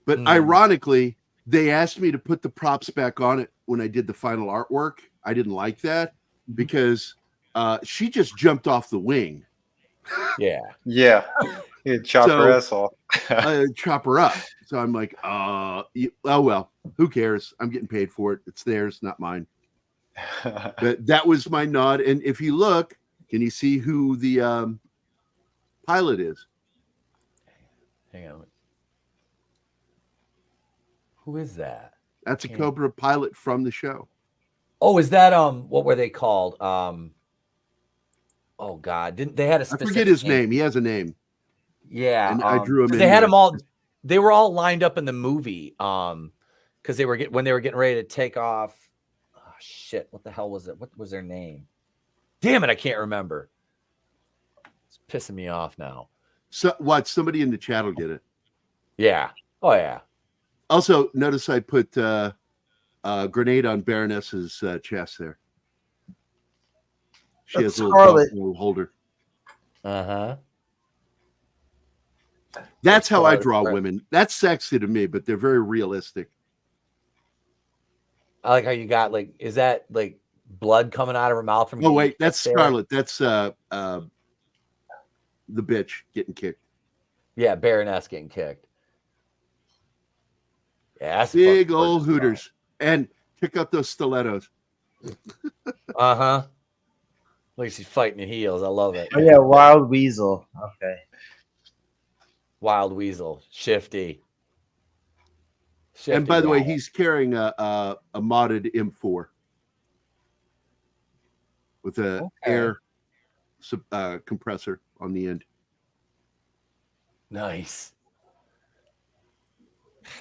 but ironically, they asked me to put the props back on it when I did the final artwork. I didn't like that because she just jumped off the wing. Yeah. Yeah. Chop her ass off. Chop her up. So I'm like, oh, well, who cares? I'm getting paid for it. It's theirs, not mine. But that was my nod. And if you look, can you see who the pilot is? Hang on. Who is that? That's a Cobra pilot from the show. Oh, is that what were they called? Oh God, didn't they had a specific I forget his name. He has a name. Yeah, and I drew him in. They had them all. They were all lined up in the movie. Because they were when they were getting ready to take off. Oh shit! What the hell was it? What was their name? Damn it! I can't remember. It's pissing me off now. So what? Somebody in the chat will get it. Yeah. Oh yeah. Also, notice I put a grenade on Baroness's chest there. She has a little holder. Uh-huh. That's how I draw women. That's sexy to me, but they're very realistic. I like how you got like, is that like blood coming out of her mouth from? Oh wait, that's Scarlet. That's the bitch getting kicked. Yeah, Baroness getting kicked. Yeah, that's big old hooters. And pick up those stilettos. Uh-huh. Like she's fighting the heels. I love it. Oh yeah, Wild Weasel. Okay. Wild Weasel, Shifty. And by the way, he's carrying a modded M4 with a air compressor on the end. Nice.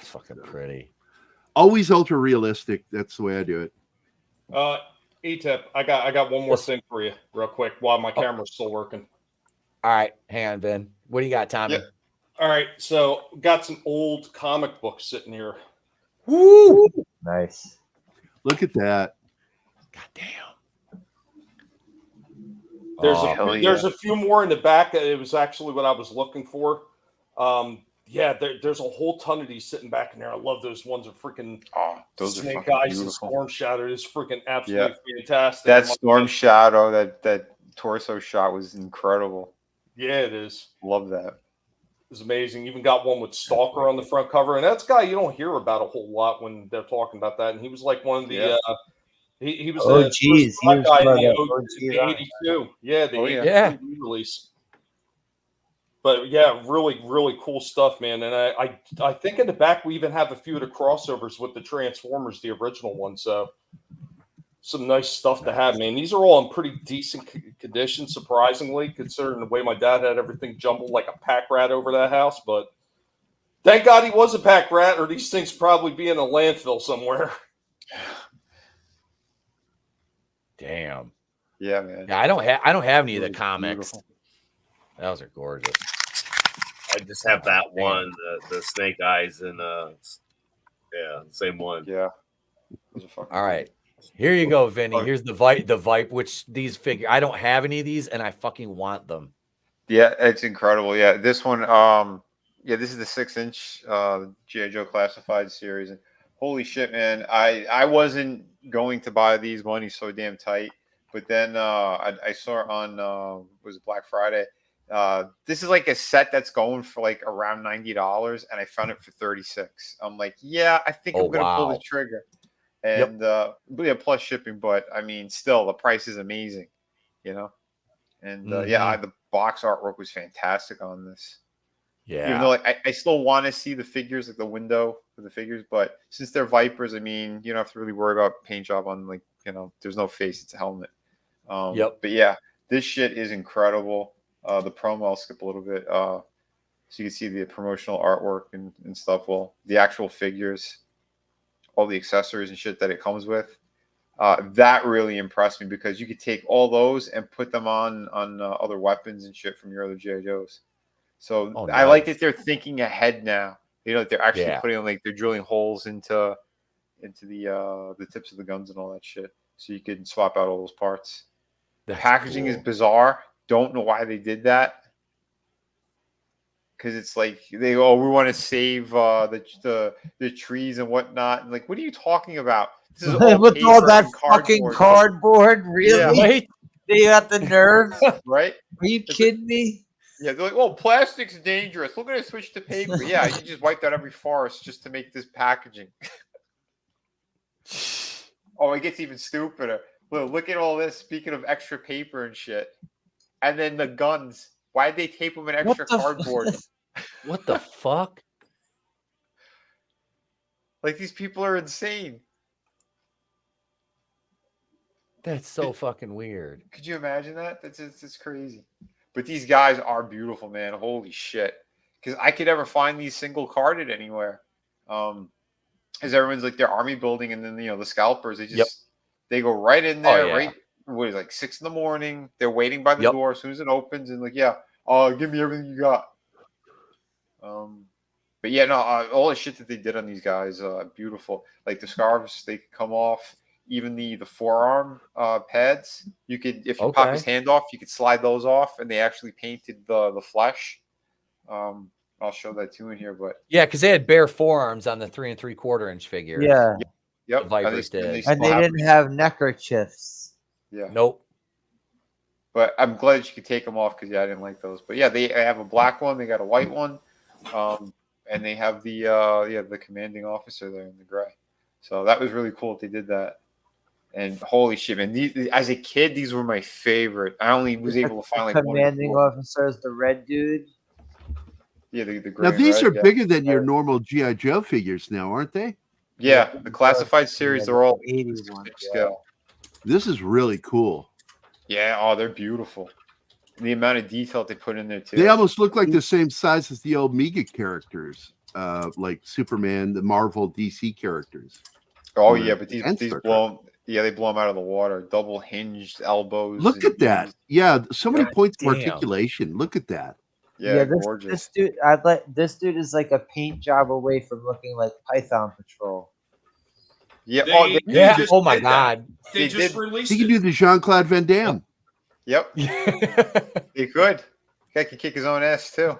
It's fucking pretty. Always ultra realistic. That's the way I do it. Etep, I got one more thing for you, real quick, while my camera's still working. All right, hang on, Ben. What do you got, Tommy? Yeah. All right, so got some old comic books sitting here. Woo! Nice. Look at that. God damn. There's a few more in the back. It was actually what I was looking for. There's a whole ton of these sitting back in there. I love those ones of freaking those Snake are Eyes and beautiful. Storm Shadow. It's freaking absolutely fantastic. That Storm Shadow, that torso shot was incredible. Yeah, it is. Love that. It's amazing. Even got one with Stalker on the front cover, and that's a guy you don't hear about a whole lot when they're talking about that. And he was like one of the he was the first He was guy in one of the the OG 82. Yeah, the 82 yeah. release. But yeah, really, really cool stuff, man. And I think in the back we even have a few of the crossovers with the Transformers, the original one. So some nice stuff to have, man. These are all in pretty decent condition, surprisingly, considering the way my dad had everything jumbled like a pack rat over that house. But thank God he was a pack rat, or these things probably be in a landfill somewhere. Damn. Yeah, man. Yeah, I don't have any of the comics. Beautiful. Those are gorgeous. I just have that one, the Snake Eyes, and same one. Yeah. All right. Here you go, Vinny. Here's the Vipe, which these figure. I don't have any of these, and I fucking want them. Yeah, it's incredible. Yeah, this one, this is the 6-inch G.I. Joe Classified series. And holy shit, man. I wasn't going to buy these. Money's so damn tight. But then I saw it on was it Black Friday. This is like a set that's going for like around $90, and I found it for $36. I'm like, yeah, I think I'm gonna pull the trigger. And plus shipping, but I mean, still the price is amazing, you know. And the box artwork was fantastic on this. Yeah. Even though like I still want to see the figures, like the window for the figures, but since they're Vipers, I mean, you don't have to really worry about paint job on, like, you know, there's no face, it's a helmet. But yeah, this shit is incredible. The promo, I'll skip a little bit, so you can see the promotional artwork and stuff. Well, the actual figures, all the accessories and shit that it comes with. That really impressed me because you could take all those and put them on other weapons and shit from your other G.I. Joes. So I like that they're thinking ahead now. You know, they're actually putting, like, they're drilling holes into the tips of the guns and all that shit, so you can swap out all those parts. The packaging is bizarre. Don't know why they did that. Because it's like we want to save the trees and whatnot. And like, what are you talking about? This is all with all that fucking cardboard. cardboard, really? Yeah. Right? They got the nerve, right? Are you kidding me? Yeah, they're like, oh, plastic's dangerous. We're gonna switch to paper. Yeah, you just wiped out every forest just to make this packaging. Oh, it gets even stupider. Look at all this. Speaking of extra paper and shit, and then the guns. Why'd they tape them in extra cardboard? What the fuck? Like, these people are insane. That's so fucking weird. Could you imagine that? It's crazy. But these guys are beautiful, man. Holy shit. Because I could never find these single carded anywhere. Because everyone's like their army building, and then, you know, the scalpers, they go right in there, right? What is it, like 6 a.m? They're waiting by the door as soon as it opens, and like, give me everything you got. But yeah, no, all the shit that they did on these guys, beautiful. Like the scarves, they could come off. Even the forearm pads, you could, if you pop his hand off, you could slide those off, and they actually painted the flesh. I'll show that too in here, but because they had bare forearms on the 3 3/4-inch figures. Yeah. Yep. The Vipers did. And they didn't have neckerchiefs. Yeah. Nope. But I'm glad you could take them off because I didn't like those. But yeah, they have a black one, they got a white one, and they have the commanding officer there in the gray. So that was really cool that they did that. And holy shit, man! As a kid, these were my favorite. I only was able to find like commanding officer is the red dude. Yeah, the gray. Now these are bigger than your normal G.I. Joe figures, now, aren't they? Yeah, the classified series, they're all 81 scale. This is really cool. Yeah, they're beautiful. And the amount of detail they put in there too. They almost look like the same size as the old Mega characters, like Superman, the Marvel DC characters. Oh yeah, but these blow. Yeah, they blow them out of the water. Double hinged elbows. Look at that. Yeah, so many points of articulation. Look at that. Yeah, this dude, this dude is like a paint job away from looking like Python Patrol. Yeah. Oh my god. They just released He can do the Jean-Claude Van Damme. Yep. He could. Guy can kick his own ass too.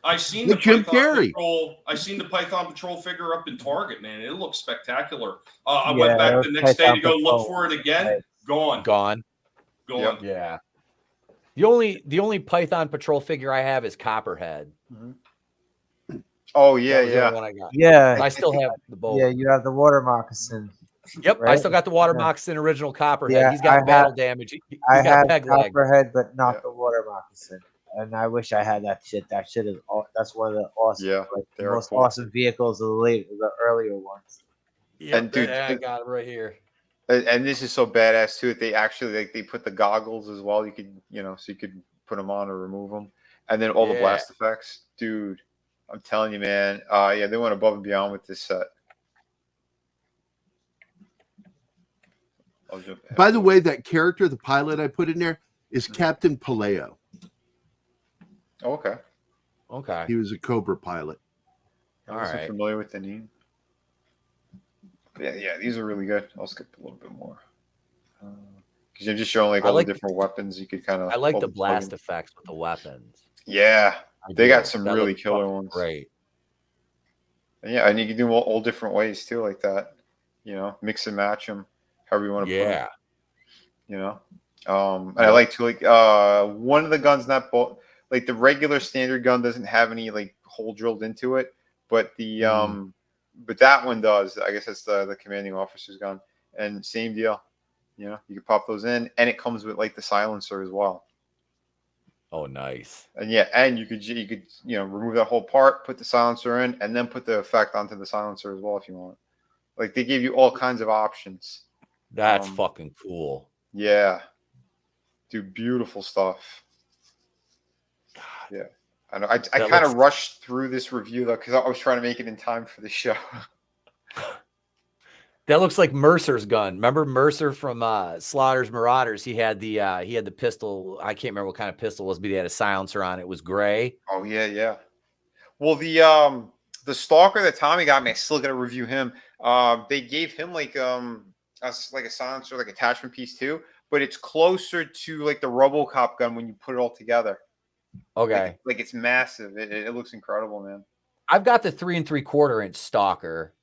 I seen With the Jim Python Carrey. Patrol. I seen the Python Patrol figure up in Target, man. It looks spectacular. I Yeah, went back those the next day to Python go look Patrol for it again. Right. Gone. Gone. Yeah. The only Python Patrol figure I have is Copperhead. Oh That yeah, was the yeah. only one I got. Yeah. I still have the boat. Yeah, you have the water moccasin. Yep, I right? still got the water Yeah. moccasin original Copperhead. Yeah, He's got I battle have- damage. He's I got have peg leg. Copperhead, but not the water moccasin. And I wish I had that shit. That shit is that's one of the awesome, Yeah, like, the they're most cool. awesome vehicles of the earlier ones. Yep, And dude, I got it right here. and this is so badass too. They actually they put the goggles as well. You could so you could put them on or remove them, and then all the Yeah. blast effects, dude. I'm telling you, man. Yeah, they went above and beyond with this set. By the way, that character, the pilot I put in there, is Captain Paleo. Oh, okay. Okay. He was a Cobra pilot. I wasn't familiar with the name. Yeah, these are really good. I'll skip a little bit more. Because you're just showing like all the different weapons you could kind of. I like the blast effects with the weapons. Yeah, I they do. got some That really looks killer fucking ones. Great. And yeah, and you can do all different ways too, like that. Mix and match them, however you want to put them. And I like to one of the guns not like the regular standard gun doesn't have any like hole drilled into it, but the but that one does. I guess that's the commanding officer's gun, and same deal. You can pop those in, and it comes with like the silencer as well. Oh, nice. And yeah, and you could remove that whole part, put the silencer in, and then put the effect onto the silencer as well if you want. Like they give you all kinds of options. That's fucking cool. Yeah, dude, beautiful stuff. Yeah, I know. I kind of rushed through this review though because I was trying to make it in time for the show. That looks like Mercer's gun. Remember Mercer from Slaughter's Marauders? He had the pistol. I can't remember what kind of pistol it was, but he had a silencer on it. It was gray. Oh yeah. Well, the Stalker that Tommy got me, I still got to review him. They gave him like a silencer, like attachment piece too, but it's closer to like the RoboCop gun when you put it all together. Okay. Like it's massive. It looks incredible, man. I've got the 3 3/4 inch Stalker.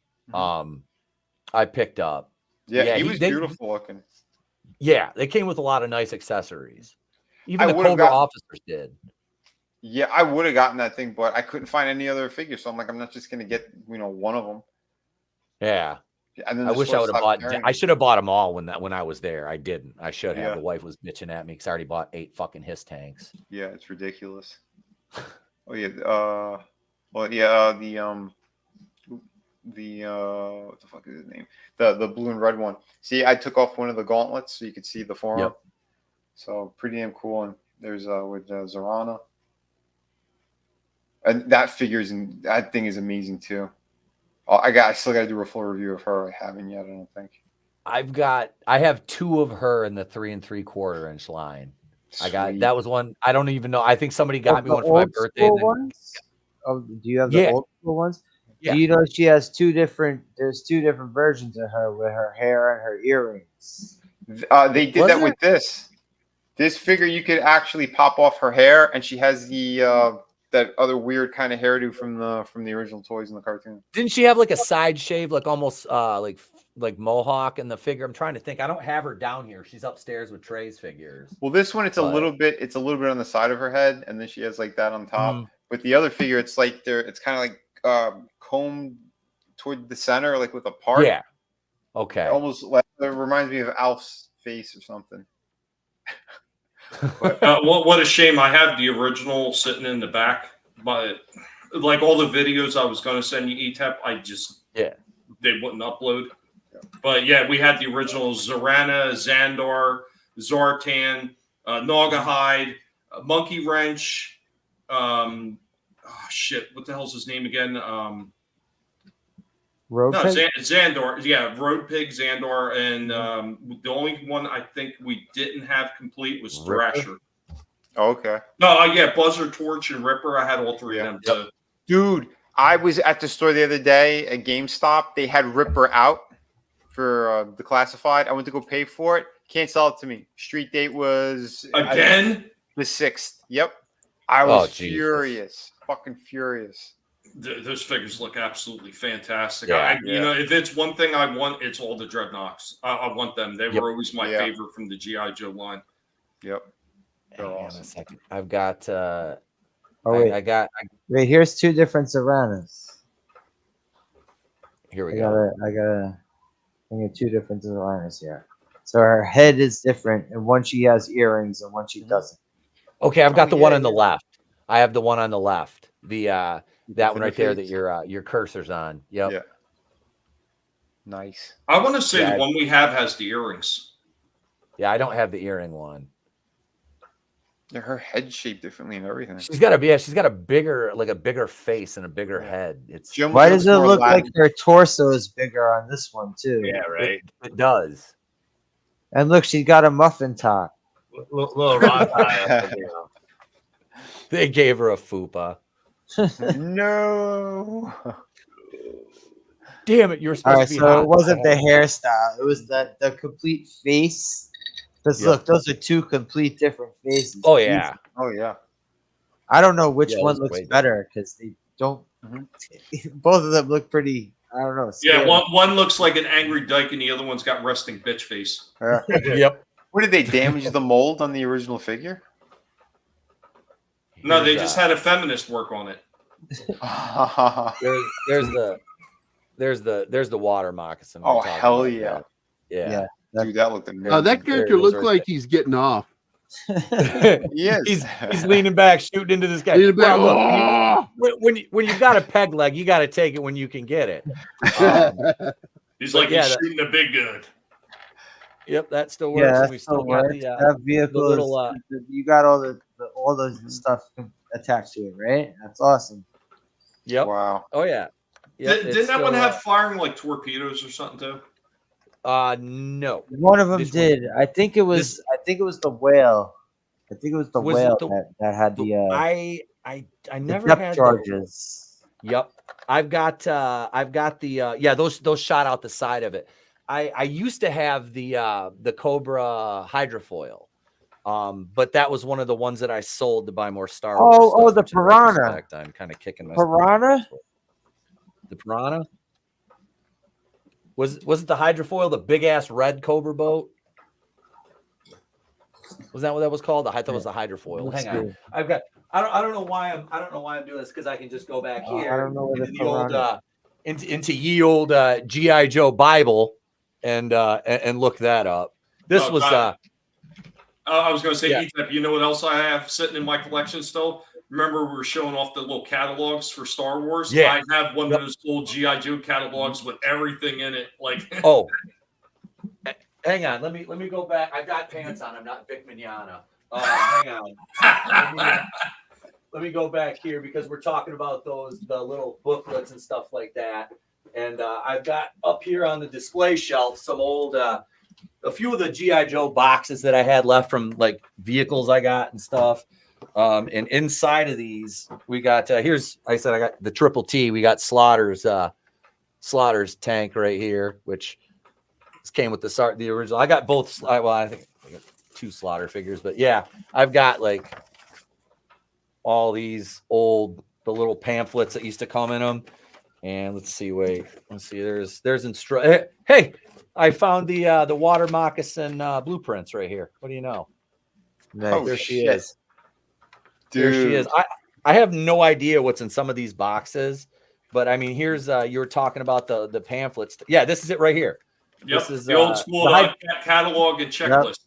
I picked up. Yeah, he was beautiful looking. Yeah, they came with a lot of nice accessories. Even I the would've Cobra got- officers did. Yeah, I would have gotten that thing, but I couldn't find any other figure, so I'm like, I'm not just gonna get one of them. Yeah. And then I the wish I store would have stopped bought. carrying I it. should have bought them all when I was there. I didn't. I should have. Yeah. The wife was bitching at me because I already bought 8 fucking his tanks. Yeah, it's ridiculous. Oh yeah. Well, yeah. The what the fuck is his name? The blue and red one. See, I took off one of the gauntlets so you could see the forearm. Yep. So pretty damn cool. And there's with Zorana. And that that thing is amazing too. I still got to do a full review of her. I haven't yet. I don't think. I have 2 of her in the 3 3/4 inch line. Sweet. That was one. I don't even know. I think somebody got me The one for my old birthday. school and then- ones? Oh, do you have the Yeah. old school ones? Yeah. Do you know she has there's 2 different versions of her with her hair and her earrings? They did Was that it? with this. This figure, you could actually pop off her hair, and she has the that other weird kind of hairdo from the original toys in the cartoon. Didn't she have like a side shave, like almost like mohawk in the figure? I'm trying to think. I don't have her down here. She's upstairs with Trey's figures. Well, this one, it's a But- little bit on the side of her head, and then she has like that on top. Mhm. But the other figure, it's like it's kind of like combed toward the center, like with a part. Yeah. Okay. Almost like it reminds me of Alf's face or something. What a shame. I have the original sitting in the back, but like all the videos I was going to send you, Etep, they wouldn't upload. But yeah, we had the original Zorana, Xandar, Zartan, Naugahyde, Monkey Wrench. What the hell's his name again? Road No, Pig? Xandar. Yeah, Road Pig, Xandar, and the only one I think we didn't have complete was Ripper? Thrasher. Oh, okay. No, yeah, Buzzard, Torch, and Ripper. I had all 3 of them too. Dude, I was at the store the other day at GameStop. They had Ripper out for the classified. I went to go pay for it. Can't sell it to me. Street date was Again? The 6th. Yep. I was Jesus. furious. Fucking furious. Those figures look absolutely fantastic. Yeah. You know, if it's one thing I want, it's all the Dreadnoks. I want them. They were always my favorite from the G.I. Joe line. Yep. Hang on a second. I've got. Wait, here's 2 different Serranas. Here we go. I got 2 different Serranas here. So her head is different, and one she has earrings, and one she doesn't. Okay, I've got the one on the left. I have the one on the left. The that one right there that your cursor's on. Yep. Yeah. Nice. I want to say the one we have has the earrings. Yeah, I don't have the earring one. Yeah, her head shaped differently and everything. She's got a bigger face and a bigger head. It's Why does it look like her torso is bigger on this one too? Yeah, right. It does. And look, she got a muffin top. Little rock eye. They gave her a fupa. No. Damn it! You're supposed All right, to be so hot. it wasn't the hairstyle; it was the complete face. Because look, those are 2 complete different faces. Oh yeah. Oh yeah. I don't know which Yeah, one it's looks way better because they don't. Both of them look pretty. I don't know. Yeah, scary. one looks like an angry dyke, and the other one's got resting bitch face. Yep. What did they damage the mold on the original figure? No, they just had a feminist work on it. There's the water moccasin. Oh hell yeah. Yeah. Dude, that looked amazing. That character There it is looks right like he's getting off. Yes. He's leaning back, shooting into this guy. Leaning back. Well, look, when you've got a peg leg, you got to take it when you can get it. He's like yeah, he's shooting a big gun. Yep, that still works. Yeah, and we still got the that vehicle the little you got all the stuff attached to it, right? That's awesome. Yep. Wow. Oh yeah. Yep, Didn't that one have firing like torpedoes or something too? No. One of them did. I think it was the whale. I think it was the whale that had the. I never depth had charges. Yep. I've got the those shot out the side of it. I used to have the Cobra hydrofoil. But that was one of the ones that I sold to buy more Star Wars. Oh, stuff, the which in Piranha. retrospect, I'm kind of kicking myself. Piranha? The Piranha? Was it the hydrofoil, the big ass red Cobra boat? Was that what that was called? I thought it was the hydrofoil. Hang on. I don't know why I'm doing this because I can just go back here I don't know what into it's the old into ye old G.I. Joe Bible and look that up. This was I was going to say, yeah. Etep, you know what else I have sitting in my collection still? Remember we were showing off the little catalogs for Star Wars? Yeah. I have one of those old G.I. Joe catalogs with everything in it. Like, oh, hang on. Let me go back. I've got pants on. I'm not Vic Mignogna. Hang on. Let me go back here because we're talking about the little booklets and stuff like that. And I've got up here on the display shelf some old, a few of the G.I. Joe boxes that I had left from like vehicles I got and stuff. And inside of these, we got here's I got the Triple T. We got Slaughter's tank right here, which came with the original. I got both. Well, I think I got 2 Slaughter figures, but yeah, I've got like all these the little pamphlets that used to come in them. And let's see. There's Hey, I found the water moccasin blueprints right here. What do you know? Nice. There she shit. is. There she is. I have no idea what's in some of these boxes, but I mean, here's you were talking about the pamphlets. Yeah, this is it right here. Yep, This is the old school catalog and checklist.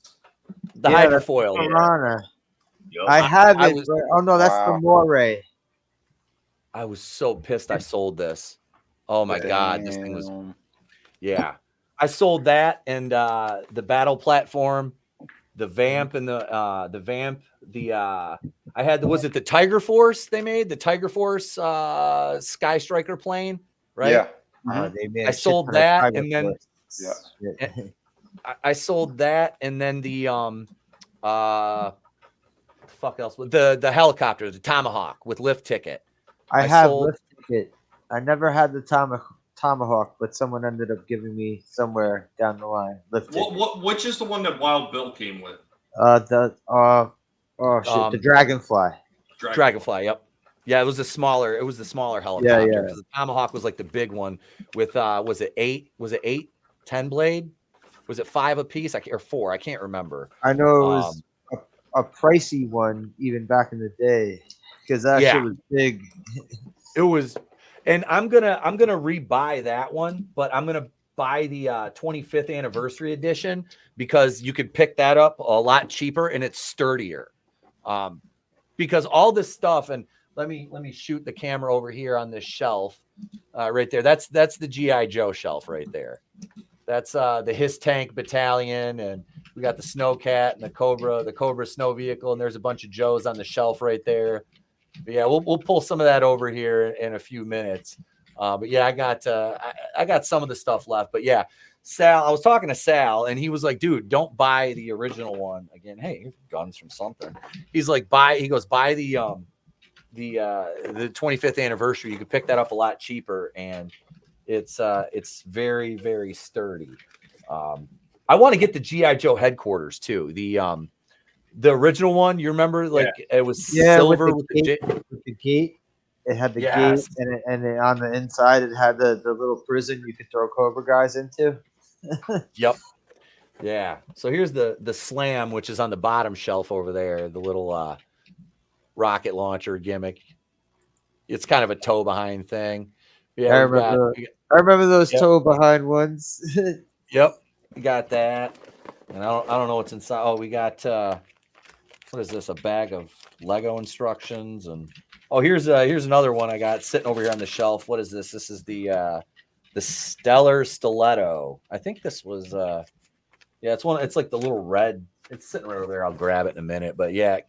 The hydrofoil. Piranha. Yep. I have I it. was- but- oh no, that's the Moray. I was so pissed I sold this. Oh my god, this thing was. Yeah, I sold that and the battle platform, the vamp and the vamp. I had was it the Tiger Force they made the Tiger Force Sky Striker plane, right? Yeah. They made I a shit sold ton of that Tiger and then Force. I sold that and then the fuck else the helicopter, the Tomahawk with lift ticket. I have sold- lift ticket. I never had the Tomahawk, but someone ended up giving me somewhere down the line. Which is the one that Wild Bill came with? The Dragonfly. Dragonfly. Yep. Yeah, it was the smaller helicopter. Yeah. The Tomahawk was like the big one with was it 8? Was it 8? 10 blade? Was it 5 a piece? Or 4? I can't remember. I know it was a pricey one even back in the day because that shit was big. It was, and I'm gonna rebuy that one, but I'm gonna buy the 25th anniversary edition because you could pick that up a lot cheaper and it's sturdier. Because all this stuff, and let me shoot the camera over here on this shelf right there. That's the GI Joe shelf right there. That's the His Tank Battalion, and we got the Snowcat and the Cobra snow vehicle, and there's a bunch of Joes on the shelf right there. But yeah, we'll pull some of that over here in a few minutes. But yeah, I got some of the stuff left. But yeah, Sal, I was talking to Sal, and he was like, "Dude, don't buy the original one again. Hey, guns from something." He's like, buy the 25th anniversary. You could pick that up a lot cheaper, and it's very, very sturdy. I want to get the GI Joe headquarters too. The original one, you remember? It was silver with the gate. It had the gate, and then on the inside, it had the little prison you could throw Cobra guys into. Yep. Yeah. So here's the Slam, which is on the bottom shelf over there. The little rocket launcher gimmick. It's kind of a toe behind thing. Yeah, I remember those toe behind ones. Yep, we got that, and I don't know what's inside. Oh, we got what is this? A bag of Lego instructions, and here's another one I got sitting over here on the shelf. What is this? This is the Stellar Stiletto. I think this was it's one. It's like the little red. It's sitting right over there. I'll grab it in a minute. But yeah, it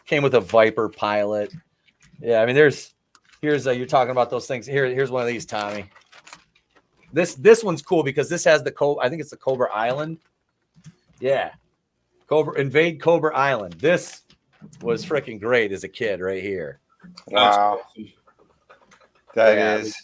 came with a Viper pilot. Yeah, I mean here's you're talking about those things. Here's one of these, Tommy. This one's cool because this has I think it's the Cobra Island. Yeah. Invade Cobra Island. This was freaking great as a kid right here. Wow. That is.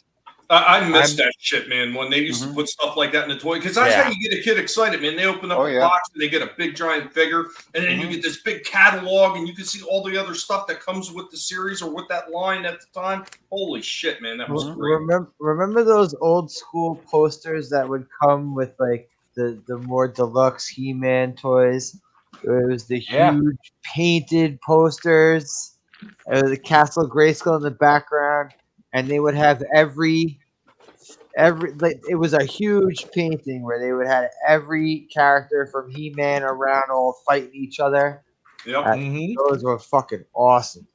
I miss that shit, man, when they used to put stuff like that in the toy. Because that's how you get a kid excited, man. They open up a box and they get a big giant figure, and then you get this big catalog, and you can see all the other stuff that comes with the series or with that line at the time. Holy shit, man. That was great. Remember those old school posters that would come with like the more deluxe He-Man toys? It was the huge painted posters. It was the Castle Grayskull in the background, and they would have every it was a huge painting where they would have every character from He-Man around all fighting each other. Yep. Those were fucking awesome.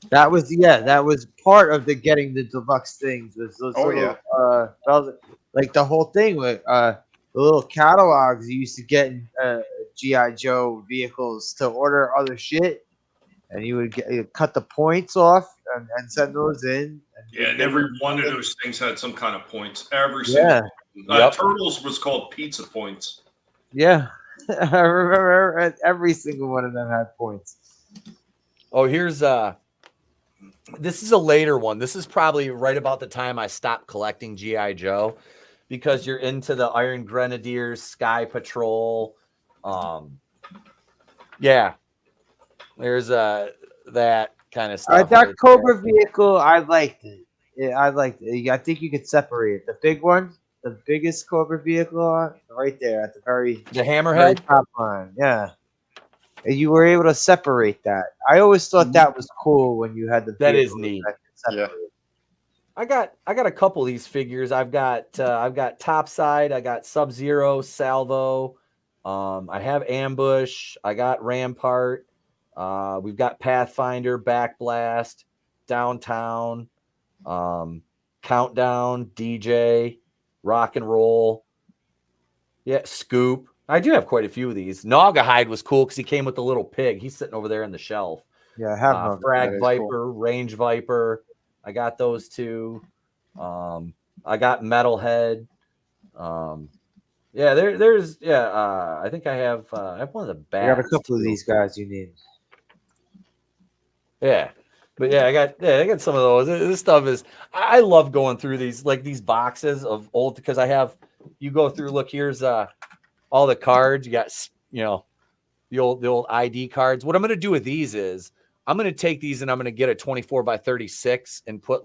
That was part of the getting the deluxe things. Was those like the whole thing with the little catalogs you used to get in GI Joe vehicles to order other shit, and you would cut the points off and send those in. And every one of those things had some kind of points. Every single one. Turtles was called pizza points. Yeah. I remember every single one of them had points. Oh, here's this is a later one. This is probably right about the time I stopped collecting GI Joe, because you're into the Iron Grenadiers, Sky Patrol. There's that kind of stuff. That Cobra vehicle, I liked it. Yeah, I liked it. I think you could separate it. The big one, the biggest Cobra vehicle, right there at the Hammerhead top line. Yeah, and you were able to separate that. I always thought that was cool when you had the. That is neat. I got a couple of these figures. I've got Topside. I got Sub-Zero, Salvo. I have Ambush. I got Rampart. We've got Pathfinder, Backblast, Downtown, Countdown, DJ, Rock and Roll. Yeah, Scoop. I do have quite a few of these. Naugahyde was cool because he came with the little pig. He's sitting over there in the shelf. Yeah, I have Frag Viper, cool. Range Viper. I got those two. I got Metalhead. There's I think I have one of the bats. I got a couple of these guys you need. Yeah. But yeah, I got some of those. This stuff is I love going through these boxes of old because you go through. Look, here's all the cards. You got the old ID cards. What I'm going to do with these is I'm going to take these and I'm going to get a 24 by 36 and put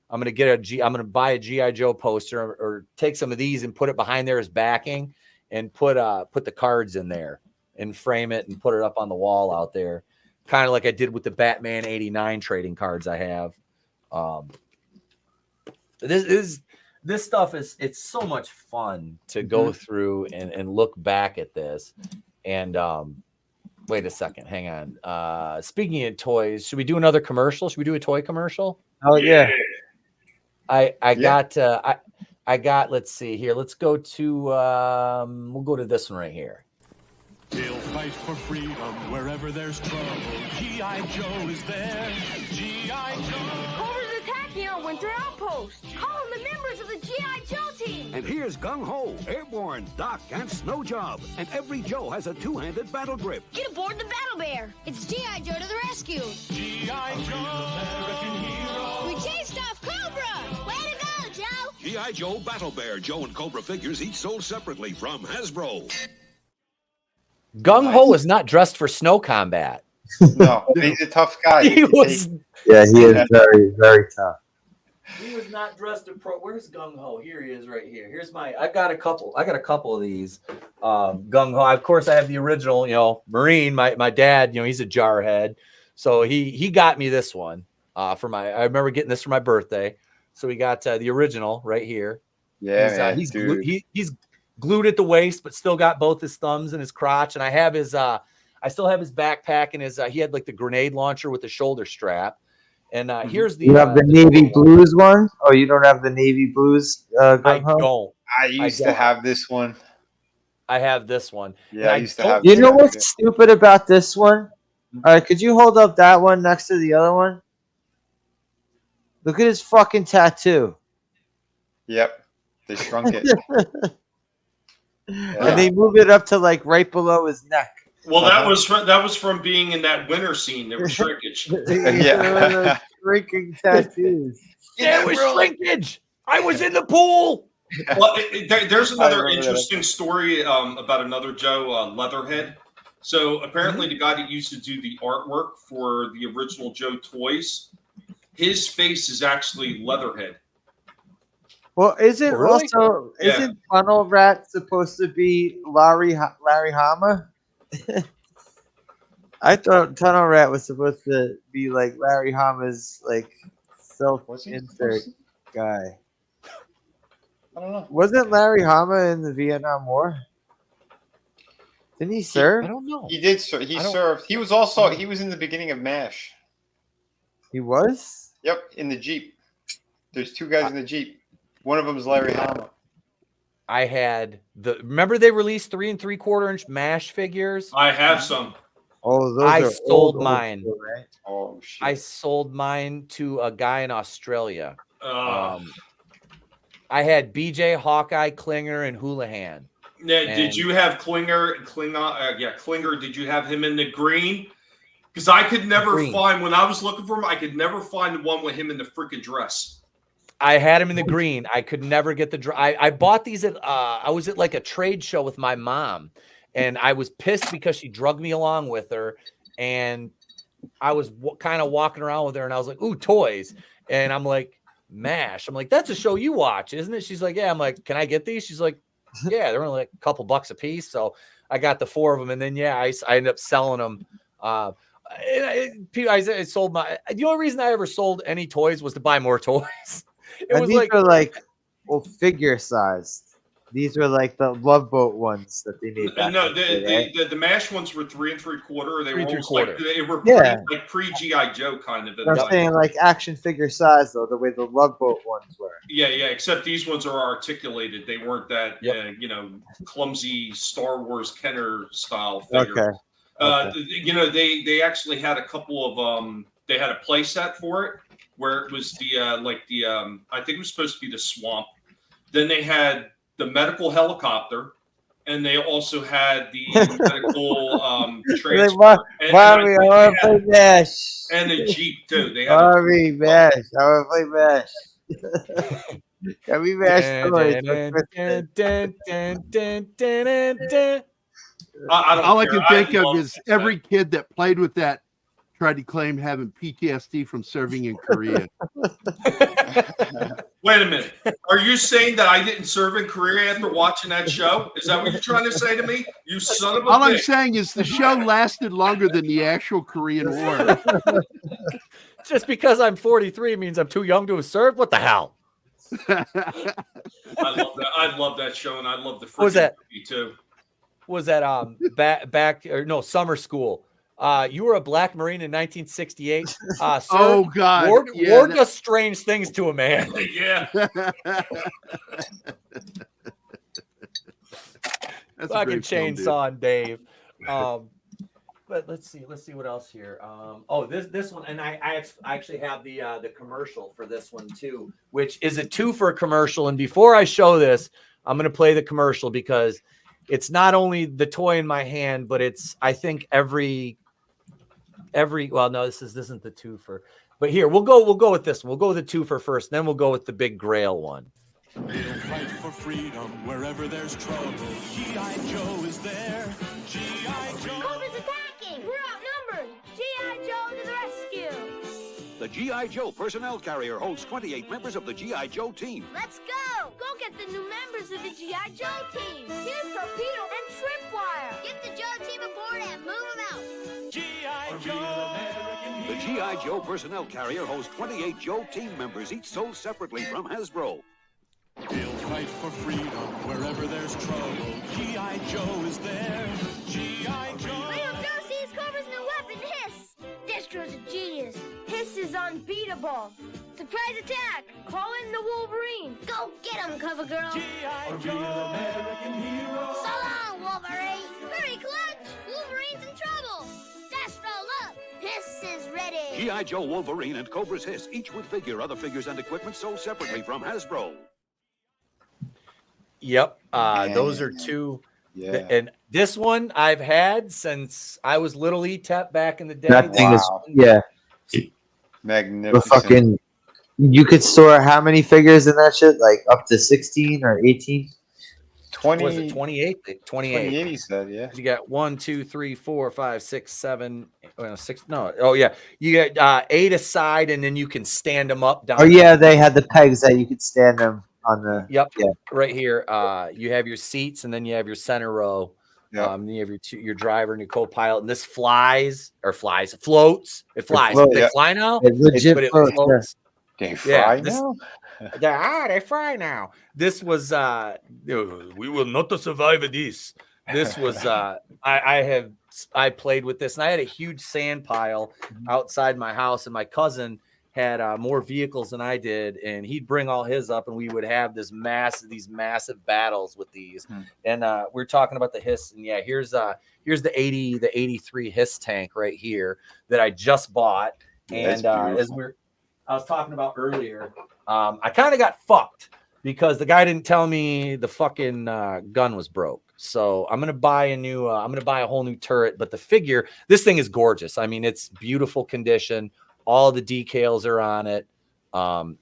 I'm going to buy a G.I. Joe poster or take some of these and put it behind there as backing and put the cards in there and frame it and put it up on the wall out there. Kind of like I did with the Batman 89 trading cards I have. This stuff it's so much fun to go through and look back at this. And wait a second, hang on. Speaking of toys, should we do another commercial? Should we do a toy commercial? Oh yeah. I got, let's see here. Let's go to we'll go to this one right here. They'll fight for freedom wherever there's trouble. G.I. Joe is there. G.I. Joe. Cobra's attacking our winter outpost. Call on the members of the G.I. Joe team. And here's Gung Ho, Airborne, Doc, and Snow Job. And every Joe has a two-handed battle grip. Get aboard the Battle Bear. It's G.I. Joe to the rescue. G.I. Joe, American hero. We chased off Cobra. Way to go, Joe. G.I. Joe Battle Bear. Joe and Cobra figures each sold separately from Hasbro. Gung Ho was not dressed for snow combat. No, he's a tough guy. He was. Yeah, he is very, very tough. He was not dressed in pro. Where's Gung Ho? Here he is, right here. Here's I got a couple of these. Gung Ho. Of course, I have the original. Marine. My dad. He's a jarhead, so he got me this one for my. I remember getting this for my birthday. So we got the original right here. Yeah, he's glued at the waist, but still got both his thumbs and his crotch. And I have his. I still have his backpack and his. He had like the grenade launcher with the shoulder strap. And here's the. You have the navy blues one? Oh, you don't have the navy blues? I don't. I used to have this one. I have this one. Yeah, I used to have. You know what's stupid about this one? All right, could you hold up that one next to the other one? Look at his fucking tattoo. Yep, they shrunk it. And they move it up to like right below his neck. Well, that was from being in that winter scene. There was shrinkage. Yeah, shrinking tattoos. Yeah, it was shrinkage. I was in the pool. Well, there's another interesting story about another Joe, Leatherhead. So apparently, the guy that used to do the artwork for the original Joe toys, his face is actually Leatherhead. Well, isn't Funnel Rat supposed to be Larry Hama? I thought Tunnel Rat was supposed to be like Larry Hama's like self-insert guy. I don't know. Wasn't Larry Hama in the Vietnam War? Didn't he serve? I don't know. He did. He served. He was also. He was in the beginning of MASH. He was. Yep, in the Jeep. There's two guys in the Jeep. One of them is Larry Hama. I had remember they released 3 3/4 inch MASH figures? I have some. Oh, those I are sold mine. Right? Oh shit. I sold mine to a guy in Australia. I had BJ, Hawkeye, Klinger, and Houlihan. Yeah, did you have Klinger? Klinger. Did you have him in the green? Because I could never find when I was looking for him. I could never find the one with him in the freaking dress. I had him in the green. I could never get the. I bought these at. I was at like a trade show with my mom, and I was pissed because she drugged me along with her, and I was kind of walking around with her, and I was like, "Ooh, toys!" And I'm like, "MASH." I'm like, "That's a show you watch, isn't it?" She's like, "Yeah." I'm like, "Can I get these?" She's like, "Yeah." They're only like a couple bucks a piece, so I got the 4 of them, and then I ended up selling them. I sold my. The only reason I ever sold any toys was to buy more toys. These are like figure sized. These are like the Love Boat ones that they made. No, the MASH ones were 3 3/4. They were almost like they were pre GI Joe kind of. I'm saying like action figure size though, the way the Love Boat ones were. Yeah. Except these ones are articulated. They weren't that clumsy Star Wars Kenner style figure. Okay. They actually had a couple of they had a play set for it where it was the I think it was supposed to be the swamp. Then they had the medical helicopter, and they also had the medical Like, Mommy, I want to play MASH. and the Jeep too. They had Mommy, MASH. I want to play MASH. Got me MASH toys for Christmas. All I can think of is every kid that played with that tried to claim having PTSD from serving in Korea. Wait a minute. Are you saying that I didn't serve in Korea after watching that show? Is that what you're trying to say to me? You son of a All I'm bitch. saying is the show lasted longer than the actual Korean War. Just because I'm 43 means I'm too young to have served? What the hell? I love that. I love that show, and I love the What was that? movie too. Was that summer school? You were a black Marine in 1968. Sir, Oh, God. War Yeah, does strange things to a man. Yeah. That's a Fucking great film, dude. chainsaw and Dave. But let's see what else here. This one, and I actually have the commercial for this one too, which is a 2 for a commercial. And before I show this, I'm going to play the commercial because it's not only the toy in my hand, but it's, I think every, well, no, this isn't the 2 for, but here, we'll go with this one. We'll go with the 2 for first, then we'll go with the big Grail one. We'll fight for freedom wherever there's trouble. G.I. Joe is there. G.I. Joe. Cobra's attacking! We're outnumbered! G.I. Joe to the rescue! The G.I. Joe personnel carrier holds 28 members of the G.I. Joe team. Let's go! Go get the new members of the G.I. Joe team! Here's Torpedo and Tripwire! Get the Joe team aboard and move them out! G.I. Joe! The G.I. Joe personnel carrier holds 28 Joe team members, each sold separately from Hasbro. We'll fight for freedom wherever there's trouble. G.I. Joe is there. G.I. Joe. Leo Dorsey's Cobra's new weapon, Hiss! Destro's a genius. Hiss is unbeatable. Surprise attack! Call in the Wolverine. Go get him, Cover Girl. G.I. Joe. American hero. So long, Wolverine. Hurry, Clutch. Wolverine's in trouble. Destro, look. Hiss is ready. G.I. Joe, Wolverine, and Cobra's Hiss, each with figure, other figures, and equipment sold separately from Hasbro. Yep. Those are 2. Yeah. And this one I've had since I was little Etep back in the day. That thing is, yeah. Magnificent. The fucking, you could store how many figures in that shit? Like up to 16 or 18? 20. Was it 28? 28, he said, yeah. You got 1, 2, 3, 4, 5, 6, 7, 6. No. Oh, yeah. You get 8 aside, and then you can stand them up down. Oh, yeah. They had the pegs that you could stand them on the. Yep. Yeah. Right here. You have your seats, and then you have your center row. Then you have your driver and your co-pilot, and this floats. It flies. Float, They yeah. fly now. It legit but it floats, floats. They fly now? They fly now. This was we will not survive this. This was I played with this, and I had a huge sand pile outside my house, and my cousin had more vehicles than I did, and he'd bring all his up, and we would have these massive battles with these. And we're talking about the Hiss, and yeah, here's the 83 Hiss tank right here that I just bought. And as I was talking about earlier, I kind of got fucked because the guy didn't tell me the fucking gun was broke. So I'm gonna buy a whole new turret. But the figure, this thing is gorgeous. I mean, it's beautiful condition. All the decals are on it. And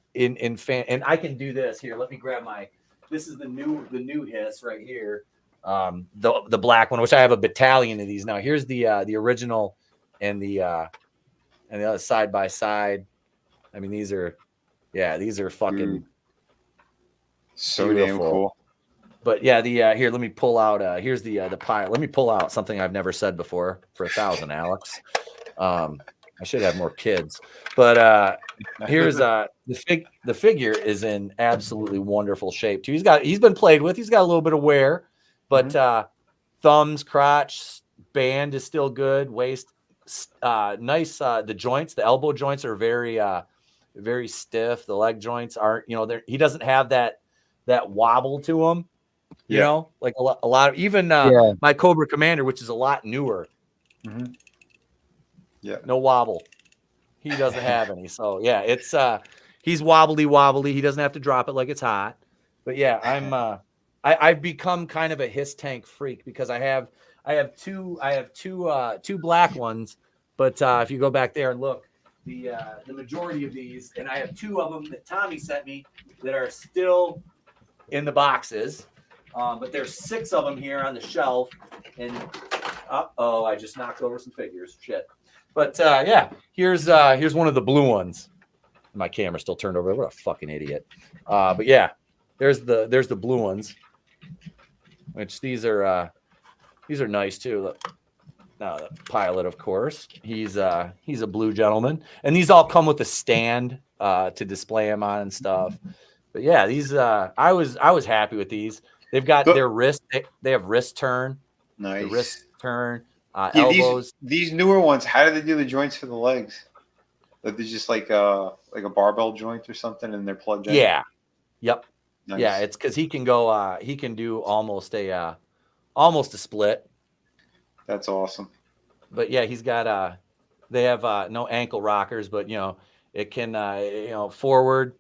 I can do this here. Let me grab this is the new Hiss right here. The black one, which I have a battalion of these now. Here's the original and the other side by side. I mean, these are fucking so beautiful. damn cool. But yeah, here, let me pull out. Here's the pile. Let me pull out something I've never said before for 1,000, Alex. I should have more kids, but here's the figure is in absolutely wonderful shape too. He's been played with. He's got a little bit of wear, but thumbs, crotch, band is still good. Waist, nice. The joints, the elbow joints are very stiff. The leg joints aren't. He doesn't have that wobble to him. You know, like a lot of even my Cobra Commander, which is a lot newer. Yeah, no wobble. He doesn't have any. So yeah, it's he's wobbly. He doesn't have to drop it like it's hot. But yeah, I've become kind of a hiss tank freak because I have two black ones, but if you go back there and look, the majority of these, and I have two of them that Tommy sent me that are still in the boxes, but there's 6 of them here on the shelf, and I just knocked over some figures, shit. But yeah, here's one of the blue ones. My camera's still turned over. What a fucking idiot. But yeah, there's the blue ones. Which these are nice too. Look. Now the pilot, of course, he's a blue gentleman, and these all come with a stand to display them on and stuff. But yeah, these I was happy with these. They've got their wrist. They have wrist turn. Nice. The wrist turn. Elbows. These newer ones. How do they do the joints for the legs? Are they just like a barbell joint or something, and they're plugged in? Yeah. Yep. Nice. Yeah, it's because he can go. He can do almost a split. That's awesome. But yeah, he's got. They have no ankle rockers, but it can forward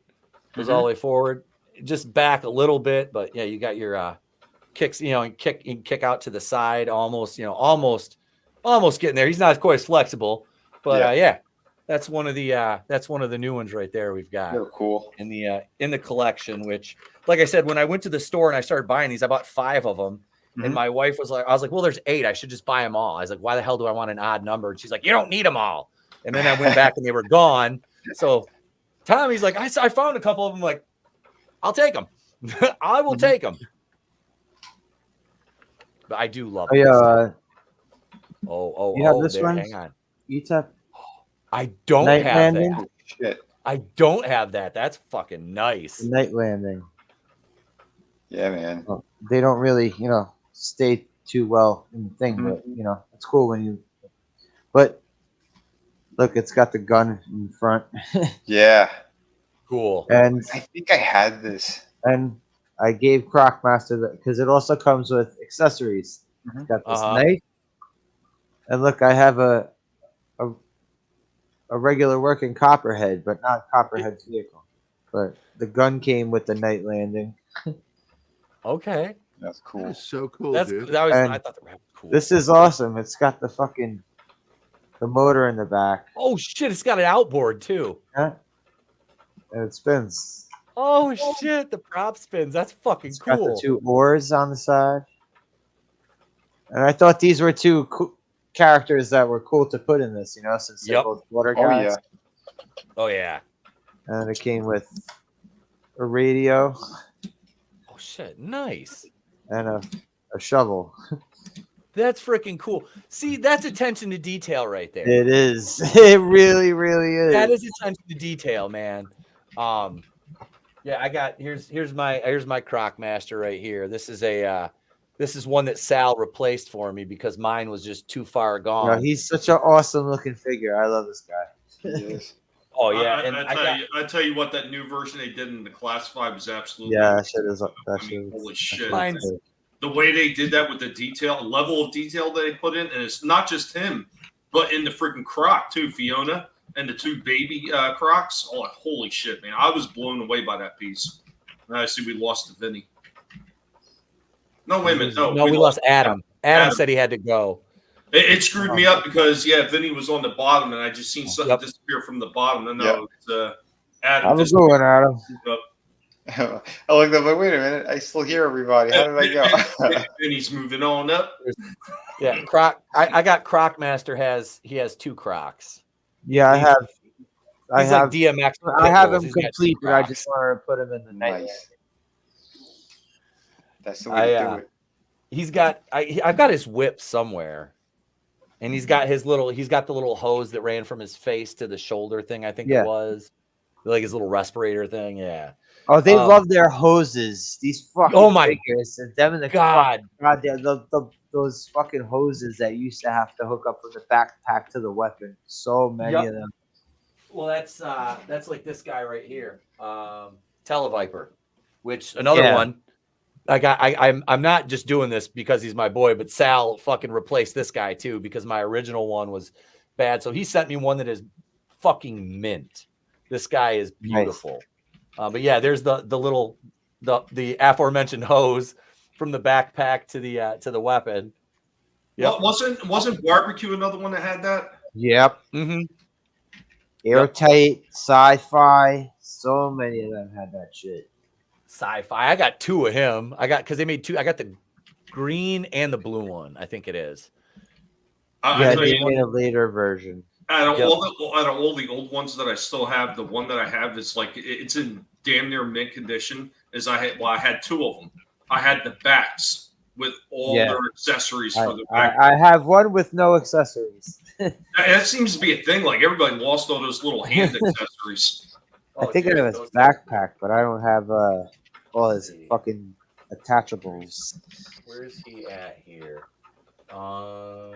goes all the way forward, just back a little bit. But yeah, you got your kicks. You can kick out to the side, almost getting there. He's not quite as flexible, but yeah. That's one of the new ones right there we've got. They're cool in the collection. Which, like I said, when I went to the store and I started buying these, I bought 5 of them. And my wife was like, well, there's 8. I should just buy them all. I was like, why the hell do I want an odd number? And she's like, you don't need them all. And then I went back and they were gone. So Tommy's like, I found a couple of them. Like, I'll take them. I will take them. But I do love them. You have this one? Hang on. Etep? I don't Night have Landing? that. Shit. I don't have that. That's fucking nice. Night Landing. Yeah, man. Well, they don't really, stay too well in the thing, but it's cool when you. But look, it's got the gun in front. Yeah. Cool. And I think I had this. And I gave Crocmaster because it also comes with accessories. It's got this knife, and look, I have a regular working Copperhead, but not Copperhead's vehicle. But the gun came with the Night Landing. Okay, that's cool. That's so cool, dude. I thought that was cool. This is awesome. It's got the motor in the back. Oh shit! It's got an outboard too. Yeah. And it spins. Oh shit! The prop spins. That's fucking It's cool. got the 2 oars on the side. And I thought these were 2 characters that were cool to put in this, since they're both water guys. Oh yeah. And it came with a radio. Oh shit! Nice. And a shovel. That's freaking cool. See, that's attention to detail right there. It is. It really, really is. That is attention to detail, man. Yeah, I got here's my Crocmaster right here. This is one that Sal replaced for me because mine was just too far gone. No, he's such an awesome looking figure. I love this guy. He is. Oh yeah, I tell you what, that new version they did in the classified was absolutely that shit is. Holy shit! Mine's, the way they did that with the level of detail that they put in, and it's not just him, but in the freaking Croc too, Fiona and the 2 baby Crocs. Oh, holy shit, man! I was blown away by that piece. And I see we lost to Vinnie. No, wait a minute. No, we lost Adam. Adam said he had to go. It screwed me up because Vinnie was on the bottom, and I just seen something disappear from the bottom. No, it's Adam. I was going, Adam. I looked up, like, wait a minute, I still hear everybody. How did I go? Vinnie's moving on up. Yeah, Croc. I got Crocmaster has 2 Crocs. Yeah, I have. I He's have like DMX. I have him He's got complete, 2 but I Crocs. just wanted to put him in the night. Nice. That's the way to do it. He's got. I've got his whip somewhere, and he's got the little hose that ran from his face to the shoulder thing. I think it was like his little respirator thing. Yeah. Oh, they love their hoses. These fucking figures. Them in the God, those fucking hoses that you used to have to hook up from the backpack to the weapon. So many of them. Well, that's like this guy right here, Televiper, which another one. I'm not just doing this because he's my boy, but Sal fucking replaced this guy too because my original one was bad. So he sent me one that is fucking mint. This guy is beautiful. Nice. But yeah, there's the aforementioned hose from the backpack to the weapon. Well, wasn't barbecue another one that had that? Yep. Mm-hmm. Airtight, sci-fi. So many of them had that shit. Sci-fi. I got 2 of him. Because they made 2. I got the green and the blue one. I think it is. Yeah, they made a later version. Out of all the old ones that I still have, the one that I have is like it's in damn near mint condition. I had 2 of them. I had the bats with all their accessories for the back. I have one with no accessories. That seems to be a thing. Like everybody lost all those little hand accessories. I think I have his backpack, but I don't have all his fucking attachables. Where's he at here? Yeah,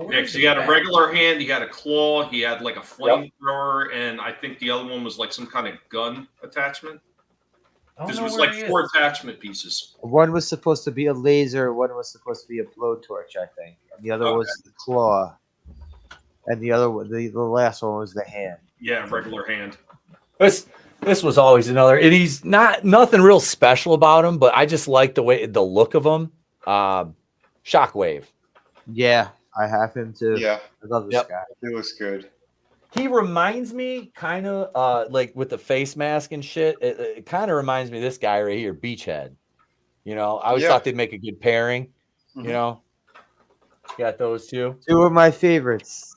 because he had a regular hand, he had a claw, he had like a flamethrower, and I think the other one was like some kind of gun attachment. Because it was like 4 attachment pieces. One was supposed to be a laser, one was supposed to be a blowtorch, I think. And the other was the claw. And the other one, the last one was the hand. Yeah, regular hand. This was always another, and he's nothing real special about him, but I just like the look of him. Shockwave. Yeah, I have him too. Yeah, I love this guy. He looks good. He reminds me kind of like with the face mask and shit. It kind of reminds me of this guy right here, Beachhead. You know, I always thought they'd make a good pairing. Mm-hmm. You know, got those 2. 2 of my favorites.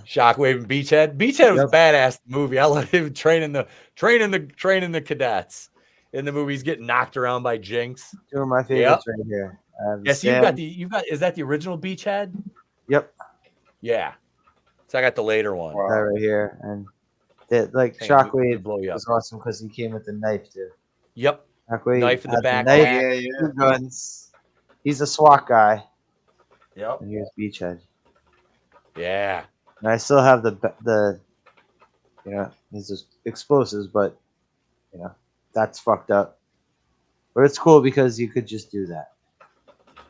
Shockwave and Beachhead. Beachhead was badass in the movie. I let him training the cadets in the movie. He's getting knocked around by Jinx. 2 of my favorites right here. Yes, you've got. Is that the original Beachhead? Yep. Yeah. So I got the later one. Right here, and Shockwave was awesome because he came with the knife too. Yep. Shockwave knife in the back. Knife, 2 guns. He's a SWAT guy. Yep. And here's Beachhead. Yeah. And I still have the his explosives, but that's fucked up. But it's cool because you could just do that.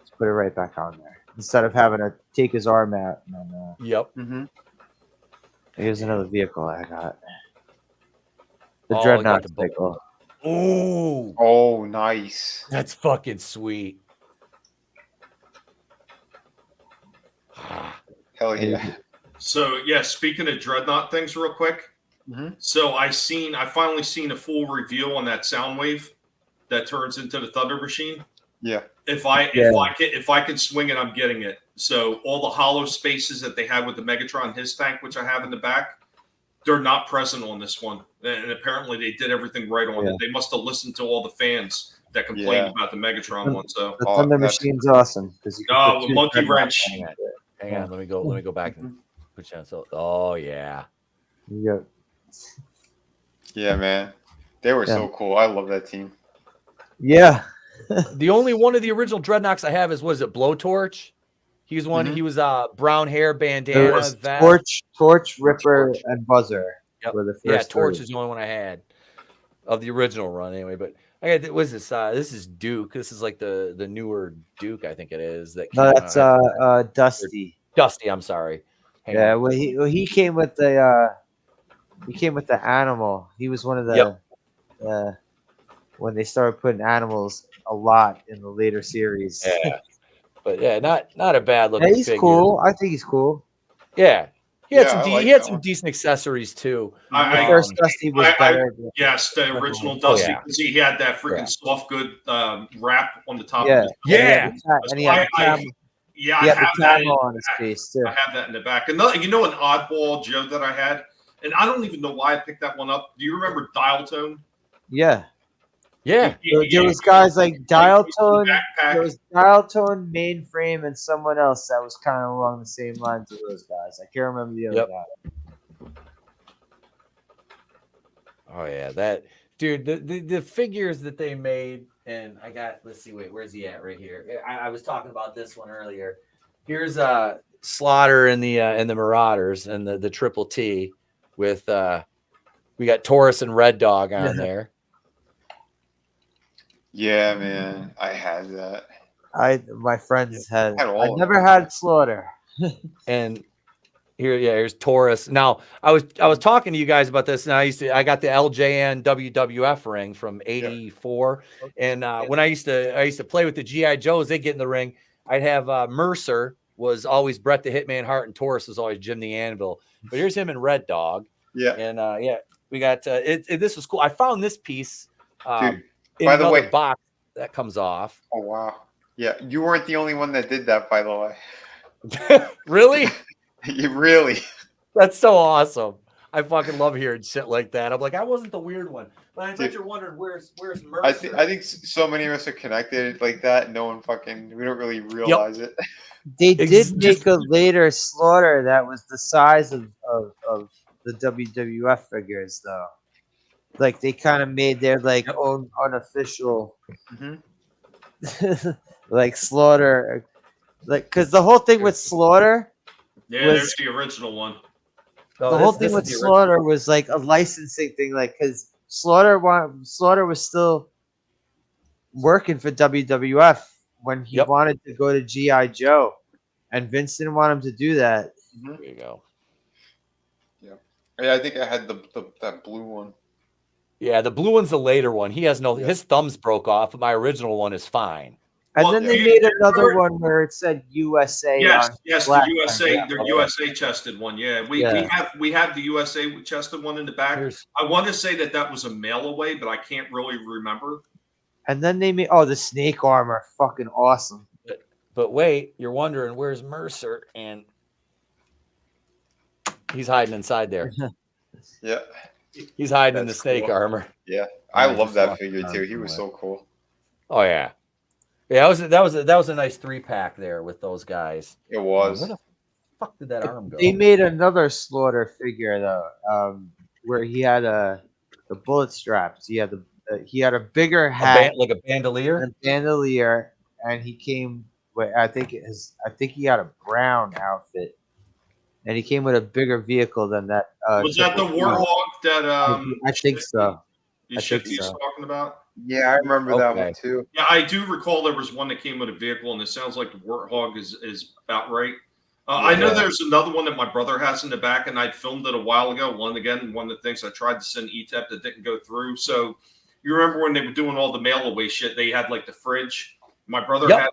Just put it right back on there instead of having to take his arm out. And, yep. Mm-hmm. Here's another vehicle I got. The Dreadnought vehicle. Ooh. Oh, nice. That's fucking sweet. Hell yeah. So yeah, speaking of Dreadnought things real quick. Mm-hmm. So I finally seen a full reveal on that Soundwave that turns into the Thunder Machine. Yeah. If I can swing it, I'm getting it. So all the hollow spaces that they had with the Megatron, his tank, which I have in the back, they're not present on this one. And apparently they did everything right on it. They must have listened to all the fans that complained about the Megatron one. So the Thunder Machine's awesome because you can with Monkey Wrench. Hang on, let me go back and put you on. So, oh yeah. Yep. Yeah, man. They were so cool. I love that team. Yeah. The only one of the original Dreadnoughts I have is Blowtorch. He was one. He was brown hair, bandana, vest. Torch, Ripper, and Buzzer. Yep. Were the first Torch 3. is the only one I had of the original run anyway. But I got what's this? This is Duke. This is like the newer Duke, I think it is. No, that's Dusty. Dusty, I'm sorry. Hang on. Well, he came with the animal. He was one of the when they started putting animals a lot in the later series. Yeah. But yeah, not a bad looking he's figure. cool. I think he's cool. Yeah. He had he had some decent accessories too. The first Dusty was better. Yes, the original Dusty, because he had that freaking soft good wrap on the top. Yeah. Of his And he had I have that on his face too. I have that in the back. And you know an oddball Joe that I had, and I don't even know why I picked that one up. Do you remember Dial Tone? Yeah. Yeah. There was guys like Dial Tone. There was Dial Tone, Mainframe, and someone else that was kind of along the same lines of those guys. I can't remember the other guy. Oh yeah, that dude. The figures that they made, and I got. Let's see. Wait, where's he at? Right here. I was talking about this one earlier. Here's Slaughter and the Marauders and the Triple T with we got Taurus and Red Dog on there. Yeah, man, I had that. My friends had. I never had Slaughter. And Here's Taurus. Now, I was talking to you guys about this, and I got the LJN WWF ring from '84, and when I used to play with the GI Joes, they get in the ring. I'd have Mercer was always Bret the Hitman Hart, and Taurus was always Jim the Anvil. But here's him in Red Dog. Yeah, and we got this was cool. I found this piece Dude, in by the another way, box that comes off. Oh wow, yeah, you weren't the only one that did that, by the way. Really? You really? That's so awesome. I fucking love hearing shit like that. I'm like, I wasn't the weird one, but I bet you're wondering where's Mercer. I think so many of us are connected like that. No one we don't really realize it. They did make a later Slaughter that was the size of the WWF figures, though. Like they kind of made their like own unofficial, like Slaughter, like because the whole thing with Slaughter. Yeah, there's the original one. The whole thing with Slaughter was like a licensing thing, like because Slaughter was still working for WWF when he wanted to go to GI Joe, and Vince didn't want him to do that. There you go. Yeah, I think I had that blue one. Yeah, the blue one's the later one. He has his thumbs broke off, but my original one is fine. And then they made another one where it said USA. Yes, on the black USA, on the it. USA chested one. Yeah, we have the USA chested one in the back. I want to say that was a mail away, but I can't really remember. And then they made the snake armor, fucking awesome. But wait, you're wondering where's Mercer, and he's hiding inside there. Yeah, he's hiding in the snake armor. Yeah, I love that figure too. He was so cool. Oh yeah. Yeah, that was a nice 3-pack there with those guys. It was. Where the fuck did that arm go? They made another Slaughter figure though, where he had the bullet straps. He had a bigger hat, like a bandolier. And he came with I think he had a brown outfit, and he came with a bigger vehicle than that. Was that the Warhawk that? I think so. He's talking about. Yeah, I remember that one too. Yeah, I do recall there was one that came with a vehicle, and it sounds like the Warthog is about right. I know there's another one that my brother has in the back, and I filmed it a while ago. One of the things I tried to send Etep that didn't go through. So you remember when they were doing all the mail away shit? They had like the fridge. My brother had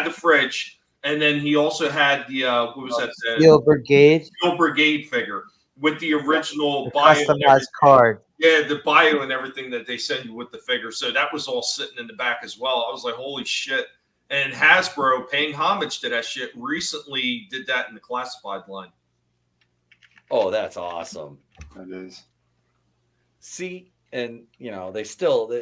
the fridge, and then he also had the what was that? Steel Brigade. Steel Brigade figure with the original customized card. Yeah, the bio and everything that they send you with the figure. So that was all sitting in the back as well. I was like, holy shit. And Hasbro, paying homage to that shit, recently did that in the classified line. Oh, that's awesome. That is. See, and they still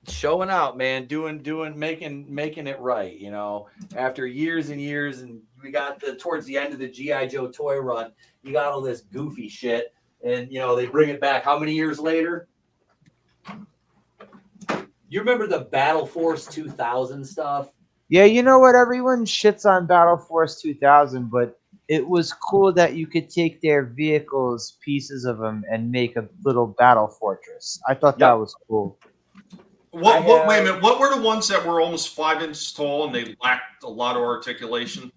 showing out, man, making it right, after years and years, and we got towards the end of the GI Joe toy run, you got all this goofy shit. And, they bring it back. How many years later? You remember the Battle Force 2000 stuff? Yeah, you know what? Everyone shits on Battle Force 2000, but it was cool that you could take their vehicles, pieces of them, and make a little battle fortress. I thought that was cool. Wait a minute. What were the ones that were almost 5 inches tall and they lacked a lot of articulation?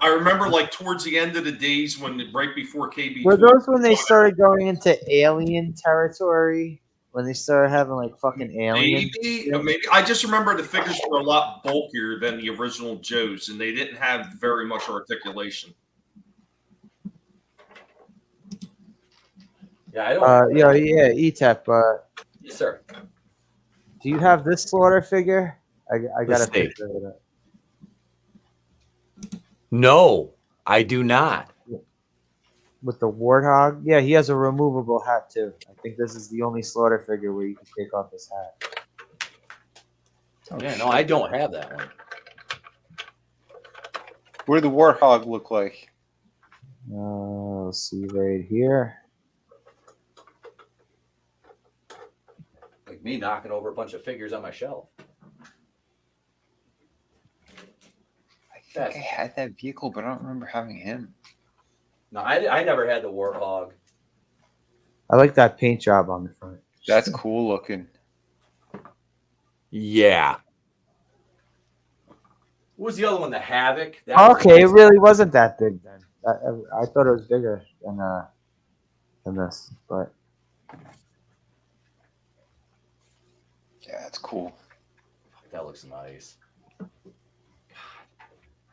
I remember, like, towards the end of the days right before KB. Were those when they started going into alien territory? When they started having, like, fucking aliens? Maybe. I just remember the figures were a lot bulkier than the original Joes, and they didn't have very much articulation. Yeah, I don't. Etep. Yes, sir. Do you have this Slaughter figure? I got a picture of it. No, I do not. With the Warthog? Yeah, he has a removable hat too. I think this is the only Slaughter figure where you can take off his hat. Yeah, no, I don't have that one. What did the Warthog look like? Let's see right here. Like me knocking over a bunch of figures on my shelf. I think I had that vehicle, but I don't remember having him. No, I never had the Warthog. I like that paint job on the front. That's cool looking. Yeah. What was the other one? The Havoc. Okay, it really wasn't that big then. I thought it was bigger than this, but yeah, it's cool. That looks nice.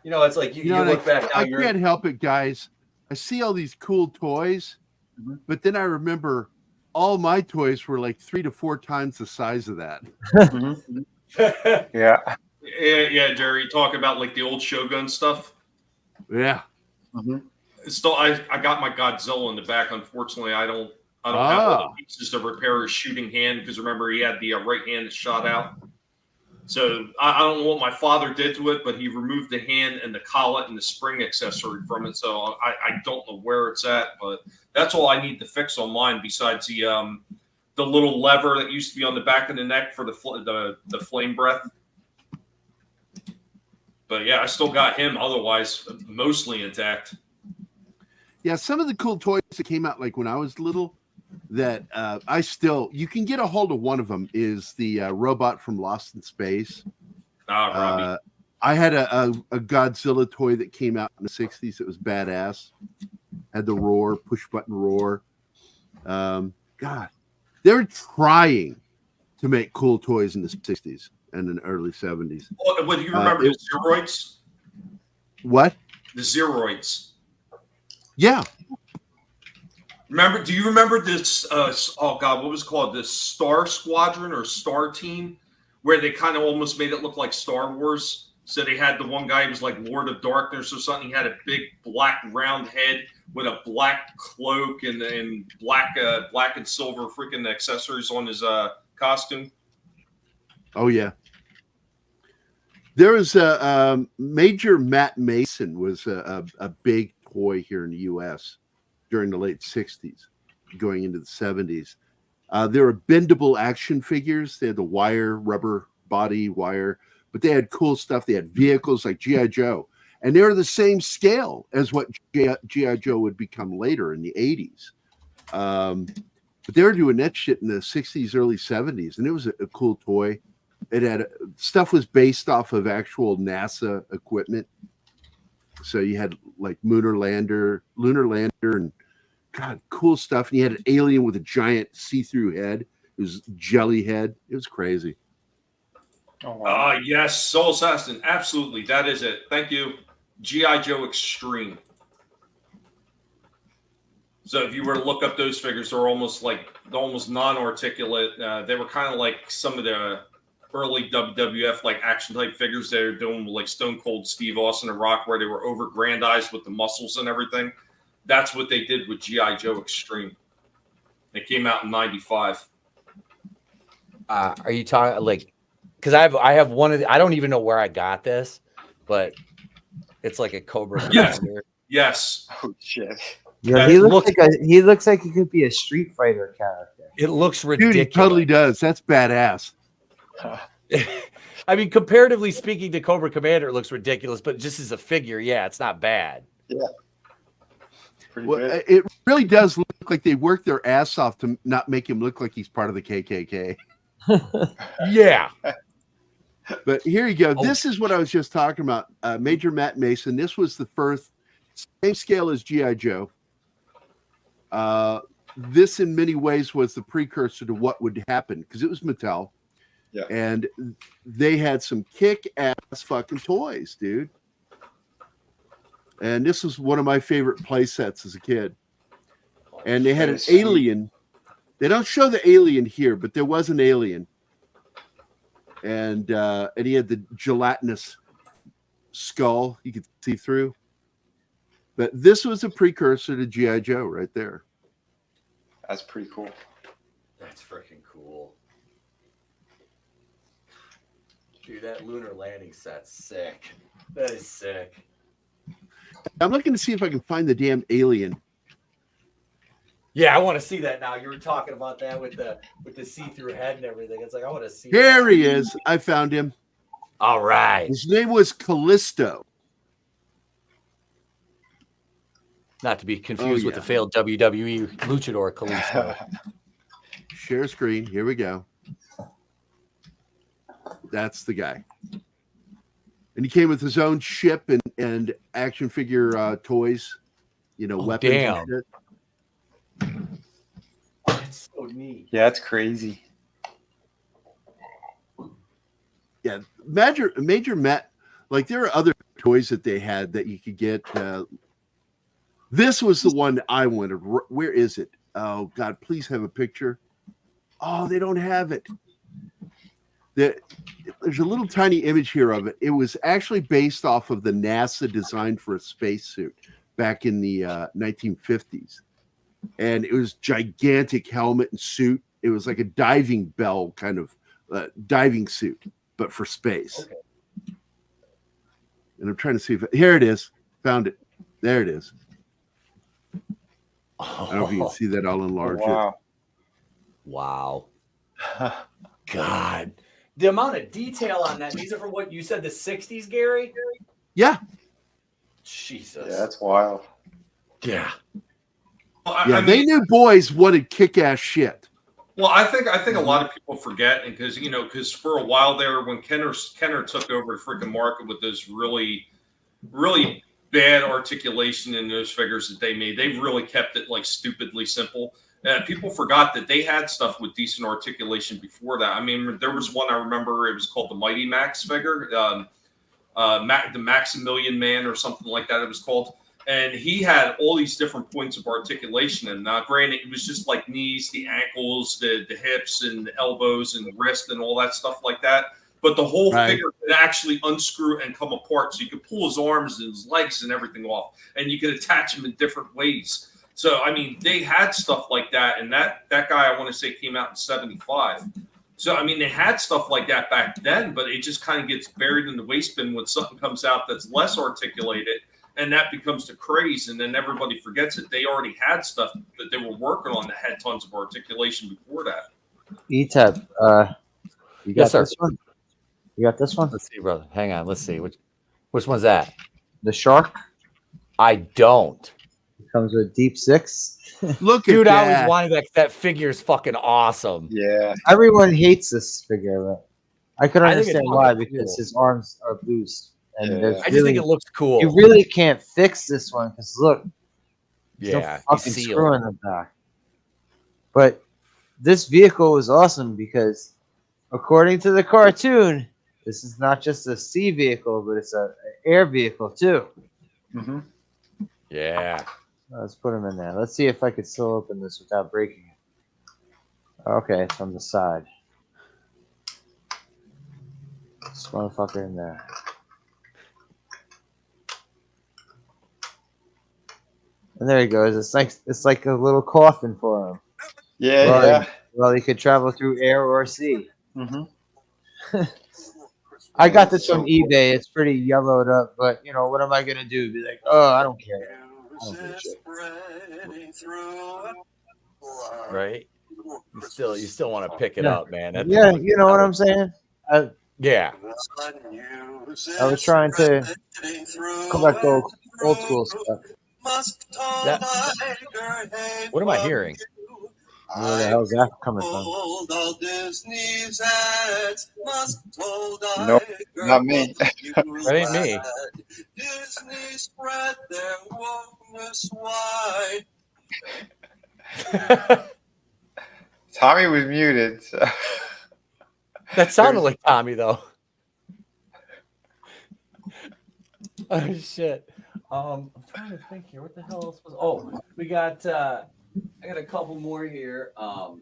You know, it's like you look back now. I can't help it, guys. I see all these cool toys, but then I remember all my toys were like 3 to 4 times the size of that. Yeah. Yeah, Jerry, talk about like the old Shogun stuff. Yeah. Still, I got my Godzilla in the back. Unfortunately, I don't have all the pieces to repair his shooting hand because remember he had the right hand that shot out. So I don't know what my father did to it, but he removed the hand and the collet and the spring accessory from it. So I don't know where it's at, but that's all I need to fix on mine. Besides the little lever that used to be on the back of the neck for the flame breath. But yeah, I still got him. Otherwise, mostly intact. Yeah, some of the cool toys that came out like when I was little that you can get a hold of. One of them is the robot from Lost in Space. Robbie. I had a Godzilla toy that came out in the 60s. It was badass. Had the roar, push button roar. God, they were trying to make cool toys in the 60s and in the early 70s. What do you remember the Zeroids? What? The Zeroids. Yeah. Do you remember this? Oh God, what was it called? This Star Squadron or Star Team, where they kind of almost made it look like Star Wars. So they had the one guy who was like Lord of Darkness or something. He had a big black round head with a black cloak and black and silver freaking accessories on his costume. Oh yeah. There was Major Matt Mason was a big toy here in the U.S. during the late 60s, going into the 70s. There were bendable action figures. They had the rubber body wire, but they had cool stuff. They had vehicles like G.I. Joe, and they were the same scale as what G.I. Joe would become later in the 80s. But they were doing that shit in the 60s, early 70s, and it was a cool toy. It had stuff was based off of actual NASA equipment. So you had like lunar lander, and God, cool stuff. And you had an alien with a giant see-through head. It was jelly head. It was crazy. Oh, wow. Yes, Soul Assassin. Absolutely. That is it. Thank you. G.I. Joe Extreme. So if you were to look up those figures, they're almost non-articulate. They were kind of like some of the early WWF like action type figures they were doing with like Stone Cold Steve Austin and Rock, where they were over-grandized with the muscles and everything. That's what they did with G.I. Joe Extreme. It came out in '95. Are you talking like? Because I have one of the, I don't even know where I got this, but it's like a Cobra Commander. Yes. Oh shit. Yeah, he looks like he could be a Street Fighter character. It looks ridiculous. Dude, he totally does. That's badass. I mean, comparatively speaking to Cobra Commander, it looks ridiculous, but just as a figure, yeah, it's not bad. Yeah. Well, it really does look like they worked their ass off to not make him look like he's part of the KKK. Yeah. But here you go. This is what I was just talking about. Major Matt Mason. This was the first, same scale as G.I. Joe. This in many ways was the precursor to what would happen because it was Mattel. Yeah. And they had some kick-ass fucking toys, dude. And this was one of my favorite play sets as a kid. And they had an alien. They don't show the alien here, but there was an alien. And he had the gelatinous skull you could see through. But this was a precursor to G.I. Joe right there. That's pretty cool. That's freaking cool. Dude, that lunar landing set's sick. That is sick. I'm looking to see if I can find the damn alien. Yeah, I want to see that now. You were talking about that with the see-through head and everything. It's like I want to see. Here that. he is. I found him. All right. His name was Callisto. Not to be confused with the failed WWE luchador Kalisto. Share screen. Here we go. That's the guy. And he came with his own ship and action figure toys, weapons and shit. That's so neat. Yeah, that's crazy. Yeah, Major Matt, like there are other toys that they had that you could get. This was the one I wanted. Where is it? Oh God, please have a picture. Oh, they don't have it. There's a little tiny image here of it. It was actually based off of the NASA design for a spacesuit back in the 1950s. And it was gigantic helmet and suit. It was like a diving bell kind of diving suit, but for space. Okay. And I'm trying to see if here it is. Found it. There it is. I don't know if you can see that. I'll enlarge it. Wow. God. The amount of detail on that. These are from what you said, the 60s, Gary? Yeah. Jesus. Yeah, that's wild. Yeah. Yeah, they knew boys wanted kick-ass shit. Well, I think a lot of people forget, and because for a while there, when Kenner took over the freaking market with those really, really bad articulation in those figures that they made, they've really kept it like stupidly simple. People forgot that they had stuff with decent articulation before that. I mean, there was one I remember. It was called the Mighty Max figure, the Maximilian Man or something like that. It was called. And he had all these different points of articulation. And granted, it was just like knees, the ankles, the hips, and the elbows, and the wrist, and all that stuff like that. But the whole figure could actually unscrew and come apart. So you could pull his arms and his legs and everything off. And you could attach him in different ways. So, I mean, they had stuff like that. And that guy, I want to say, came out in 75. So, I mean, they had stuff like that back then. But it just kind of gets buried in the waste bin when something comes out that's less articulated. And that becomes the craze, and then everybody forgets it. They already had stuff that they were working on that had tons of articulation before that. Etep, you got this one? You got this one? Let's see, brother. Hang on. Let's see. Which one's that? The shark? I don't. It comes with Deep Six. Look Dude, at I that. always wanted that. That figure is fucking awesome. Yeah. Everyone hates this figure, but I could I think it's understand why, fucking because cool. his arms are loose. And Yeah. I just think it looks cool. You really can't fix this one because look, there's no Yeah, fucking he's screw in the back. But this vehicle is awesome because, according to the cartoon, this is not just a sea vehicle, but it's an air vehicle too. Mm-hmm. Yeah. Let's put him in there. Let's see if I could still open this without breaking it. Okay, it's on the side. This motherfucker in there. And there he goes. It's like a little coffin for him. Yeah, Well, he could travel through air or sea. Mm-hmm. I got this from eBay. It's pretty yellowed up, but what am I gonna do? Be like, oh, I don't care. I don't give a shit. Right. You still want to pick it Yeah. up, man. That's Yeah, you know what I'm saying? Yeah. I was trying to collect old school stuff. What am I hearing? Where the hell's that coming from? Nope, not me. That ain't me. Tommy was muted. So. That sounded like Tommy, though. Oh shit. I'm trying to think here. What the hell else was? Oh, we got. I got a couple more here. I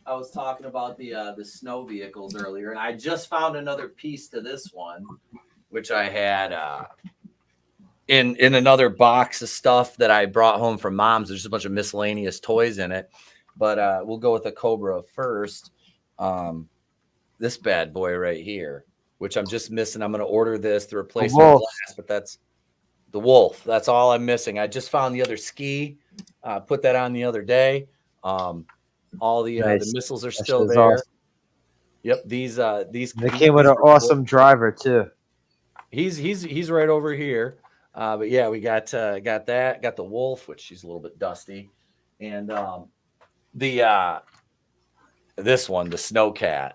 was talking about the snow vehicles earlier, and I just found another piece to this one, which I had in another box of stuff that I brought home from Mom's. There's just a bunch of miscellaneous toys in it, but we'll go with the Cobra first. This bad boy right here, which I'm just missing. I'm going to order this to replace the glass, but that's the Wolf. That's all I'm missing. I just found the other ski. Put that on the other day. All the missiles are still there. Awesome. Yep, these they came with an awesome driver too. He's right over here. But yeah, we got that. Got the Wolf, which she's a little bit dusty, and this one, the Snowcat.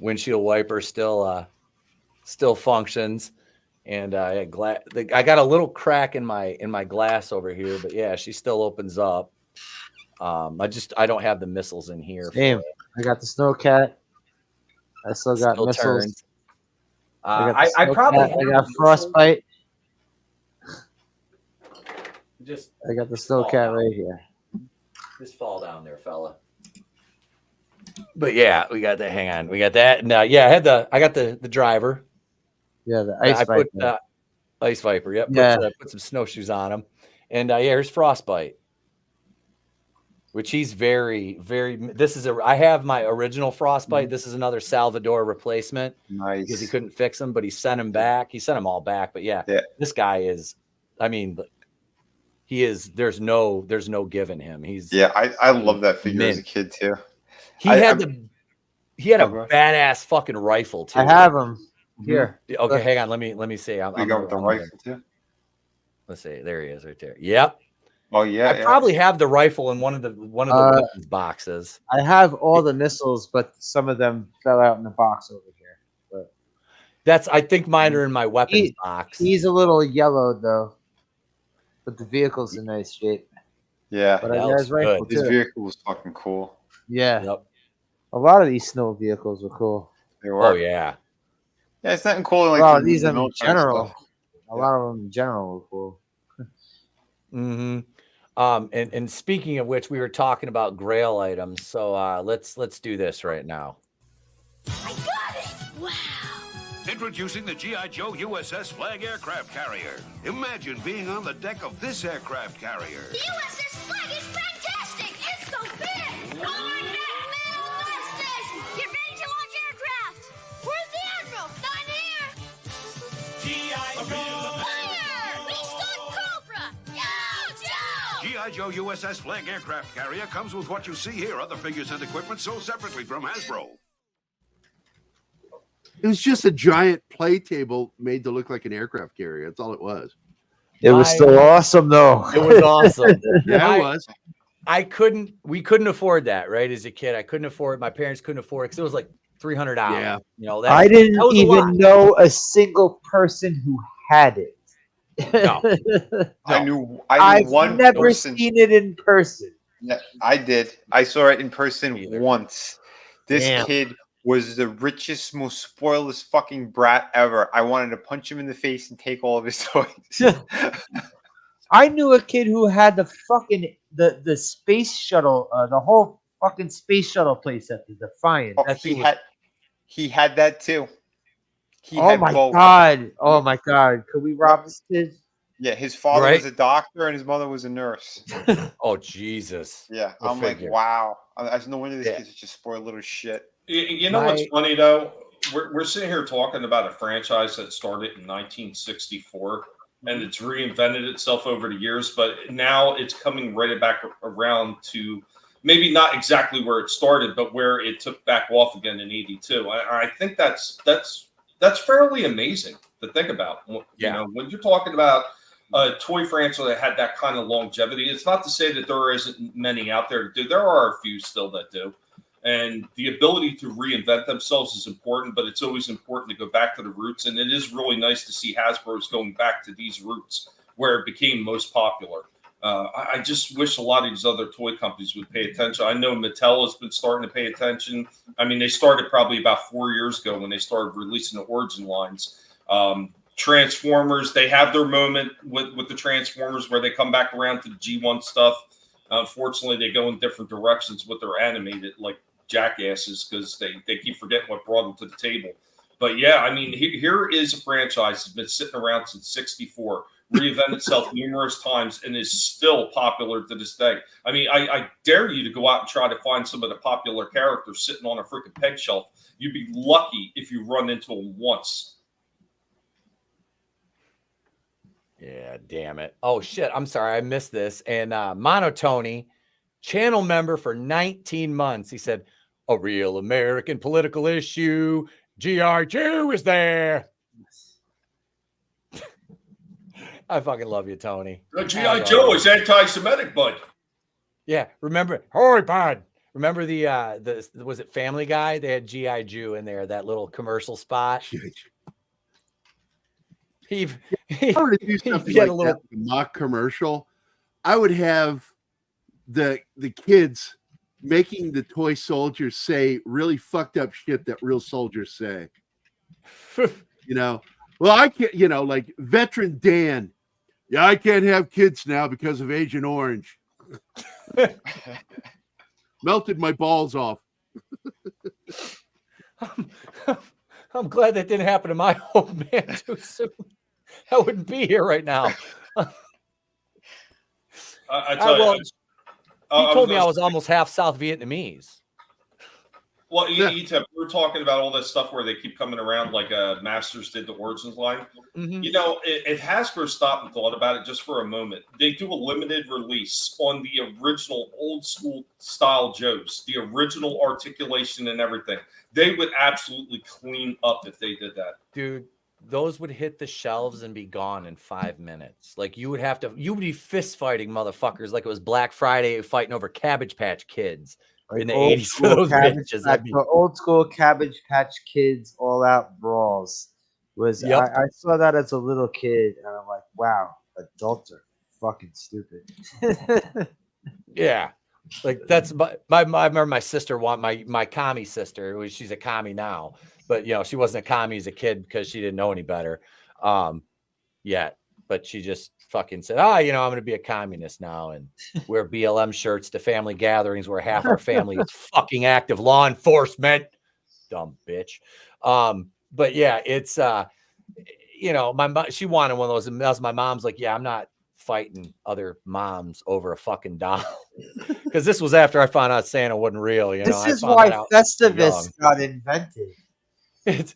Windshield wiper still still functions. And I got a little crack in my glass over here, but yeah, she still opens up. I don't have the missiles in here. Same. For it. I got the Snowcat. I still got Still missiles. turns. I probably got Frostbite. I got the Snowcat right here. Just fall down there, fella. But yeah, we got that. Hang on, we got that. No, yeah, I got the driver. Yeah, the Ice Viper. Put Ice Viper. Yep. Yeah. Put some snowshoes on him, and yeah, here's Frostbite, which he's very, very. I have my original Frostbite. This is another Salvador replacement. Nice. Because he couldn't fix them, but he sent him back. He sent them all back. But yeah, this guy is. I mean, he is. There's no giving him. He's. Yeah, I love that figure as a kid too. He had a badass fucking rifle too. I have him here. Okay, hang on. Let me see. I'm going with the rifle too. Let's see. There he is, right there. Yep. Oh yeah. I probably have the rifle in one of the weapons boxes. I have all the missiles, but some of them fell out in the box over here. But I think mine are in my weapons box. He's a little yellow though, but the vehicle's in nice shape. Yeah, but I got his rifle His too. vehicle was fucking cool. Yeah. Yep. A lot of these snow vehicles were cool. They were. Oh yeah. Yeah, it's nothing cool like a lot of the these in military general. stuff. A lot of them in general were cool. Mm-hmm. And speaking of which, we were talking about Grail items. So let's do this right now. Introducing the G.I. Joe USS Flag Aircraft Carrier. Imagine being on the deck of this aircraft carrier. The USS Flag is fantastic! It's so big! Forward deck, middle blasters! Get ready to launch aircraft! Where's the Admiral? Not here! G.I. Joe! Fire! Beast on Cobra! Yo, Joe! G.I. Joe USS Flag Aircraft Carrier comes with what you see here. Other figures and equipment sold separately from Hasbro. It was just a giant play table made to look like an aircraft carrier. That's all it was. It was still awesome, though. It was awesome. Yeah, it was. We couldn't afford that, right? As a kid, I couldn't afford it. My parents couldn't afford it because it was like $300. Yeah. You know, I didn't even know a single person who had it. No. I knew I've one never person. seen it in person. Yeah, I did. I saw it in person once. This Damn. kid was the richest, most spoilest fucking brat ever. I wanted to punch him in the face and take all of his toys. I knew a kid who had the fucking the space shuttle, the whole fucking space shuttle playset, the Defiant. Oh, he had that too. He Oh had my both. god! Oh my god! Could we rob this kid? Yeah, his father Right. was a doctor and his mother was a nurse. Oh Jesus! Yeah, Go I'm figure. like, wow. I no wonder this kid's just spoiled little shit. You know what's funny though? We're sitting here talking about a franchise that started in 1964 and it's reinvented itself over the years, but now it's coming right back around to maybe not exactly where it started, but where it took back off again in '82. I think that's fairly amazing to think about. You know, when you're talking about a toy franchise that had that kind of longevity, it's not to say that there isn't many out there to do. There are a few still that do. And the ability to reinvent themselves is important, but it's always important to go back to the roots. And it is really nice to see Hasbro's going back to these roots where it became most popular. I just wish a lot of these other toy companies would pay attention. I know Mattel has been starting to pay attention. I mean, they started probably about 4 years ago when they started releasing the Origin lines. Transformers, they have their moment with the Transformers where they come back around to the G1 stuff. Unfortunately, they go in different directions with their animated, like jackasses, because they keep forgetting what brought them to the table. But yeah, I mean, here is a franchise that's been sitting around since '64, reinvented itself numerous times, and is still popular to this day. I mean, I dare you to go out and try to find some of the popular characters sitting on a freaking peg shelf. You'd be lucky if you run into them once. Yeah, damn it. Oh shit, I'm sorry, I missed this. And monoTony, channel member for 19 months. He said, a real American political issue. G.I. Joe is there. I fucking love you, Tony. G.I. Joe is anti-Semitic, bud. Yeah, remember, hurry, bud. Remember the was it Family Guy? They had G.I. Joe in there, that little commercial spot. If I were to do something like that, like a mock commercial, I would have the kids making the toy soldiers say really fucked up shit that real soldiers say. You know, well, I can't, you know, like veteran Dan. Yeah, I can't have kids now because of Agent Orange. Melted my balls off. I'm glad that didn't happen to my old man too soon. I wouldn't be here right now. I tell you, he told me I was almost half South Vietnamese. Well, Etep, we're talking about all this stuff where they keep coming around like Masters did the Origins line. Mm-hmm. You know, if Hasbro stopped and thought about it just for a moment, they do a limited release on the original old school style Joes, the original articulation and everything. They would absolutely clean up if they did that. Dude, those would hit the shelves and be gone in 5 minutes. Like you would be fist fighting motherfuckers like it was Black Friday fighting over Cabbage Patch Kids. In the 80s for those bitches. The old school Cabbage Patch Kids all out brawls was I saw that as a little kid and I'm like, wow, adults are fucking stupid. Yeah. Like that's I remember my sister my commie sister, she's a commie now, but you know, she wasn't a commie as a kid because she didn't know any better. Yet. But she just fucking said, you know, I'm going to be a communist now and wear BLM shirts to family gatherings where half our family is fucking active law enforcement. Dumb bitch. But yeah, it's, you know, my mom, she wanted one of those. And that's my mom's like, yeah, I'm not fighting other moms over a fucking doll. Because this was after I found out Santa wasn't real. You know, this is why Festivus got invented. It's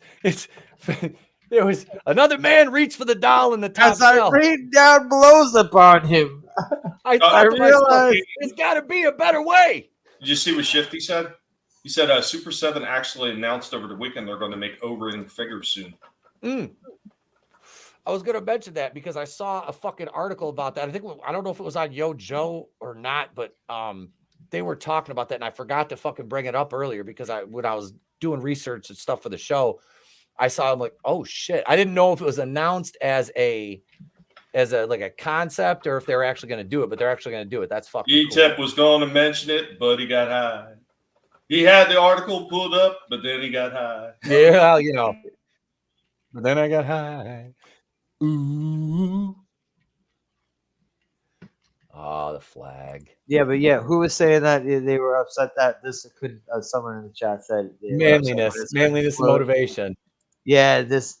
there was another man reached for the doll in the top as I shelf. rained down blows upon him. I realized there's got to be a better way. Did you see what Shifty said? He said Super 7 actually announced over the weekend they're going to make O-ring figures soon. I was going to mention that because I saw a fucking article about that. I don't know if it was on Yo Joe or not, but they were talking about that, and I forgot to fucking bring it up earlier because when I was doing research and stuff for the show, I saw him like, oh shit. I didn't know if it was announced as a like a concept or if they were actually going to do it, but they're actually going to do it. That's fucking Etep cool. was going to mention it, but he got high. He had the article pulled up, but then he got high. Yeah, you know. But then I got high. Ooh. Oh, the flag. Yeah, but yeah, who was saying that they were upset that this couldn't? Someone in the chat said Manliness, motivation. Yeah, this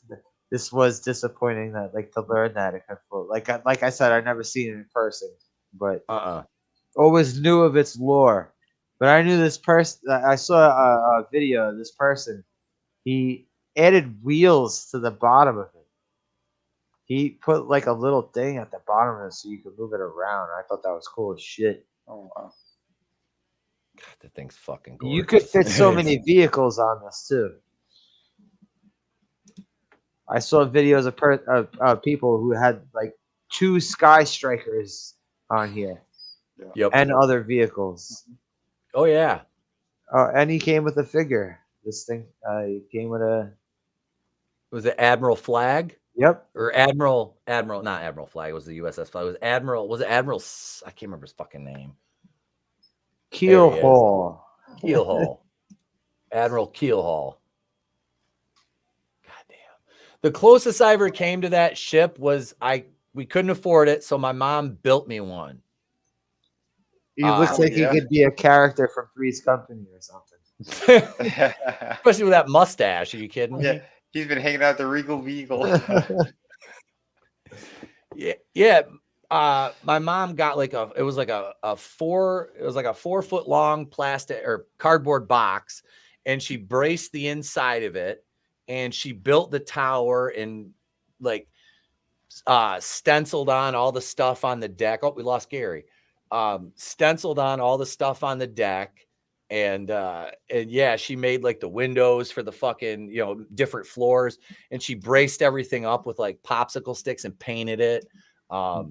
was disappointing that to learn that it could float. Like I said, I've never seen it in person, but always knew of its lore. But I knew this person. I saw a video of this person. He added wheels to the bottom of it. He put like a little thing at the bottom of it so you could move it around. I thought that was cool as shit. Oh wow! God, that thing's fucking gorgeous. You could fit so many vehicles on this too. I saw videos of people who had like 2 Sky Strikers on here, and other vehicles. Oh yeah. And he came with a figure. This thing came with a. Was it Admiral Flag? Yep. Or Admiral, not Admiral Flag. It was the USS Flag. It was Admiral. Was it Admiral? I can't remember his fucking name. Keelhaul. Keelhaul. Admiral Keelhaul. The closest I ever came to that ship was we couldn't afford it, so my mom built me one. He looks like he could be a character from Three's Company or something. Especially with that mustache. Are you kidding me? Yeah, he's been hanging out the Regal Beagle. Yeah. My mom got it was like a 4 foot long plastic or cardboard box, and she braced the inside of it. And she built the tower and stenciled on all the stuff on the deck. Oh, we lost Gary. Stenciled on all the stuff on the deck. And yeah, she made the windows for the fucking, different floors. And she braced everything up with popsicle sticks and painted it. I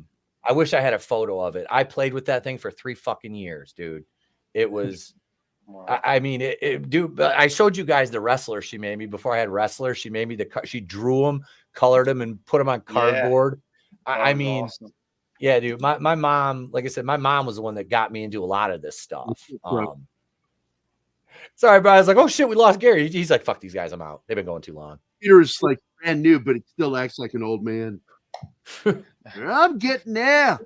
wish I had a photo of it. I played with that thing for 3 fucking years, dude. It was... Wow. I mean, dude, I showed you guys the wrestler she made me before I had wrestler. She made me she drew them colored them and put them on Yeah. cardboard. I was mean, awesome. yeah, dude. My mom, like I said, my mom was the one that got me into a lot of this stuff. Right. Sorry, bro. I was like, oh shit, we lost Gary. He's like, fuck these guys, I'm out. They've been going too long. Peter's like brand new, but he still acts like an old man. I'm getting there.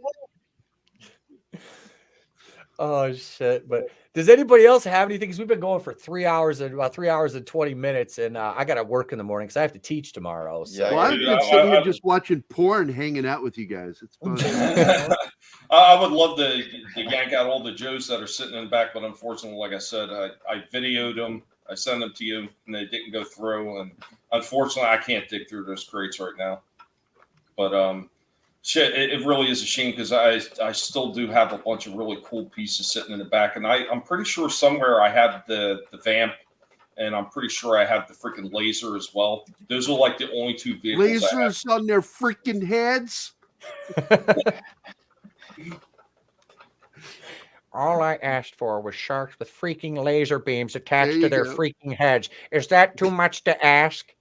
Oh shit! But does anybody else have anything? Because we've been going for 3 hours and about 3 hours and 20 minutes, and I got to work in the morning because I have to teach tomorrow. So Well, I've been sitting here just watching porn, hanging out with you guys. It's fun. I would love to yank out all the Joes that are sitting in the back, but unfortunately, like I said, I videoed them, I sent them to you, and they didn't go through. And unfortunately, I can't dig through those crates right now. But shit, it really is a shame because I still do have a bunch of really cool pieces sitting in the back, and I'm pretty sure somewhere I have the vamp, and I'm pretty sure I have the freaking laser as well. Those are like the only two vehicles. Lasers on their freaking heads. all I asked for was sharks with freaking laser beams attached There to you their go. freaking heads. Is that too much to ask?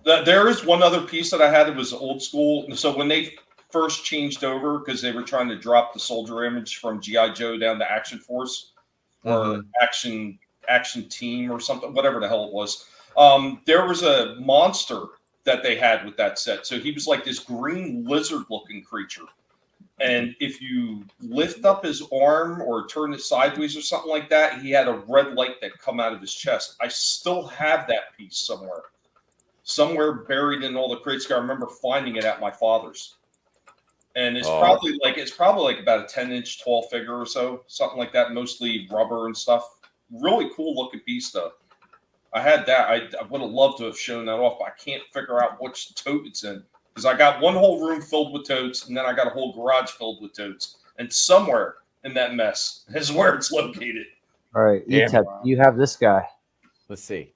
There is one other piece that I had. It was old school. So when they first changed over, because they were trying to drop the soldier image from G.I. Joe down to Action Force or Action Team or something, whatever the hell it was. There was a monster that they had with that set. So he was like this green lizard-looking creature. And if you lift up his arm or turn it sideways or something like that, he had a red light that come out of his chest. I still have that piece somewhere buried in all the crates. I remember finding it at my father's. And it's probably like about a 10-inch tall figure or so, something like that, mostly rubber and stuff. Really cool looking piece though. I had that. I would have loved to have shown that off, but I can't figure out which tote it's in. Because I got one whole room filled with totes, and then I got a whole garage filled with totes. And somewhere in that mess is where it's located. All right, Yeah. Etep, you have this guy. Let's see.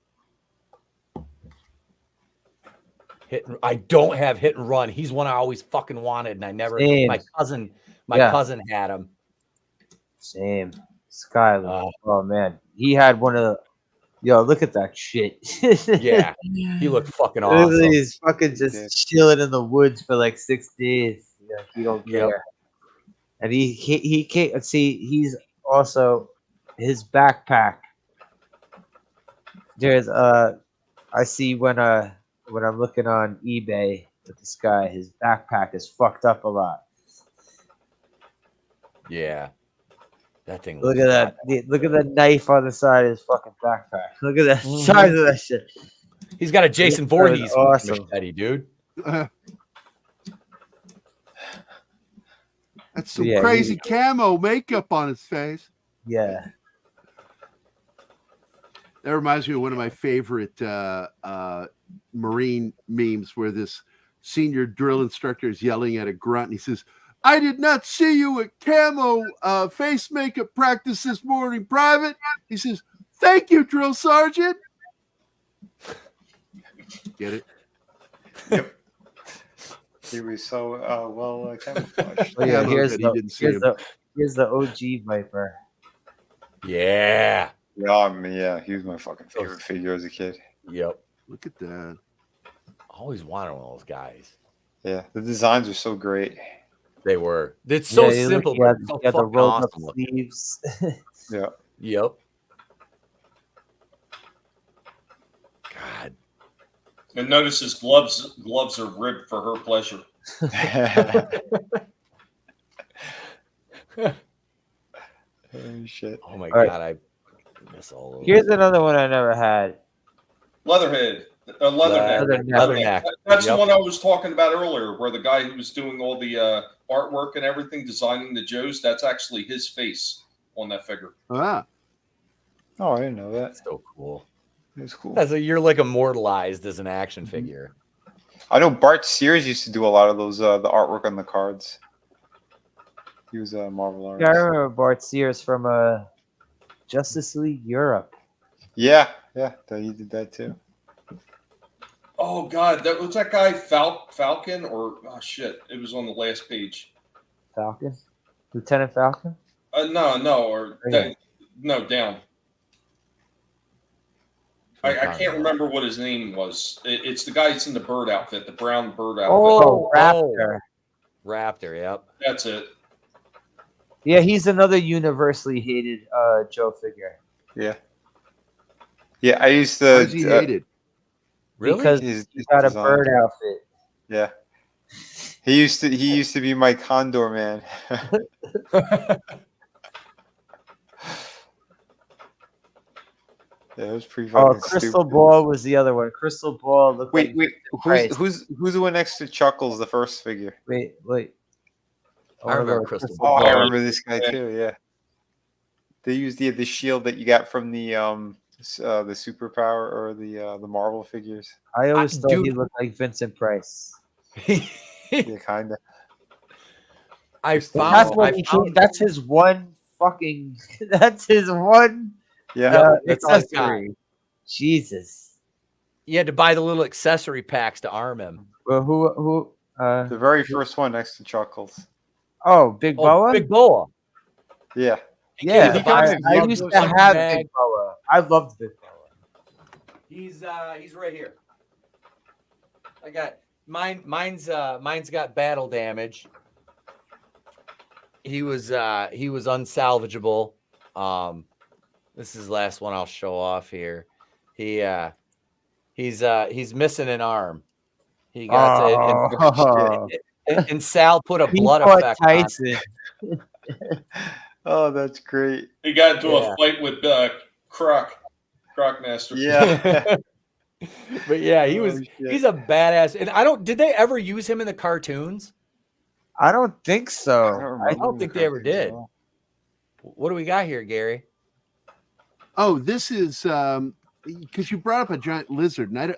I don't have hit and run. He's one I always fucking wanted, and I never. Same. My cousin had him. Same. Skyler. Oh man, he had one of the. Yo, look at that shit. Yeah, he looked fucking Look at awesome. He's fucking just chilling in the woods for like 6 days. Yeah, he don't Yep. care. And he can't see. He's also his backpack. There's I see when I'm looking on eBay with this guy, his backpack is fucked up a lot. Yeah, that thing. Look looks at that! Look at the knife on the side of his fucking backpack. Look at that size of that shit. He's got a Jason That is Voorhees awesome. machete, dude. That's some Yeah, crazy camo makeup on his face. Yeah. That reminds me of one of my favorite Marine memes where this senior drill instructor is yelling at a grunt and he says, "I did not see you at camo face makeup practice this morning, Private." He says, "Thank you, drill sergeant." Get it? Yep. He was so well camouflaged. Oh, yeah, Camo here's that he the didn't see him. here's the OG Viper. Yeah. Yeah, he was my fucking favorite figure as a kid. Yep. Look at that. Always wanted one of those guys. Yeah, the designs are so great. They were. It's so Yeah, simple. You got, but it's so you got the fucking rolled up awesome looking. sleeves. Yeah. Yep. God. And notice his gloves are ribbed for her pleasure. Oh shit. Oh my All God, I miss all of Here's another one I never had. Leatherhead. Leatherneck. Leatherneck. That's Yep. the one I was talking about earlier, where the guy who was doing all the artwork and everything, designing the Joes, that's actually his face on that figure. Ah. Oh, I didn't know that. So cool. It's cool. You're like immortalized as an action figure. I know Bart Sears used to do a lot of those the artwork on the cards. He was a Marvel artist. Yeah, I remember Bart Sears from Justice League Europe. Yeah, he did that too. Oh God, that was that guy Falcon or shit. It was on the last page. Falcon? Lieutenant Falcon? No, Okay. no, down. I can't remember what his name was. It's the guy that's in the bird outfit, the brown bird outfit. Oh, Raptor. Raptor, yep. That's it. Yeah, he's another universally hated Joe figure. Yeah. Yeah, I used to. Why is he hated? Really? Because His he's got a design. bird outfit. Yeah. He used to be my Condor man. Yeah, it was pretty fucking Crystal stupid. Ball was the other one. Crystal Ball looked Wait, like who's the one next to Chuckles, the first figure? Wait. I remember Crystal Oh, Ball. I remember this guy too. Yeah, they used the shield that you got from the superpower or the Marvel figures. I always thought he looked like Vincent Price. Yeah, kind of. That's his one fucking. That's his one. Yeah, that's all he's got. accessory. Jesus. You had to buy the little accessory packs to arm him. Well, who? The very first one next to Chuckles. Oh, Big Boa. Big Boa. Yeah. Yeah, He comes I in used yellow to fucking have bag. Big Boa. I loved Big Boa. He's right here. I got mine's got battle damage. He was unsalvageable. This is the last one I'll show off here. He's missing an arm. He got and Sal put a blood effect Tyson. Oh, that's great. He got into a fight with Crocmaster. Yeah. But yeah, he's a badass. And did they ever use him in the cartoons? I don't think so. I don't think they ever did. What do we got here, Gary? Oh, this is because you brought up a giant lizard, and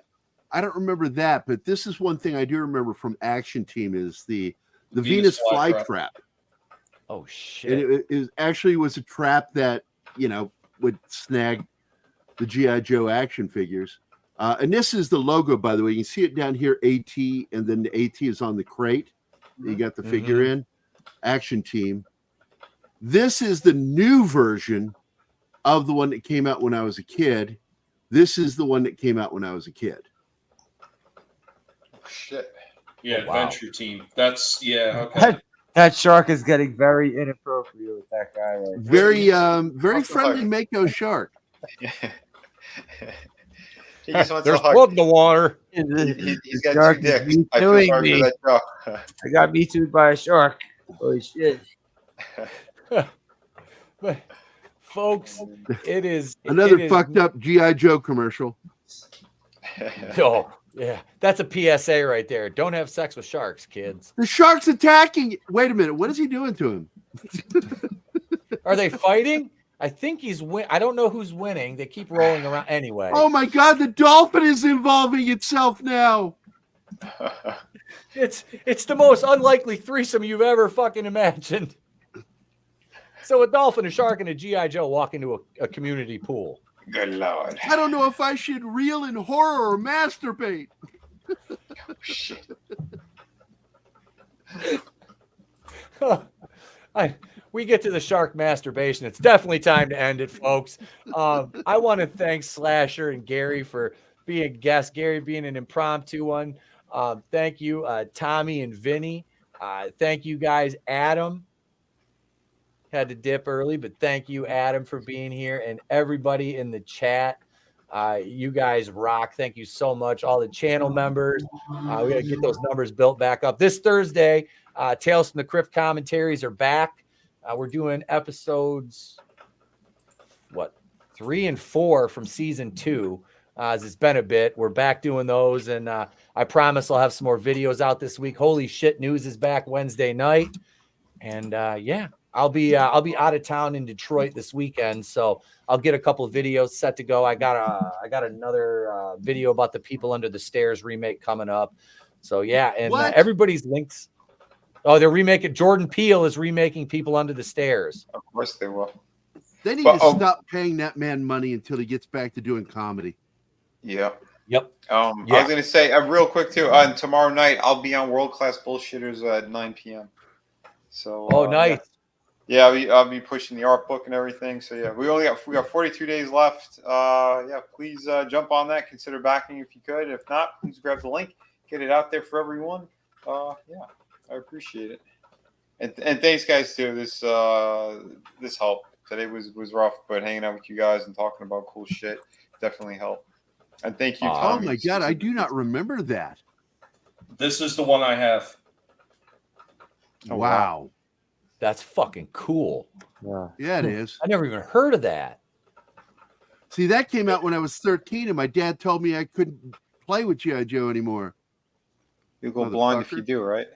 I don't remember that, but this is one thing I do remember from Action Team is the Venus flytrap. Oh shit! And it actually was a trap that would snag the GI Joe action figures. And this is the logo, by the way. You can see it down here, AT, and then the AT is on the crate. You got the figure in. Action Team. This is the new version of the one that came out when I was a kid. This is the one that came out when I was a kid. Shit. Yeah, Oh, wow. Adventure Team. That's okay. That shark is getting very inappropriate with that guy. Right now. Very friendly Mako shark. He just wants There's to hug. blood in the water. He's got Shark two is dicks. I feel Me-tooing sorry me. for that dog. I got me too by a shark. Holy shit! But folks, it is Another fucked up GI Joe commercial. Oh yeah, that's a PSA right there. Don't have sex with sharks, kids. The shark's attacking. Wait a minute. What is he doing to him? Are they fighting? I think he's I don't know who's winning. They keep rolling around anyway. Oh my God! The dolphin is involving itself now. It's the most unlikely threesome you've ever fucking imagined. So a dolphin, a shark, and a GI Joe walk into a community pool. Good Lord. I don't know if I should reel in horror or masturbate. Shit. We get to the shark masturbation. It's definitely time to end it, folks. I want to thank Slasher and Gary for being guests. Gary being an impromptu one. Thank you, Tommy and Vinny. Thank you guys, Adam. Had to dip early, but thank you, Adam, for being here, and everybody in the chat. You guys rock. Thank you so much. All the channel members. We got to get those numbers built back up. This Thursday, Tales from the Crypt commentaries are back. We're doing episodes, 3 and 4 from season 2. As it's been a bit. We're back doing those, and I promise I'll have some more videos out this week. Holy shit, news is back Wednesday night, and I'll be out of town in Detroit this weekend, so I'll get a couple of videos set to go. I got another video about the People Under the Stairs remake coming up. So yeah, and everybody's links. Oh, they're remaking. Jordan Peele is remaking People Under the Stairs. Of course they will. They need to stop paying that man money until he gets back to doing comedy. Yeah. Yep. I was going to say real quick too. Tomorrow night I'll be on World Class Bullshitters at 9 p.m. So. Nice. Yeah, I'll be pushing the art book and everything. So yeah, we got 42 days left. Yeah, please jump on that. Consider backing if you could. If not, please grab the link. Get it out there for everyone. Yeah, I appreciate it. And thanks guys too. This helped. Today was rough, but hanging out with you guys and talking about cool shit definitely helped. And thank you, Oh Tommy. my God, I do not remember that. This is the one I have. Wow. That's fucking cool. Yeah, it is. I never even heard of that. See, that came out when I was 13, and my dad told me I couldn't play with G.I. Joe anymore. You'll go blind if you do, right?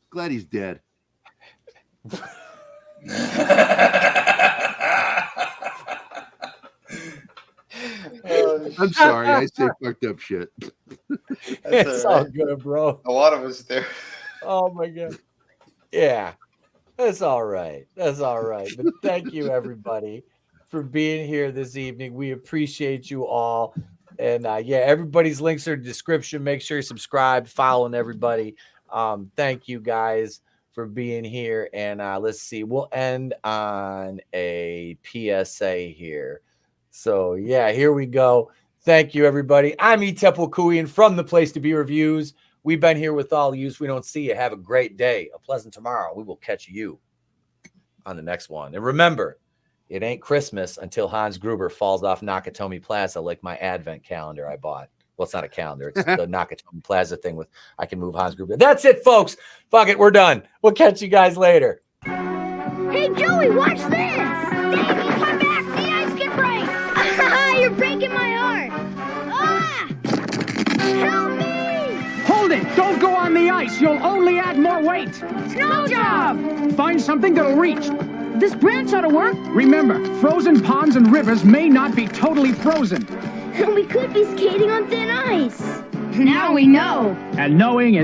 Glad he's dead. I'm sorry, I say fucked up shit. It's all good, bro. A lot of us do. Oh my God. Yeah. That's all right. That's all right. But thank you, everybody, for being here this evening. We appreciate you all. And yeah, everybody's links are in the description. Make sure you subscribe, following everybody. Thank you guys for being here. And let's see, we'll end on a PSA here. So yeah, here we go. Thank you, everybody. I'm Etep Wakuian from The Place to Be Reviews. We've been here with all of you. If we don't see you, have a great day, a pleasant tomorrow. We will catch you on the next one. And remember, it ain't Christmas until Hans Gruber falls off Nakatomi Plaza like my advent calendar I bought. Well, it's not a calendar. It's the Nakatomi Plaza thing with I can move Hans Gruber. That's it, folks. Fuck it. We're done. We'll catch you guys later. Hey, Joey, watch this! Davey, come back! The ice can break! You're breaking my heart! Ah! Help me! Hold it! Don't go on the ice! You'll only add more weight! Snow job! Find something that'll reach! This branch ought to work. Remember, frozen ponds and rivers may not be totally frozen. We could be skating on thin ice. Now we know. And knowing is